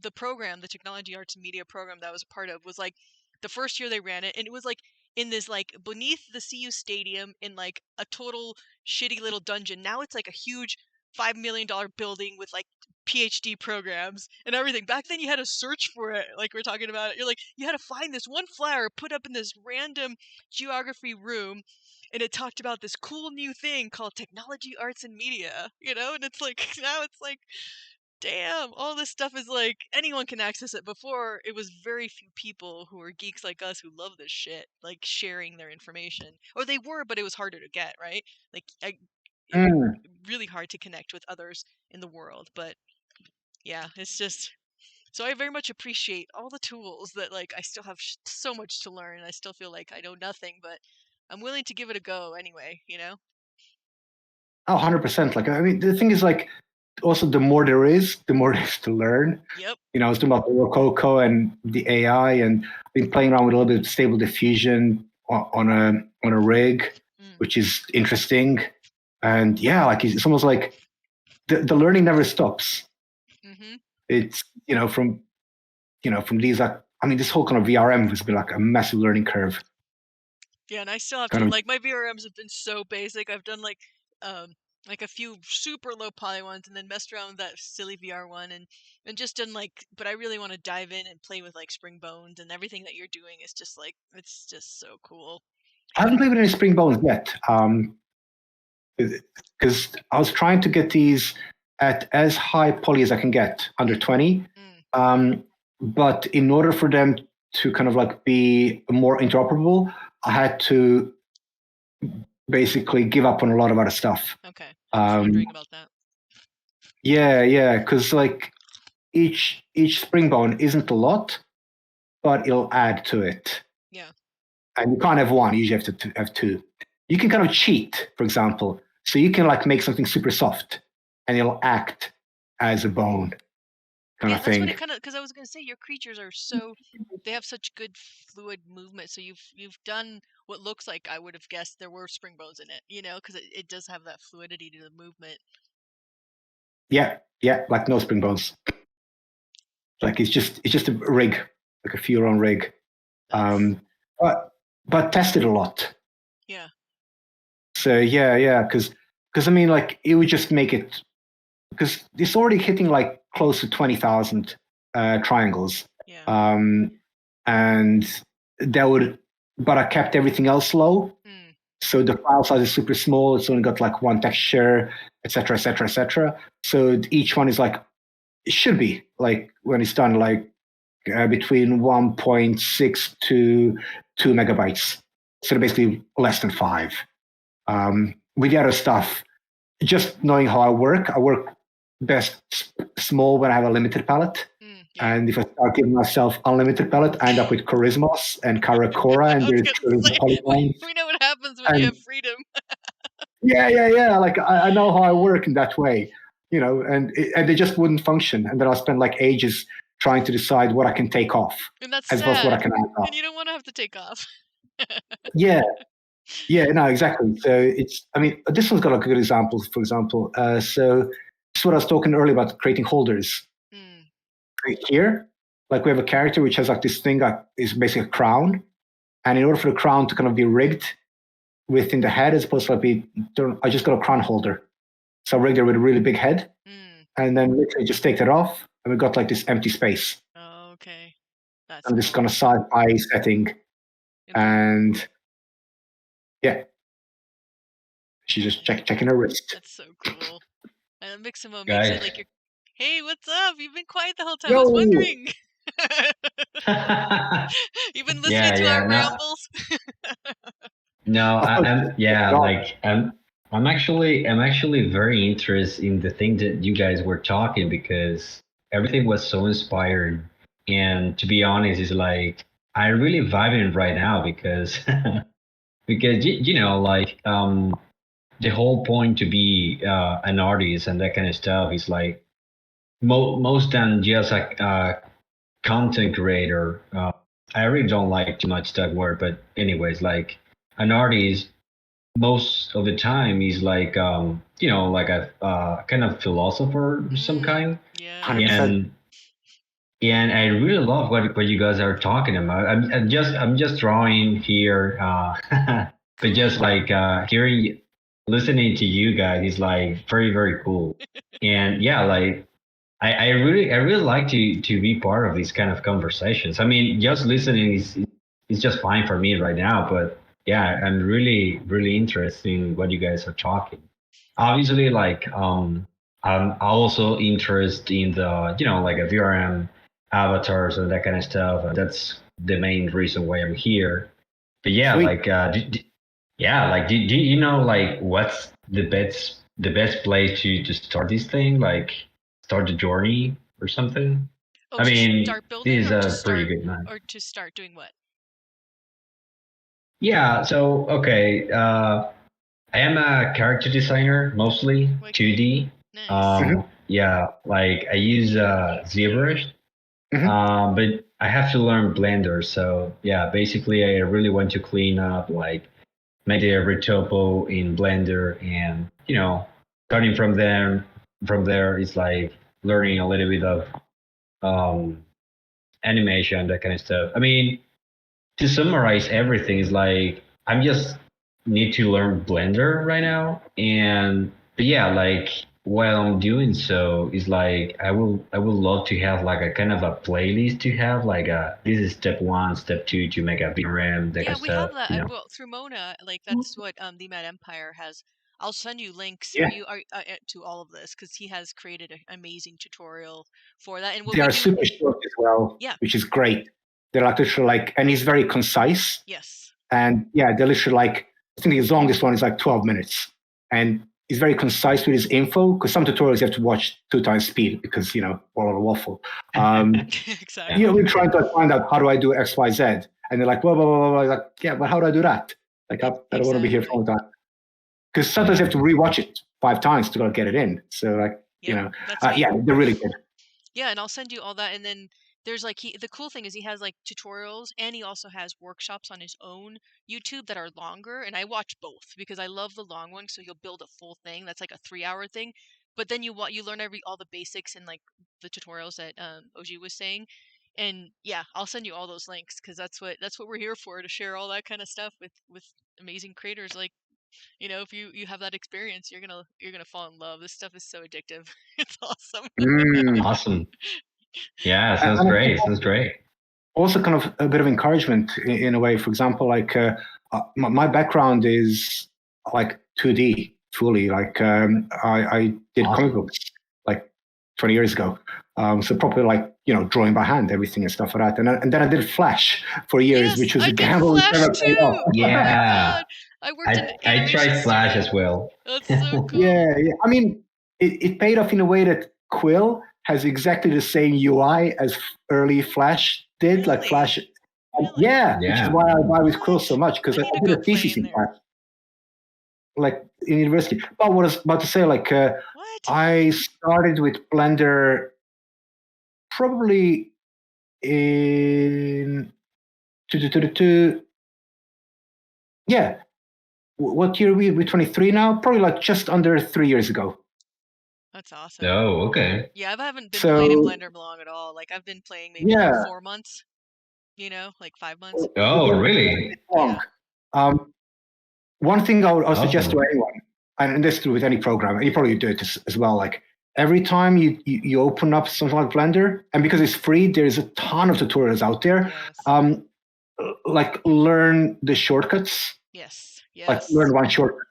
Speaker 2: the program, the technology, arts, and media program that I was a part of was like the first year they ran it, and it was like in this like beneath the CU stadium in like a total shitty little dungeon. Now it's like a huge $5 million building with like PhD programs and everything. Back then you had to search for it, like we're talking about it. You're like, you had to find this one flyer put up in this random geography room, and it talked about this cool new thing called technology, arts, and media, and it's like now it's like, damn, all this stuff is like anyone can access it. Before it was very few people who were geeks like us who love this shit, like sharing their information, or they were, but it was harder to get, right? Like it was really hard to connect with others in the world. But yeah, it's just, so I very much appreciate all the tools that like I still have so much to learn. I still feel like I know nothing, but I'm willing to give it a go anyway,
Speaker 4: Oh, 100%. Like, I mean, the thing is like, also the more there is, the more there is to learn.
Speaker 2: Yep.
Speaker 4: I was talking about the Rococo and the AI, and been playing around with a little bit of stable diffusion on a rig, which is interesting. And yeah, like it's almost like the learning never stops.
Speaker 2: Mm-hmm.
Speaker 4: It's from these this whole kind of VRM has been like a massive learning curve.
Speaker 2: Yeah, and I still have
Speaker 4: Kind
Speaker 2: to
Speaker 4: of-
Speaker 2: like my VRMs have been so basic. I've done like a few super low poly ones and then messed around with that silly VR one and just done but I really want to dive in and play with like spring bones and everything that you're doing is just like it's just so cool.
Speaker 4: I haven't played with any spring bones yet. Because I was trying to get these at as high poly as I can get, under 20. But in order for them to kind of like be more interoperable, I had to basically give up on a lot of other stuff.
Speaker 2: Okay. I was wondering about that.
Speaker 4: Yeah, because like each spring bone isn't a lot, but it'll add to it.
Speaker 2: Yeah.
Speaker 4: And you can't have one, you usually have to have two. You can kind of cheat, for example. So you can like make something super soft and it'll act as a bone kind of thing.
Speaker 2: That's what it because I was going to say your creatures are they have such good fluid movement. So you've done what looks like I would have guessed there were spring bones in it, because it does have that fluidity to the movement.
Speaker 4: Yeah, like no spring bones. Like it's just a rig, like a Furon rig. But tested a lot.
Speaker 2: Yeah.
Speaker 4: So yeah, because I mean, like it would just make it, because it's already hitting like close to 20,000 triangles.
Speaker 2: Yeah.
Speaker 4: And but I kept everything else low. So the file size is super small. It's only got like one texture, etc., etc., etc. So each one is like, it should be like when it's done, like between 1.6 to 2 megabytes. So basically less than 5. With the other stuff, just knowing how I work best small when I have a limited palette. And if I start giving myself unlimited palette, I end up with Charismos and Karakora and there's polygons.
Speaker 2: We know what happens when you have freedom.
Speaker 4: Yeah. Like I know how I work in that way, and they just wouldn't function. And then I'll spend like ages trying to decide what I can take off.
Speaker 2: And that's
Speaker 4: as opposed to what I can add on.
Speaker 2: And you don't want to have to take off.
Speaker 4: Yeah, no, exactly. So this one's got a good example, for example. So this is what I was talking earlier about creating holders. Right here, like we have a character which has like this thing that is basically a crown. And in order for the crown to kind of be rigged within the head, as opposed to I just got a crown holder. So I rigged it with a really big head. And then literally just take that off. And we got like this empty space.
Speaker 2: Oh, okay.
Speaker 4: I'm just going to sci-fi setting. And yeah, she's just checking her wrist.
Speaker 2: That's so cool. And Miximo makes it like hey, what's up? You've been quiet the whole time.
Speaker 4: Yo.
Speaker 2: I was wondering. You've been listening to our rambles.
Speaker 8: I'm actually very interested in the thing that you guys were talking, because everything was so inspired. And to be honest, it's like I really vibing right now because the whole point to be an artist and that kind of stuff is like most than just a content creator. I really don't like too much that word, but anyways, like an artist most of the time is like like a kind of philosopher of some kind.
Speaker 2: Yeah.
Speaker 8: And I really love what you guys are talking about. I'm just drawing here, but just like listening to you guys is like very, very cool. And yeah, like I really like to be part of these kind of conversations. I mean, just listening is just fine for me right now, but yeah, I'm really, really interested in what you guys are talking. Obviously, like I'm also interested in the like a VRM avatars and that kind of stuff. And that's the main reason why I'm here. But yeah,
Speaker 4: Sweet.
Speaker 8: like do you know like what's the best place to start this thing? Like start the journey or something?
Speaker 2: Oh,
Speaker 8: I mean,
Speaker 2: start building
Speaker 8: this is
Speaker 2: or
Speaker 8: a pretty good night.
Speaker 2: Or to start doing what?
Speaker 8: Yeah, so okay. I am a character designer, mostly 2D.
Speaker 2: Nice.
Speaker 8: Yeah, like I use ZBrush, but I have to learn Blender. So yeah, basically I really want to clean up like make the retopo in Blender, and starting from there, it's like learning a little bit of animation, that kind of stuff. I mean, to summarize everything, is like I'm just need to learn Blender right now, but yeah, like while I'm doing so, is like I would love to have like a kind of a playlist to have like this is step 1, step 2 to make a VRM, that kind
Speaker 2: Yeah,
Speaker 8: of
Speaker 2: we have
Speaker 8: stuff.
Speaker 2: that. Well, through Mona, like that's what the Mad Empire has. I'll send you links.
Speaker 4: Yeah.
Speaker 2: You are to all of this because he has created an amazing tutorial for that. And what
Speaker 4: They
Speaker 2: we
Speaker 4: are
Speaker 2: do,
Speaker 4: super short as well,
Speaker 2: Yeah.
Speaker 4: which is great. They're like literally like, and he's very concise.
Speaker 2: yes,
Speaker 4: And yeah, they're literally like, I think his longest one is like 12 minutes. And he's very concise with his info, because some tutorials you have to watch 2 times speed because, all are waffle.
Speaker 2: exactly.
Speaker 4: We're trying to find out, how do I do X, Y, Z? And they're like, blah, blah, blah, blah. Like, yeah, but how do I do that? Like, I don't want to be here for all the time. Because sometimes you have to rewatch it 5 times to get it in. So like,
Speaker 2: that's
Speaker 4: yeah, they're really good.
Speaker 2: Yeah, and I'll send you all that. And then there's like the cool thing is he has like tutorials, and he also has workshops on his own YouTube that are longer. And I watch both because I love the long one. So he'll build a full thing that's like a 3-hour thing. But then you learn all the basics and like the tutorials that Oji was saying. And yeah, I'll send you all those links because that's what we're here for, to share all that kind of stuff with amazing creators. Like, if you have that experience, you're gonna fall in love. This stuff is so addictive. It's awesome.
Speaker 8: Awesome. Yeah, sounds great. Sounds great.
Speaker 4: Also, kind of a bit of encouragement in a way. For example, like my background is like 2D fully. Like I did comic books like 20 years ago. So probably like drawing by hand, everything and stuff like that. And then I did Flash for years,
Speaker 2: Yes,
Speaker 4: which was
Speaker 2: I
Speaker 4: a
Speaker 2: did
Speaker 4: gamble.
Speaker 2: Flash too.
Speaker 8: Yeah.
Speaker 2: I worked in
Speaker 8: I tried Flash
Speaker 2: studio.
Speaker 8: as well.
Speaker 2: That's so cool.
Speaker 4: Yeah. I mean, it paid off in a way that Quill has exactly the same UI as early Flash did. Like
Speaker 2: Really?
Speaker 4: Flash.
Speaker 2: Really?
Speaker 4: Yeah, which is why I buy with Quill so much, because
Speaker 2: I
Speaker 4: I
Speaker 2: need to
Speaker 4: did
Speaker 2: go
Speaker 4: a thesis
Speaker 2: play in
Speaker 4: in Flash, like in university. But what I was about to say, like
Speaker 2: What?
Speaker 4: I started with Blender probably in yeah. What year are we? We're 23 now. Probably like just under 3 years ago.
Speaker 2: That's awesome.
Speaker 8: Oh, okay.
Speaker 2: Yeah, I haven't been
Speaker 4: So-
Speaker 2: playing in Blender long at all. Like I've been playing maybe
Speaker 4: Yeah.
Speaker 2: like 4 months. Like 5 months.
Speaker 8: Oh, really?
Speaker 4: Long. One thing I would suggest to
Speaker 8: Awesome.
Speaker 4: anyone, and this is true with any program, and you probably do it as well, like every time you open up something like Blender, and because it's free, there's a ton of tutorials out there.
Speaker 2: Yes.
Speaker 4: Like learn the shortcuts,
Speaker 2: Yes.
Speaker 4: like
Speaker 2: Yes.
Speaker 4: learn one shortcut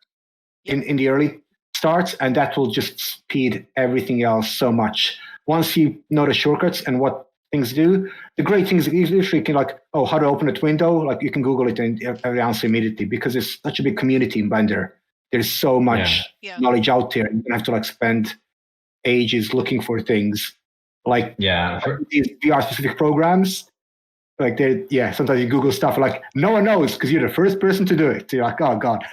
Speaker 2: Yep.
Speaker 4: in the early starts, and that will just speed everything else so much. Once you know the shortcuts and what things do, the great thing is you literally can like, oh, how to open a window? Like you can Google it and have the answer immediately, because there's such a big community in Blender. There's so much
Speaker 2: Yeah.
Speaker 4: knowledge out there. You don't have to like spend ages looking for things. Like
Speaker 8: Yeah.
Speaker 4: these VR specific programs, like sometimes you Google stuff like no one knows because you're the first person to do it. So you're like, oh God.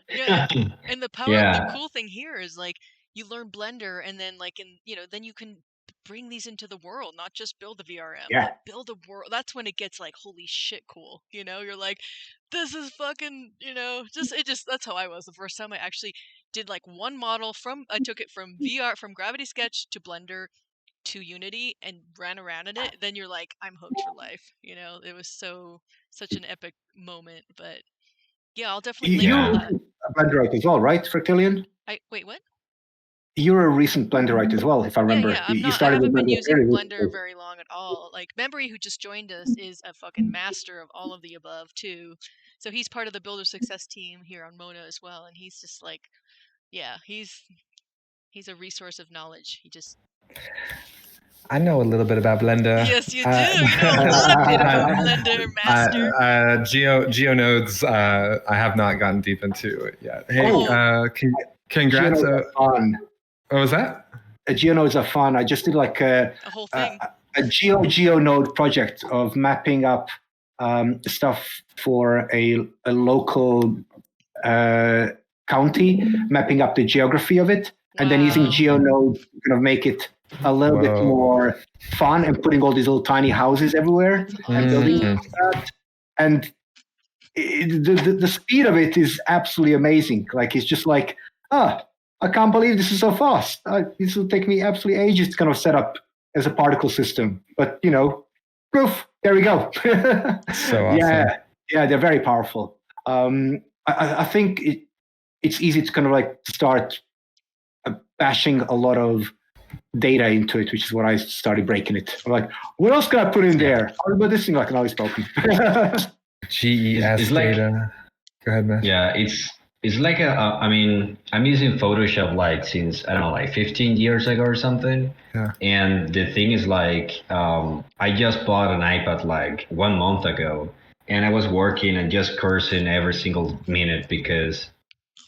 Speaker 2: Yeah. And the power,
Speaker 8: Yeah.
Speaker 2: the cool thing here is like you learn Blender, and then like then you can bring these into the world, not just build a VRM,
Speaker 4: Yeah.
Speaker 2: but build a world. That's when it gets like holy shit cool. You're like, this is fucking, that's how I was the first time I actually did like one model I took it from Gravity Sketch to Blender to Unity and ran around in it. Then you're like, I'm hooked for life. It was such an epic moment. But yeah, I'll definitely link all that.
Speaker 4: You're a Blenderite as well, right, Fractilian?
Speaker 2: Wait, what?
Speaker 4: You're a recent Blenderite as well, if I remember.
Speaker 2: Yeah,
Speaker 4: You
Speaker 2: I
Speaker 4: started
Speaker 2: haven't
Speaker 4: with
Speaker 2: been
Speaker 4: Blender
Speaker 2: using
Speaker 4: very
Speaker 2: Blender
Speaker 4: recently.
Speaker 2: very long at all. Like Membry, who just joined us, is a fucking master of all of the above too. So he's part of the Builder Success team here on Mona as well, and he's just like, yeah, he's a resource of knowledge.
Speaker 9: I know a little bit about Blender.
Speaker 2: Yes, you do. You know a lot bit about Blender, master.
Speaker 9: GeoNodes, I have not gotten deep into it yet. Hey, congrats.
Speaker 4: GeoNodes are fun.
Speaker 9: What was that?
Speaker 4: GeoNodes are fun. I just did like
Speaker 2: A whole thing.
Speaker 4: a GeoNode project of mapping up stuff for a local county, mapping up the geography of it, and then using
Speaker 2: Wow.
Speaker 4: GeoNode to kind of make it a little bit more fun, and putting all these little tiny houses everywhere and buildings like that. And the speed of it is absolutely amazing. Like it's just like, I can't believe this is so fast. This will take me absolutely ages to kind of set up as a particle system. But proof. There we go.
Speaker 9: So awesome.
Speaker 4: Yeah, they're very powerful. I think it's easy to kind of like start bashing a lot of data into it, which is what I started breaking it. I'm like, what else can I put in there? Oh, but this thing I can always spoken.
Speaker 9: GES
Speaker 8: It's like-
Speaker 9: data. Go ahead, man.
Speaker 8: Yeah, it's like I mean, I'm using Photoshop like since I don't know, like 15 years ago or something.
Speaker 9: Yeah.
Speaker 8: And the thing is like, I just bought an iPad like 1 month ago, and I was working and just cursing every single minute because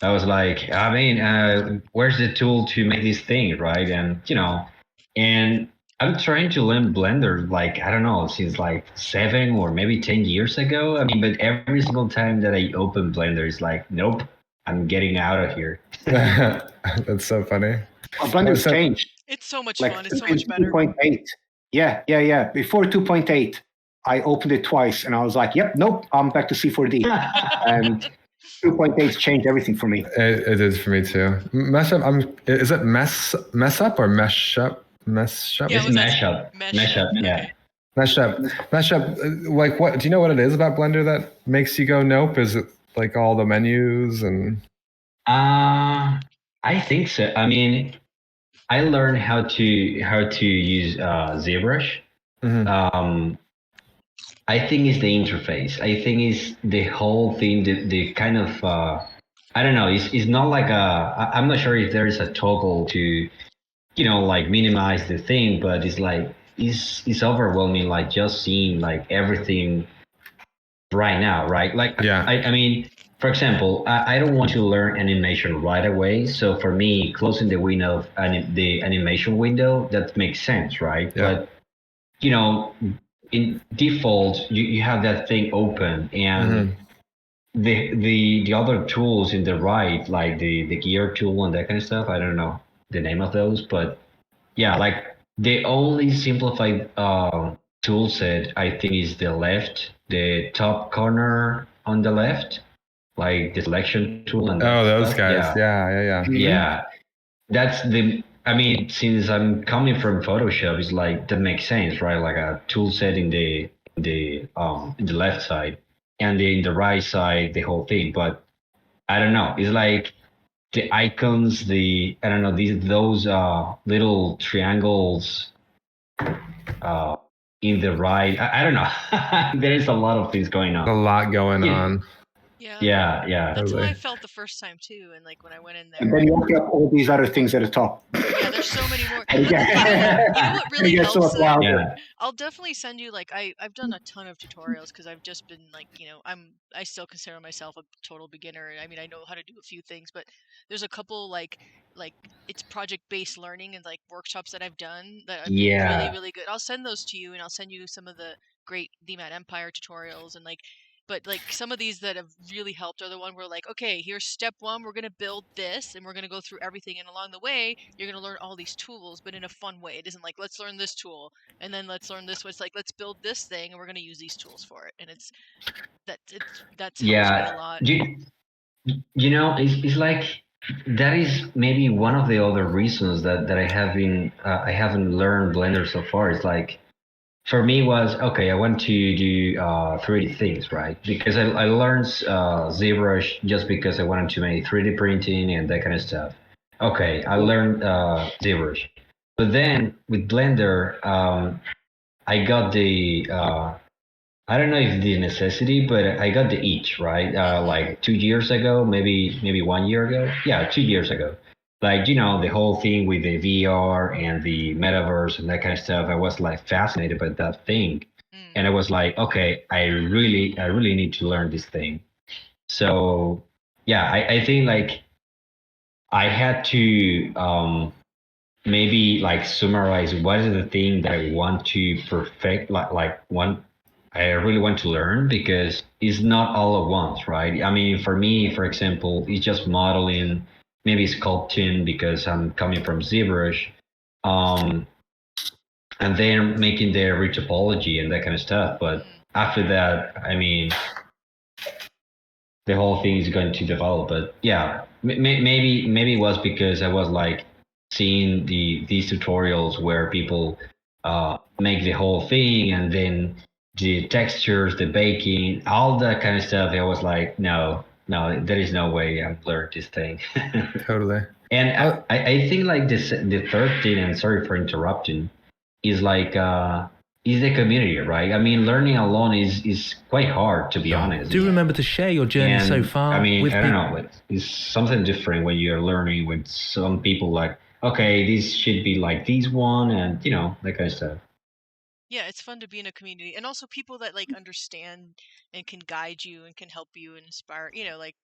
Speaker 8: I was like, I mean, where's the tool to make this thing, right? And and I'm trying to learn Blender, like, I don't know, since like 7 or maybe 10 years ago. I mean, but every single time that I open Blender, it's like, nope, I'm getting out of here.
Speaker 9: That's so funny.
Speaker 4: Blender's changed.
Speaker 2: It's so much
Speaker 4: Like
Speaker 2: fun. It's so much better.
Speaker 4: 2.8. Yeah. Before 2.8, I opened it twice and I was like, yep, nope, I'm back to C4D. And 2.8 changed everything for me.
Speaker 9: It is for me too. Mesh up. Is it mess up or mesh up? Mesh up.
Speaker 2: Yeah,
Speaker 8: It's mashup. Mashup. Yeah.
Speaker 9: Mesh up. Like, what? Do you know what it is about Blender that makes you go nope? Is it like all the menus and?
Speaker 8: I think so. I mean, I learned how to use ZBrush.
Speaker 9: Mm-hmm.
Speaker 8: I think it's the interface. I think it's the whole thing. The kind of I don't know. It's not like I'm not sure if there is a toggle to like minimize the thing, but it's like it's overwhelming. Like just seeing like everything right now, right? Like
Speaker 9: yeah.
Speaker 8: I mean, for example, I don't want to learn animation right away. So for me, closing the window of the animation window, that makes sense, right?
Speaker 9: Yeah.
Speaker 8: But in default, you have that thing open, and the other tools in the right, like the gear tool and that kind of stuff. I don't know the name of those, but yeah, like the only simplified tool set I think is the top corner on the left, like the selection tool and
Speaker 9: those
Speaker 8: stuff.
Speaker 9: guys. Yeah.
Speaker 8: Yeah, that's the. I mean, since I'm coming from Photoshop, it's like that makes sense, right? Like a tool set in the left side, and in the right side the whole thing. But I don't know. It's like the icons, I don't know, those little triangles in the right. I don't know. There is a lot of things going on.
Speaker 9: A lot going on.
Speaker 2: Yeah. That's
Speaker 9: totally.
Speaker 2: how I felt the first time too. And like when I went in there,
Speaker 4: And then you open up all these other things at the top.
Speaker 2: yeah, there's so many more.
Speaker 4: And
Speaker 2: You know what really
Speaker 4: you get so
Speaker 2: helps?
Speaker 4: much louder.
Speaker 8: Yeah.
Speaker 2: I'll definitely send you like I've done a ton of tutorials because I've just been like I still consider myself a total beginner. I mean I know how to do a few things, but there's a couple like it's project based learning and like workshops that I've done that have been really really good. I'll send those to you, and I'll send you some of the great DMAT Empire tutorials and like. But like some of these that have really helped are the one where like, okay, here's step 1, we're gonna build this, and we're gonna go through everything, and along the way, you're gonna learn all these tools, but in a fun way. It isn't like let's learn this tool and then let's learn this one. It's like let's build this thing, and we're gonna use these tools for it. And that's helps me a lot.
Speaker 8: It's like that is maybe one of the other reasons that I haven't learned Blender so far. It's like. For me was, okay, I want to do 3D things, right? Because I learned ZBrush just because I wanted to make 3D printing and that kind of stuff. Okay, I learned ZBrush. But then with Blender, I got the, I don't know if the necessity, but I got the itch, right? Like 2 years ago, maybe 1 year ago. Yeah, 2 years ago. Like, the whole thing with the VR and the metaverse and that kind of stuff, I was like fascinated by that thing. And I was like, okay, I really need to learn this thing. So yeah, I think like I had to maybe like summarize what is the thing that I want to perfect, I really want to learn, because it's not all at once, right? I mean, for me, for example, it's just modeling, maybe sculpting because I'm coming from ZBrush, and then making the retopology and that kind of stuff. But after that, I mean, the whole thing is going to develop. But yeah, maybe it was because I was like seeing these tutorials where people make the whole thing, and then the textures, the baking, all that kind of stuff. I was like, no, there is no way I'm learning this thing.
Speaker 9: Totally.
Speaker 8: And I think like the third thing, and sorry for interrupting, is like is the community, right? I mean, learning alone is quite hard, to be honest.
Speaker 10: Do remember to share your journey so far.
Speaker 8: I mean,
Speaker 10: with
Speaker 8: I don't know, it's something different when you're learning with some people. Like, okay, this should be like this one, and that kind of stuff.
Speaker 2: Yeah, it's fun to be in a community, and also people that like understand and can guide you and can help you and inspire. Like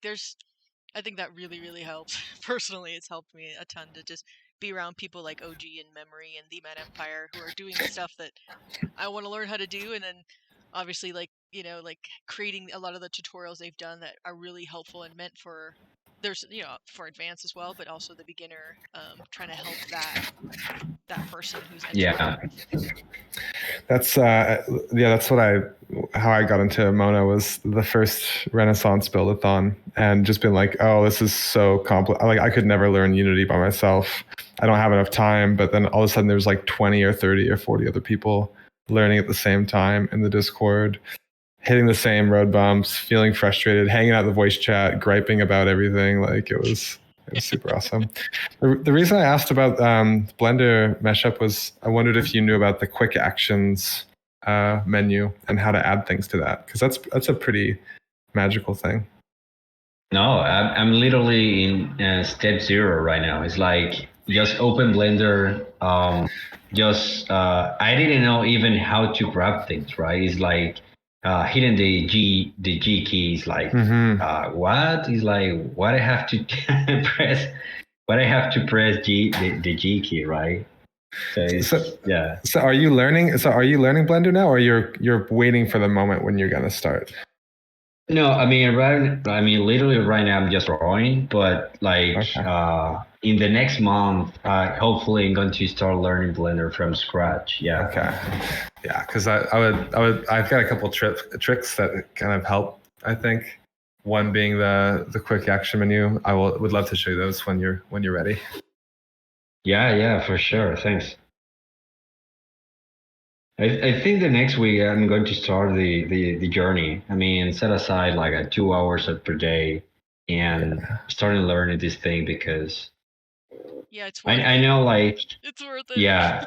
Speaker 2: I think that really, really helps. Personally, it's helped me a ton to just be around people like OG and Memory and the Mad Empire who are doing stuff that I want to learn how to do, and then obviously like creating a lot of the tutorials they've done that are really helpful and meant for for advanced as well, but also the beginner, trying to help that person who's entering.
Speaker 9: That's how I got into Mona. Was the first Renaissance build-a-thon, and just been like, oh, this is so complex. Like, I could never learn Unity by myself. I don't have enough time. But then all of a sudden there's like 20 or 30 or 40 other people learning at the same time in the Discord, hitting the same road bumps, feeling frustrated, hanging out in the voice chat, griping about everything. Like, it was super awesome. The reason I asked about Blender Meshup was I wondered if you knew about the quick actions menu and how to add things to that, because that's a pretty magical thing.
Speaker 8: No, I'm literally in step 0 right now. It's like just open Blender. I didn't know even how to grab things. Right? It's like hitting the G keys. Like what? It's like what I have to press. What I have to press the G key, right? Yeah.
Speaker 9: So are you learning Blender now, or you're waiting for the moment when you're gonna start?
Speaker 8: No, I mean literally right now I'm just drawing, but like in the next month, hopefully I'm going to start learning Blender from scratch. Yeah.
Speaker 9: Okay. Yeah, because I've got a couple tricks that kind of help. I think one being the quick action menu. Would love to show you those when you're ready.
Speaker 8: Yeah, for sure. Thanks. I think the next week I'm going to start the journey. I mean, set aside like 2 hours per day and starting learning this thing, because
Speaker 2: it's worth
Speaker 8: I know, like,
Speaker 2: it's worth it.
Speaker 8: Yeah.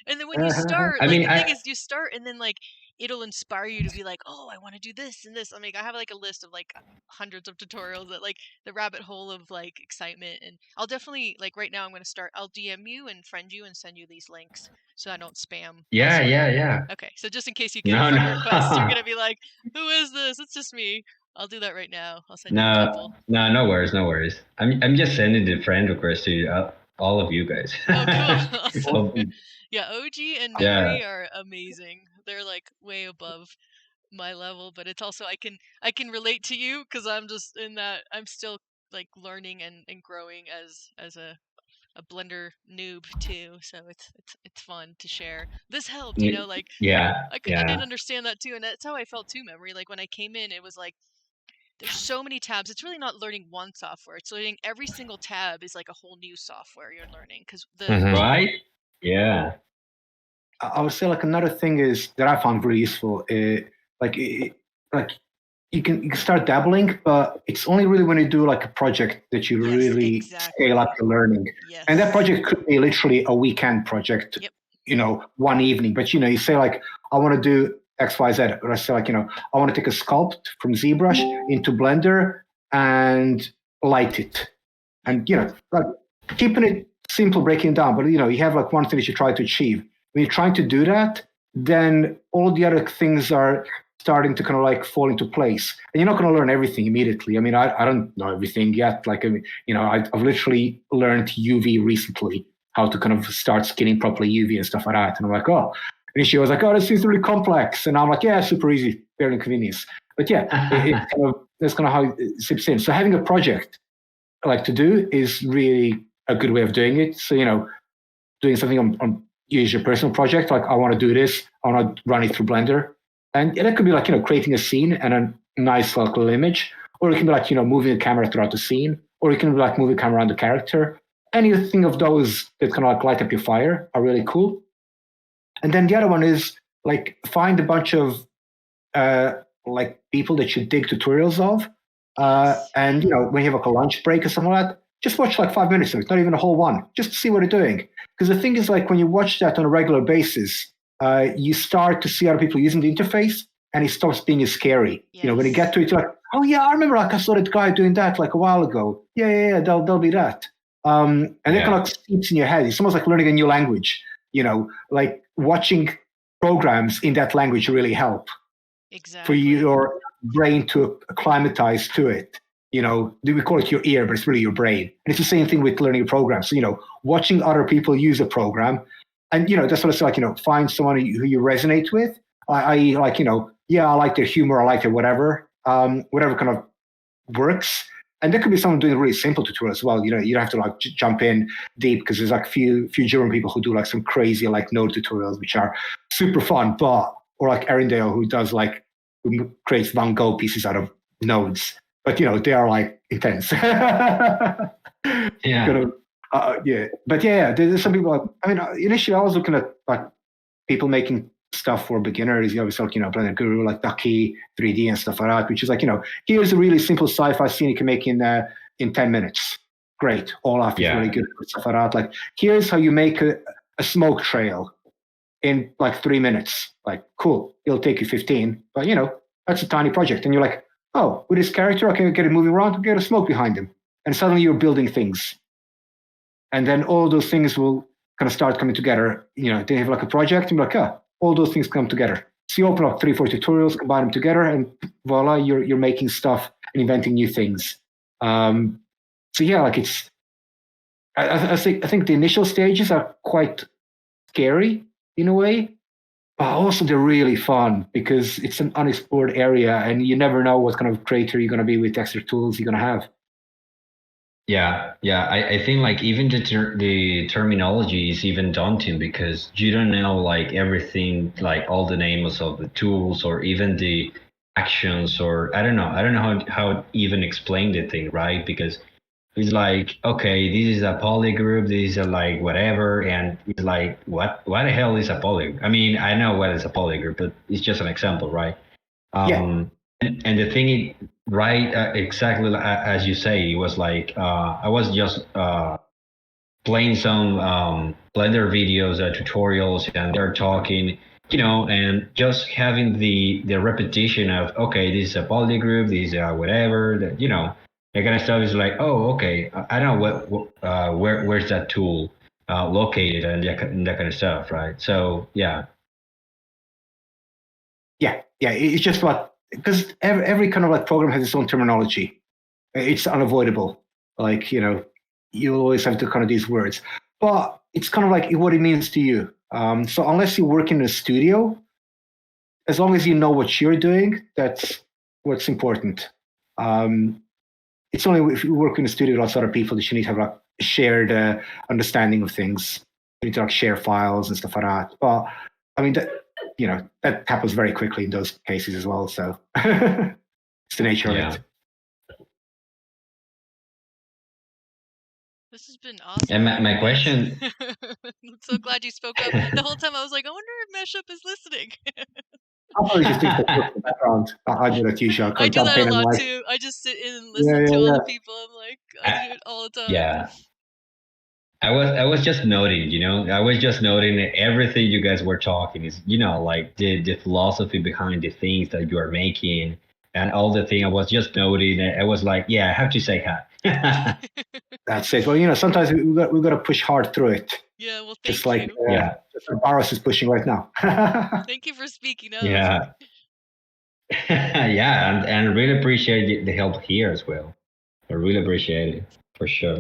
Speaker 2: And then when you start, the thing is you start, and then like it'll inspire you to be like, oh, I want to do this and this. I mean, I have like a list of like hundreds of tutorials that like the rabbit hole of like excitement. And I'll definitely, like, right now I'm going to start, I'll DM you and friend you and send you these links so I don't spam.
Speaker 8: Yeah.
Speaker 2: Okay. So just in case you get a friend request, you're going to be like, who is this? It's just me. I'll do that right now. I'll send you a couple.
Speaker 8: No worries. I'm just sending the friend request to all of you guys.
Speaker 2: Oh, cool. Awesome. Yeah, OG and Memory are amazing. They're like way above my level, but it's also I can relate to you because I'm just in that. I'm still like learning and growing as a Blender noob too. So it's fun to share. This helped, like I didn't understand that too, and that's how I felt too, Memory. Like when I came in, it was like there's so many tabs. It's really not learning one software. It's learning every single tab is like a whole new software you're learning, because
Speaker 8: right. Yeah.
Speaker 4: I would say like another thing is that I found very useful. Like you can start dabbling, but it's only really when you do like a project that you really scale up your learning.
Speaker 2: Yes.
Speaker 4: And that project could be literally a weekend project.
Speaker 2: Yep.
Speaker 4: One evening. But you say like, I want to do X, Y, Z. Or I say like, I want to take a sculpt from ZBrush into Blender and light it. And like keeping it simple, breaking it down. But you have like one thing that you try to achieve. When you're trying to do that, then all the other things are starting to kind of like fall into place. And you're not going to learn everything immediately. I mean, I don't know everything yet. Like, I've literally learned UV recently, how to kind of start skinning properly UV and stuff like that. And I'm like, oh. And she was like, oh, this seems really complex. And I'm like, yeah, super easy, very inconvenience. But yeah, that's kind of how it sips in. So having a project like to do is really a good way of doing it. So, doing something on use your personal project, like I want to do this, I want to run it through Blender. And that could be like, creating a scene and a nice little image, or it can be like, moving the camera throughout the scene, or it can be like moving the camera around the character. Anything of those that kind of like light up your fire are really cool. And then the other one is like find a bunch of like people that you dig tutorials of. And when you have like a lunch break or something like that, just watch like 5 minutes of it, not even a whole one, just to see what they're doing. Because the thing is, like when you watch that on a regular basis, you start to see other people using the interface, and it stops being as scary.
Speaker 2: Yes.
Speaker 4: When you get to it, you're like, oh yeah, I remember like I saw that guy doing that like a while ago. Yeah, that'll be that. And it kind of seeps in your head. It's almost like learning a new language. Like watching programs in that language really help for your brain to acclimatize to it. We call it your ear, but it's really your brain. And it's the same thing with learning a program. So, watching other people use a program, and, that's what it's like, find someone who you resonate with. I like, I like their humor, I like their whatever kind of works. And there could be someone doing a really simple tutorial as well. You don't have to like jump in deep, because there's like few German people who do like some crazy like node tutorials, which are super fun. Or like Erindale, who creates Van Gogh pieces out of nodes. But they are like intense.
Speaker 8: Yeah.
Speaker 4: But there's some people. Initially I was looking at like people making stuff for beginners. You obviously like Blender Guru, like Ducky 3D and stuff like that, which is like here's a really simple sci-fi scene you can make in 10 minutes. Great, Olaf is really good for stuff like that. Like here's how you make a smoke trail in like 3 minutes. Like cool, it'll take you 15, but that's a tiny project, and you're like, oh, with this character, I can get it moving around, get a smoke behind him. And suddenly you're building things. And then all those things will kind of start coming together. They have like a project, and you're like, all those things come together. So you open up 3-4 tutorials, combine them together, and voila, you're making stuff and inventing new things. Like it's, I think the initial stages are quite scary in a way, but also they're really fun because it's an unexplored area, and you never know what kind of creator you're going to be with extra tools you're going to have.
Speaker 8: Yeah. I think like even the terminology is even daunting, because you don't know like everything, like all the names of the tools or even the actions, or I don't know how even explain the thing, right? Because it's like, okay, this is a poly group, this is a like whatever, and it's like what the hell is a poly? I mean, I know what is a poly group, but it's just an example, right? And the thing, right, exactly as you say, it was like I was just playing some Blender videos, tutorials, and they're talking, and just having the repetition of, okay, this is a poly group, this is whatever, that that kind of stuff is like, oh, okay, I know where's that tool located, and that kind of stuff, right? So yeah,
Speaker 4: it's just because every kind of like program has its own terminology. It's unavoidable. Like, you always have to kind of these words, but it's kind of like what it means to you. So unless you work in a studio, as long as you know what you're doing, that's what's important. It's only if you work in a studio with lots of other people that you need to have like a shared understanding of things. You need to like share files and stuff like that. But I mean, that happens very quickly in those cases as well. So it's the nature of it.
Speaker 2: This has been awesome.
Speaker 8: And my question.
Speaker 2: I'm so glad you spoke up. The whole time I was like, I wonder if Meshup is listening.
Speaker 4: I'll probably just think that in the background. I do that usually.
Speaker 2: I do that a lot too. I just sit in and listen to all the people. I'm like, I do it all the time.
Speaker 8: Yeah. I was just noting, I was just noting that everything you guys were talking is, like the philosophy behind the things that you are making and all the thing. I was just noting, I was like, yeah, I have to say hi.
Speaker 4: That's it. Well, sometimes we've got to push hard through it.
Speaker 2: Yeah, well,
Speaker 4: just
Speaker 2: thank
Speaker 4: like
Speaker 2: you.
Speaker 4: just like Baros is pushing right now.
Speaker 2: Thank you for speaking up.
Speaker 8: Yeah. Yeah, and I really appreciate the help here as well. I really appreciate it, for sure.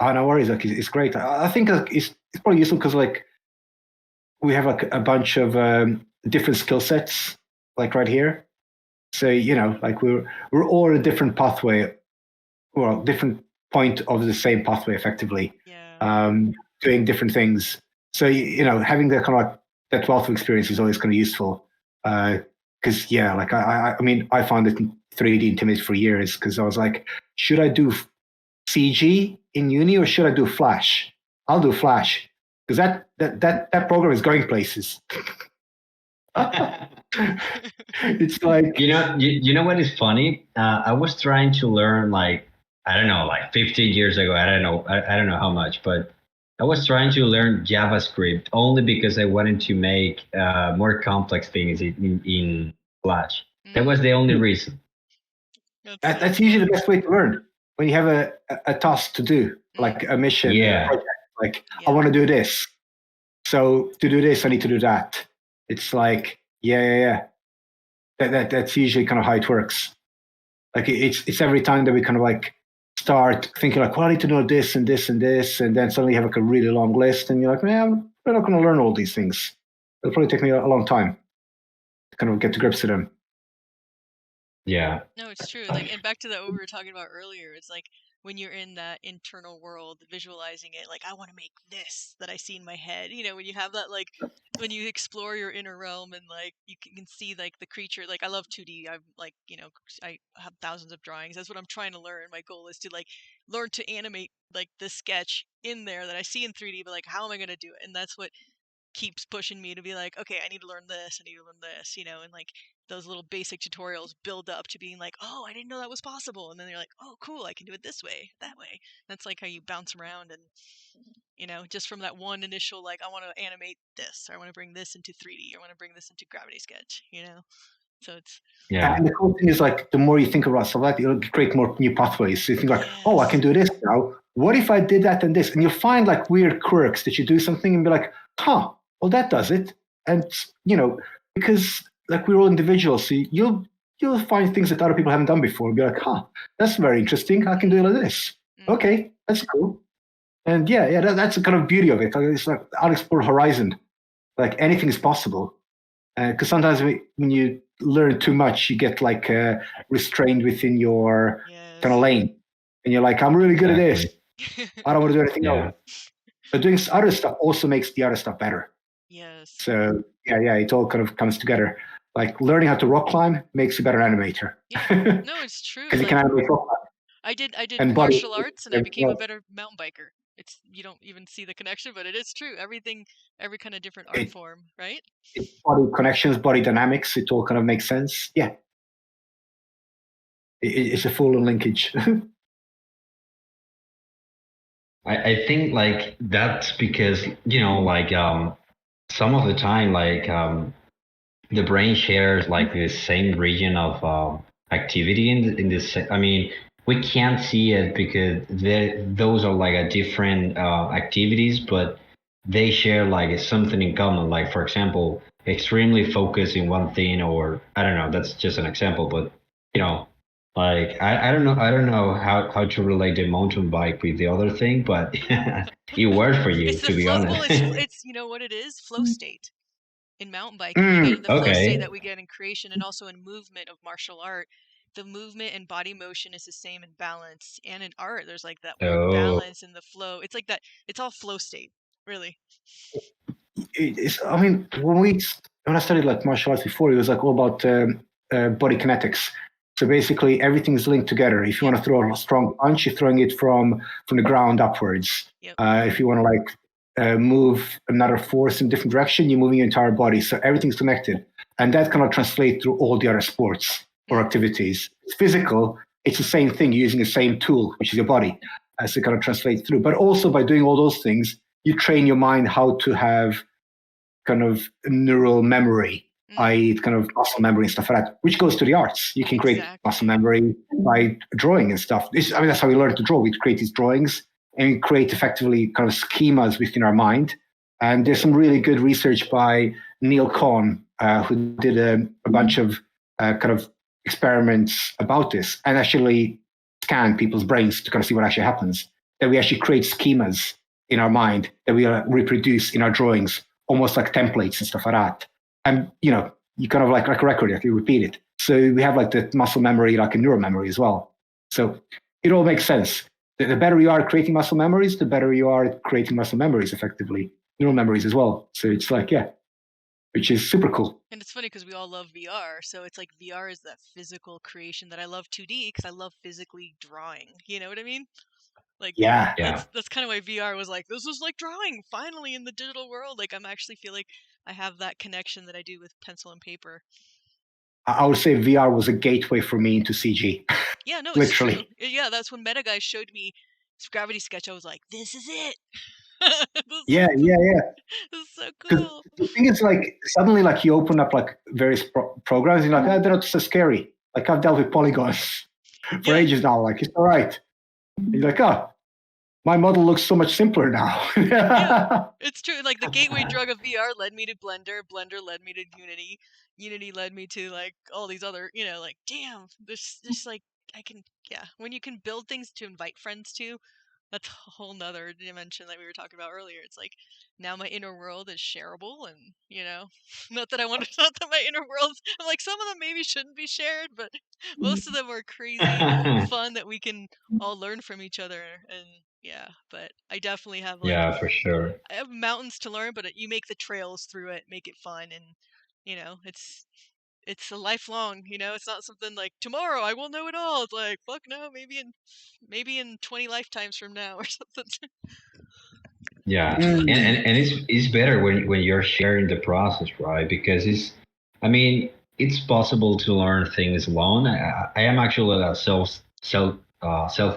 Speaker 4: Oh, no worries. Like, it's great. I think it's probably useful because like we have like a bunch of different skill sets like right here. So like we're all a different pathway, well, different point of the same pathway, effectively.
Speaker 2: Yeah.
Speaker 4: Doing different things. So having that kind of like that wealth of experience is always kind of useful. because yeah, like I mean, I found it 3D intimidating for years because I was like, should I do CG in uni or should I do Flash? I'll do Flash because that program is going places. It's like
Speaker 8: you know what is funny? I was trying to learn like I don't know, like 15 years ago. I don't know how much, but I was trying to learn JavaScript only because I wanted to make more complex things in Flash. That was the only reason.
Speaker 4: that's usually the best way to learn when you have a task to do, like a mission, a project. Like I want to do this, so to do this, I need to do that. It's like yeah. That's usually kind of how it works. Like it's every time that we kind of like start thinking like, well, I need to know this and this and this, and then suddenly you have like a really long list, and you're like, man, I'm not going to learn all these things. It'll probably take me a long time to kind of get to grips with them.
Speaker 8: Yeah.
Speaker 2: No, it's true. Like, and back to that what we were talking about earlier, it's like when you're in that internal world, visualizing it, like I want to make this that I see in my head. You know, when you have that, like when you explore your inner realm and like you can see like the creature. Like I love 2D. I'm like, you know, I have thousands of drawings. That's what I'm trying to learn. My goal is to like learn to animate like the sketch in there that I see in 3D, but like how am I going to do it? And that's what keeps pushing me to be like, okay, I need to learn this, I need to learn this, you know, and like those little basic tutorials build up to being like, oh, I didn't know that was possible. And then you're like, oh, cool, I can do it this way, that way. That's like how you bounce around and, you know, just from that one initial, like, I want to animate this, or I want to bring this into 3D, or I want to bring this into Gravity Sketch, you know? So it's...
Speaker 8: Yeah.
Speaker 4: And the cool thing is like, the more you think about stuff like that, it'll create more new pathways. So you think like, oh, I can do this now. What if I did that and this? And you'll find like weird quirks that you do something and be like, huh, well, that does it. And, you know, because like we're all individuals, so you'll find things that other people haven't done before and be like, huh, that's very interesting. I can do it like this. Okay, that's cool. And yeah, that's the kind of beauty of it. It's like unexplored horizon. Like anything is possible. Because sometimes when you learn too much, you get like restrained within your kind of lane. And you're like, I'm really good at this. I don't want to do anything else. But doing other stuff also makes the other stuff better.
Speaker 2: Yes.
Speaker 4: So yeah, it all kind of comes together. Like learning how to rock climb makes you a better animator.
Speaker 2: Yeah. No, it's true.
Speaker 4: Because you can animate rock climb.
Speaker 2: I did
Speaker 4: And
Speaker 2: martial arts and I became a better mountain biker. It's, you don't even see the connection, but it is true. Every kind of different art form, right?
Speaker 4: It's body connections, body dynamics. It all kind of makes sense. Yeah. It's a full linkage.
Speaker 8: I think like that's because, you know, like some of the time, like the brain shares like the same region of activity in this. I mean, we can't see it because those are like a different activities, but they share like something in common. Like for example, extremely focused in one thing, or I don't know. That's just an example, but you know. Like I don't know how to relate the mountain bike with the other thing, but it worked for you, to be honest.
Speaker 2: Well, it's you know what it is? Flow state. In mountain biking, you get the flow state that we get in creation and also in movement of martial art. The movement and body motion is the same in balance, and in art, there's like that word balance and the flow. It's like that. It's all flow state, really.
Speaker 4: I mean, when I studied like martial arts before, it was like all about body kinetics. So basically, everything's linked together. If you want to throw a strong punch, you're throwing it from the ground upwards. Yep. If you want to like move another force in a different direction, you're moving your entire body. So everything's connected, and that cannot translate through all the other sports or activities. It's physical. It's the same thing. You're using the same tool, which is your body, as it kind of translates through. But also by doing all those things, you train your mind how to have kind of neural memory. I.e., kind of muscle memory and stuff like that, which goes to the arts. You can create muscle memory by drawing and stuff. That's how we learn to draw. We create these drawings and we create effectively kind of schemas within our mind. And there's some really good research by Neil Cohn, who did a bunch of kind of experiments about this and actually scanned people's brains to kind of see what actually happens. That we actually create schemas in our mind that we reproduce in our drawings, almost like templates and stuff like that. And, you know, you kind of like a record, you repeat it. So we have like the muscle memory, like a neural memory as well. So it all makes sense. The better you are at creating muscle memories, the better you are at creating muscle memories effectively, neural memories as well. So it's like, yeah, which is super cool.
Speaker 2: And it's funny because we all love VR, so it's like VR is that physical creation that I love 2D because I love physically drawing. You know what I mean? Like
Speaker 4: Yeah.
Speaker 2: that's kind of why VR was like, this is like drawing finally in the digital world. Like I'm actually feel like I have that connection that I do with pencil and paper.
Speaker 4: I would say VR was a gateway for me into CG.
Speaker 2: Yeah, no, it's
Speaker 4: Literally.
Speaker 2: true. Yeah, that's when Meta Guy showed me Gravity Sketch. I was like, this is it.
Speaker 4: Yeah.
Speaker 2: This is so
Speaker 4: Because
Speaker 2: cool.
Speaker 4: the thing is, like, suddenly, like, you open up like various programs, and you're like, they're not so scary. Like, I've dealt with polygons for ages now. Like, it's all right. And you're like, oh, my model looks so much simpler now.
Speaker 2: Yeah, it's true. Like the gateway drug of VR led me to Blender. Blender led me to Unity. Unity led me to like all these other, like, damn, there's just like I can, yeah. When you can build things to invite friends to, that's a whole nother dimension that we were talking about earlier. It's like now my inner world is shareable, and not that I want to, not that my inner worlds. I'm like some of them maybe shouldn't be shared, but most of them are crazy fun that we can all learn from each other. And yeah, but I definitely have like
Speaker 8: Yeah, for sure.
Speaker 2: I have mountains to learn, but you make the trails through it, make it fun, and it's a lifelong. It's not something like tomorrow I will know it all. It's like fuck no, maybe in 20 lifetimes from now or something.
Speaker 8: Yeah, and it's better when you're sharing the process, right? Because it's possible to learn things alone. I am actually a self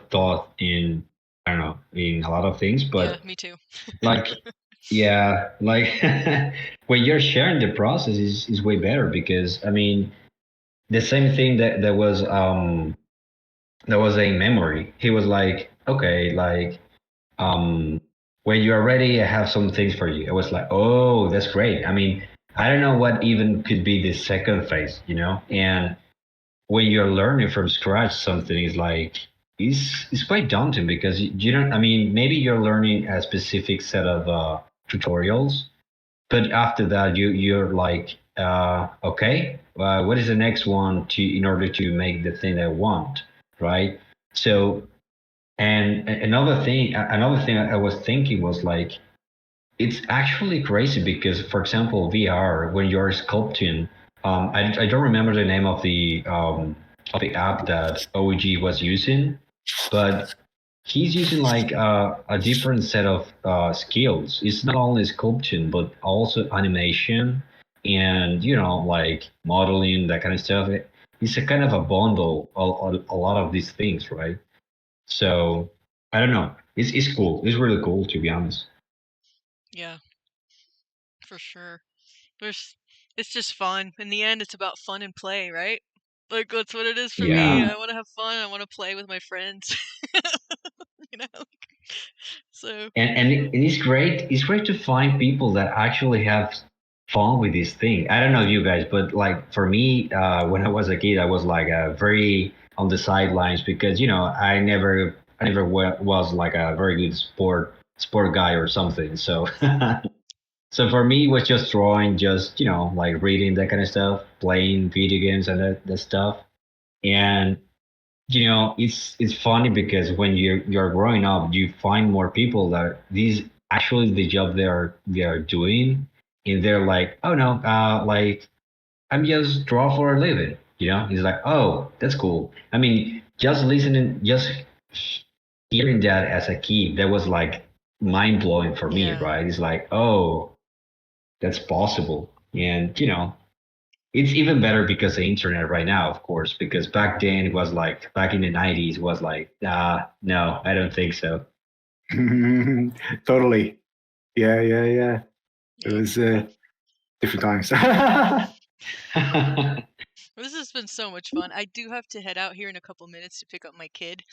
Speaker 8: taught in, I don't know, in a lot of things,
Speaker 2: Yeah,
Speaker 8: but
Speaker 2: me too.
Speaker 8: like like when you're sharing the process is way better because the same thing that was a memory. He was like, okay, like when you are ready, I have some things for you. I was like, oh, that's great. I don't know what even could be the second phase. And when you're learning from scratch, something is like, it's quite daunting because you don't, maybe you're learning a specific set of tutorials, but after that, you're like, okay, what is the next one in order to make the thing I want, right? So, and another thing I was thinking was like, it's actually crazy because, for example, VR when you're sculpting, I don't remember the name of the app that OG was using, but he's using like a different set of skills. It's not only sculpting but also animation and like modeling, that kind of stuff. It's a kind of a bundle, a lot of these things, right? So I don't know. It's cool. It's really cool, to be honest.
Speaker 2: Yeah, for sure. It's just fun. In the end, it's about fun and play, right? Like that's what it is for me.
Speaker 8: Yeah.
Speaker 2: I want to have fun. I want to play with my friends. you know. So
Speaker 8: And it's great. It's great to find people that actually have fun with this thing. I don't know you guys, but like for me, when I was a kid, I was like very on the sidelines because I never was like a very good sport guy or something. So so for me, it was just drawing, just like reading, that kind of stuff, playing video games and that stuff. And it's funny because when you're growing up, you find more people that these actually the job they are doing, and they're like, oh no, like I'm just draw for a living. It's like, oh, that's cool. Just listening, just hearing that as a kid, that was like mind blowing for me,
Speaker 2: yeah,
Speaker 8: right? It's like, oh, that's possible, and it's even better because of the internet right now, of course, because back then it was like back in the 90s was like, no, I don't think so.
Speaker 4: Totally. Yeah. It
Speaker 2: yep.
Speaker 4: was different times.
Speaker 2: This has been so much fun. I do have to head out here in a couple minutes to pick up my kid,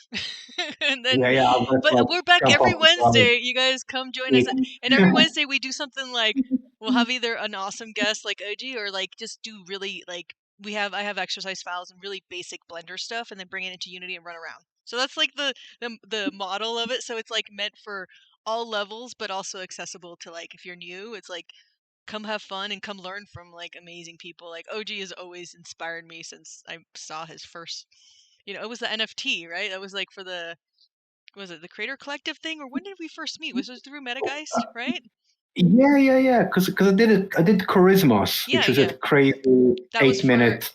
Speaker 2: and then.
Speaker 4: Yeah. I'm gonna,
Speaker 2: But
Speaker 4: like,
Speaker 2: we're back
Speaker 4: jump
Speaker 2: every
Speaker 4: off as well.
Speaker 2: Wednesday. You guys come join us, and every Wednesday we do something like we'll have either an awesome guest like OG or like just do really like I have exercise files and really basic Blender stuff, and then bring it into Unity and run around. So that's like the model of it. So it's like meant for all levels, but also accessible to like if you're new. It's like come have fun and come learn from like amazing people. Like OG has always inspired me since I saw his first. It was the NFT, right? That was like for the was it the Creator Collective thing, or when did we first meet? Was it through Metageist, right?
Speaker 4: Yeah. Because I did Charismos,
Speaker 2: Yeah,
Speaker 4: which was
Speaker 2: yeah.
Speaker 4: a crazy
Speaker 2: That was
Speaker 4: 8-minute.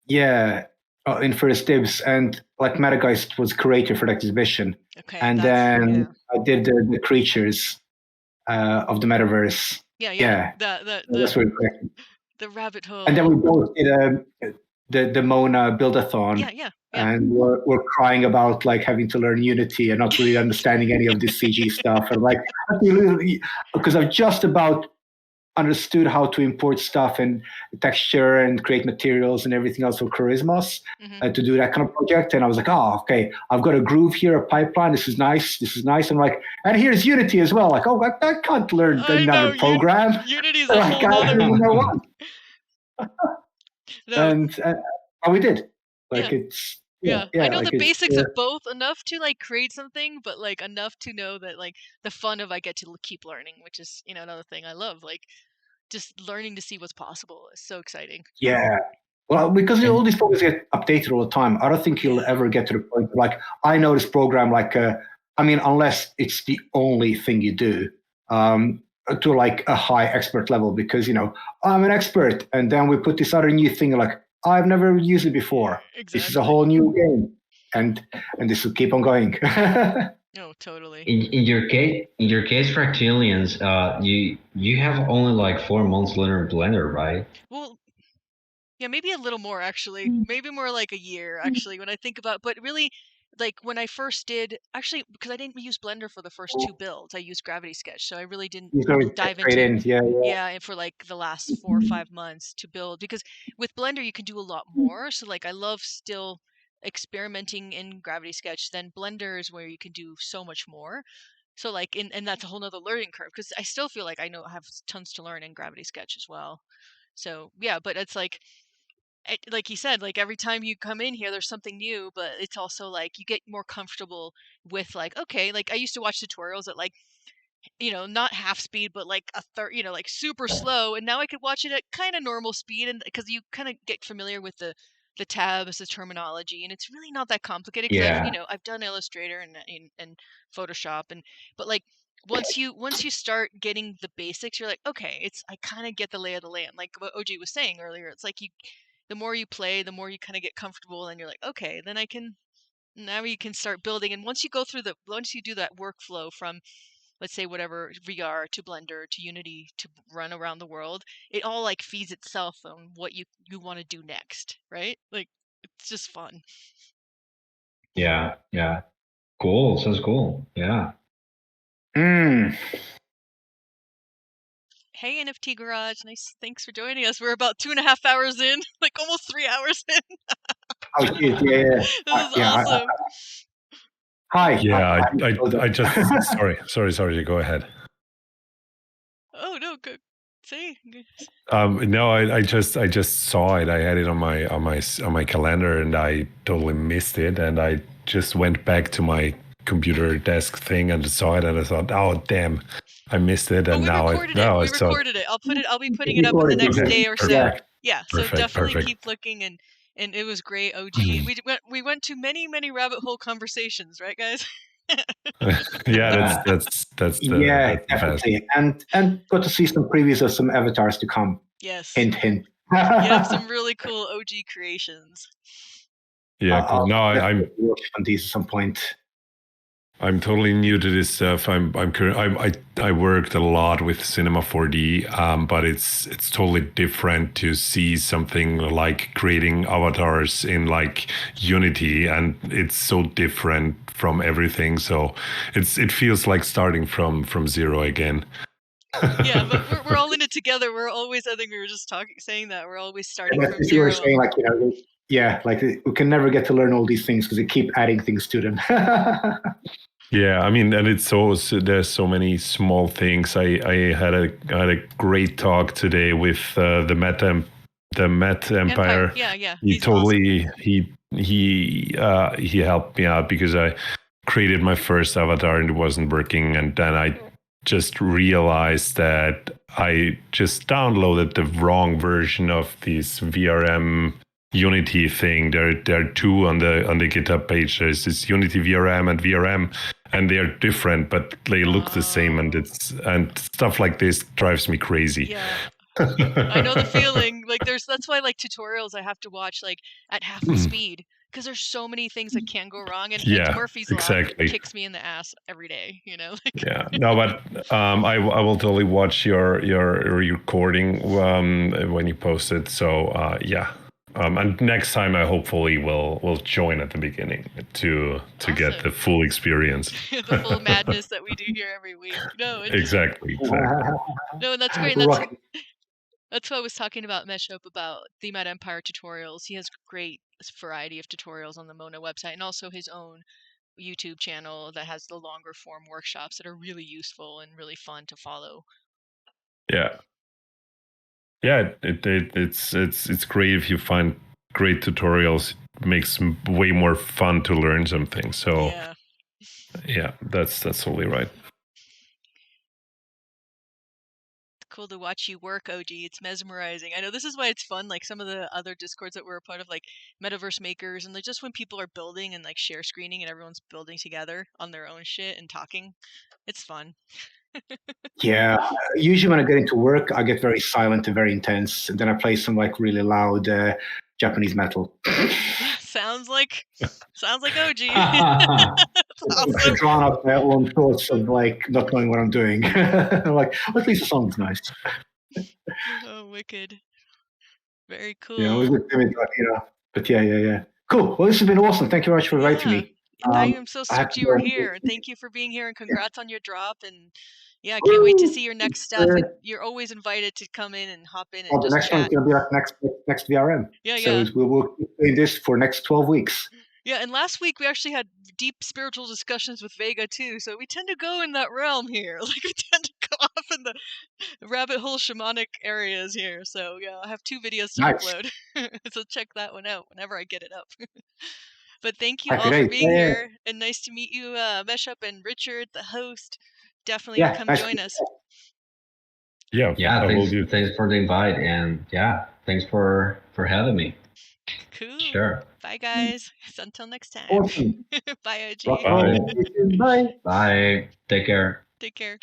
Speaker 4: Yeah, in First Dibs, and like Metageist was curator for the exhibition,
Speaker 2: Okay,
Speaker 4: and then I did the creatures of the metaverse.
Speaker 2: yeah.
Speaker 4: That's really quick.
Speaker 2: The rabbit hole.
Speaker 4: And then we both did the Mona Buildathon.
Speaker 2: Yeah.
Speaker 4: And we're crying about like having to learn Unity and not really understanding any of this CG stuff. And like, because I've just about understood how to import stuff and texture and create materials and everything else for Charismos to do that kind of project. And I was like, oh, okay, I've got a groove here, a pipeline. This is nice. I'm like, and here's Unity as well. Like, oh, I can't learn another program.
Speaker 2: Unity's
Speaker 4: a whole other one. And we did. Like it's
Speaker 2: I know
Speaker 4: like
Speaker 2: the basics of both, enough to like create something, but like enough to know that like the fun of I get to keep learning, which is another thing I love. Like just learning to see what's possible is so exciting.
Speaker 4: Yeah. Well, because all these programs get updated all the time, I don't think you'll ever get to the point where, like, I know this program, like, unless it's the only thing you do, to like a high expert level, because, I'm an expert. And then we put this other new thing, like, I've never used it before.
Speaker 2: Exactly.
Speaker 4: This is a whole new game. And this will keep on going.
Speaker 2: No, totally.
Speaker 8: In your case, Fractalians, you have only like 4 months learning Blender, right?
Speaker 2: Well, yeah, maybe a little more actually. Maybe more like a year actually when I think about. But really, like when I first did, actually, because I didn't use Blender for the first 2 builds, I used Gravity Sketch, so I really didn't dive into and for like the last 4 or 5 months to build, because with Blender you can do a lot more. So like I love still experimenting in Gravity Sketch. Then Blender is where you can do so much more. So like and that's a whole nother learning curve, because I still feel like I have tons to learn in Gravity Sketch as well. So yeah, but it's like you said, like every time you come in here there's something new, but it's also like you get more comfortable with like, okay, like I used to watch tutorials at like not half speed but like a third, like super slow, and now I could watch it at kind of normal speed, and because you kind of get familiar with the tabs, the terminology, and it's really not that complicated, because I've done Illustrator and Photoshop, but like once you start getting the basics, you're like, okay, I kind of get the lay of the land, like what OG was saying earlier. It's like the more you play, the more you kind of get comfortable, and you're like, okay, then now you can start building. And once you do that workflow from, let's say, whatever, VR to Blender to Unity to run around the world, it all like feeds itself on what you want to do next, right? Like it's just fun.
Speaker 8: Yeah. Cool. Sounds cool. Yeah.
Speaker 2: Hey, NFT Garage, nice. Thanks for joining us. We're about 2.5 hours in, like almost 3 hours in.
Speaker 4: Oh, shit, yeah.
Speaker 2: This is awesome.
Speaker 4: Hi.
Speaker 11: Yeah, I just sorry. Go ahead.
Speaker 2: Oh no, good. See.
Speaker 11: No, I just saw it. I had it on my calendar, and I totally missed it. And I just went back to my computer desk thing and saw it, and I thought, oh damn, I missed it. And
Speaker 2: we recorded it. I'll be putting it up in the next day or so. Yeah, so definitely keep looking, and it was great, OG. We went to many rabbit hole conversations, right, guys?
Speaker 11: Yeah, that's
Speaker 4: definitely, and got to see some previews of some avatars to come.
Speaker 2: Yes.
Speaker 4: Hint.
Speaker 2: You have some really cool OG creations.
Speaker 11: Yeah, cool. No, I'm
Speaker 4: working on these at some point.
Speaker 11: I'm totally new to this stuff. I worked a lot with Cinema 4D, but it's totally different to see something like creating avatars in like Unity, and it's so different from everything. So it feels like starting from zero again.
Speaker 2: Yeah, but we're all in it together. We're always, I think we were just saying that we're always starting from
Speaker 4: You
Speaker 2: zero.
Speaker 4: were saying like, yeah, like we can never get to learn all these things because they keep adding things to them.
Speaker 11: Yeah, I mean, and it's there's so many small things. I had a great talk today with the Met Empire.
Speaker 2: Yeah.
Speaker 11: He totally awesome. He helped me out because I created my first avatar and it wasn't working, and then I just realized that I just downloaded the wrong version of this VRM Unity thing. There are two on the GitHub page. There's this Unity VRM and VRM, and they are different, but they look the same, and stuff like this drives me crazy.
Speaker 2: Yeah. I know the feeling. Like that's why like tutorials I have to watch like at half the speed because there's so many things that can go wrong, and Murphy's Law kicks me in the ass every day. You know.
Speaker 11: Yeah. No, but I will totally watch your recording when you post it. So yeah. And next time I hopefully will join at the beginning to get the full experience.
Speaker 2: The full madness that we do here every week. No,
Speaker 11: exactly.
Speaker 2: No, that's great. That's what I was talking about Meshup about the Mad Empire tutorials. He has great variety of tutorials on the Mona website, and also his own YouTube channel that has the longer form workshops that are really useful and really fun to follow.
Speaker 11: Yeah. Yeah, it's great if you find great tutorials. It makes way more fun to learn something. So yeah, that's totally right.
Speaker 2: Cool to watch you work, OG. It's mesmerizing. I know this is why it's fun. Like some of the other Discords that we're a part of, like Metaverse Makers, and like just when people are building and like share screening and everyone's building together on their own shit and talking, it's fun.
Speaker 4: Yeah, usually when I get into work, I get very silent and very intense, and then I play some like really loud Japanese metal.
Speaker 2: Sounds like OG.
Speaker 4: I've drawn up my own thoughts of like not knowing what I'm doing. I'm like, at least the song's nice.
Speaker 2: Oh, wicked! Very cool.
Speaker 4: Yeah, it was good, but yeah. Cool. Well, this has been awesome. Thank you very much for inviting me.
Speaker 2: I am so stoked you were here. Thank you for being here, and congrats on your drop. And yeah, I can't wait to see your next stuff. And you're always invited to come in and hop in and just
Speaker 4: the next
Speaker 2: chat.
Speaker 4: one's gonna be like next VRM. So we'll keep doing this for next 12 weeks.
Speaker 2: Yeah, and last week we actually had deep spiritual discussions with Vega too, so we tend to go in that realm here. Like we tend to go off in the rabbit hole shamanic areas here. So yeah, I have 2 videos to upload. So check that one out whenever I get it up. But thank you all for being here, and nice to meet you, Meshup and Richard, the host. Definitely come join us.
Speaker 11: Yeah,
Speaker 8: thanks for the invite, and yeah, thanks for having me.
Speaker 2: Cool.
Speaker 8: Sure.
Speaker 2: Bye, guys. Until next time.
Speaker 4: Awesome.
Speaker 2: Bye, OG.
Speaker 11: Bye.
Speaker 4: Bye.
Speaker 8: Bye. Take care.
Speaker 2: Take care.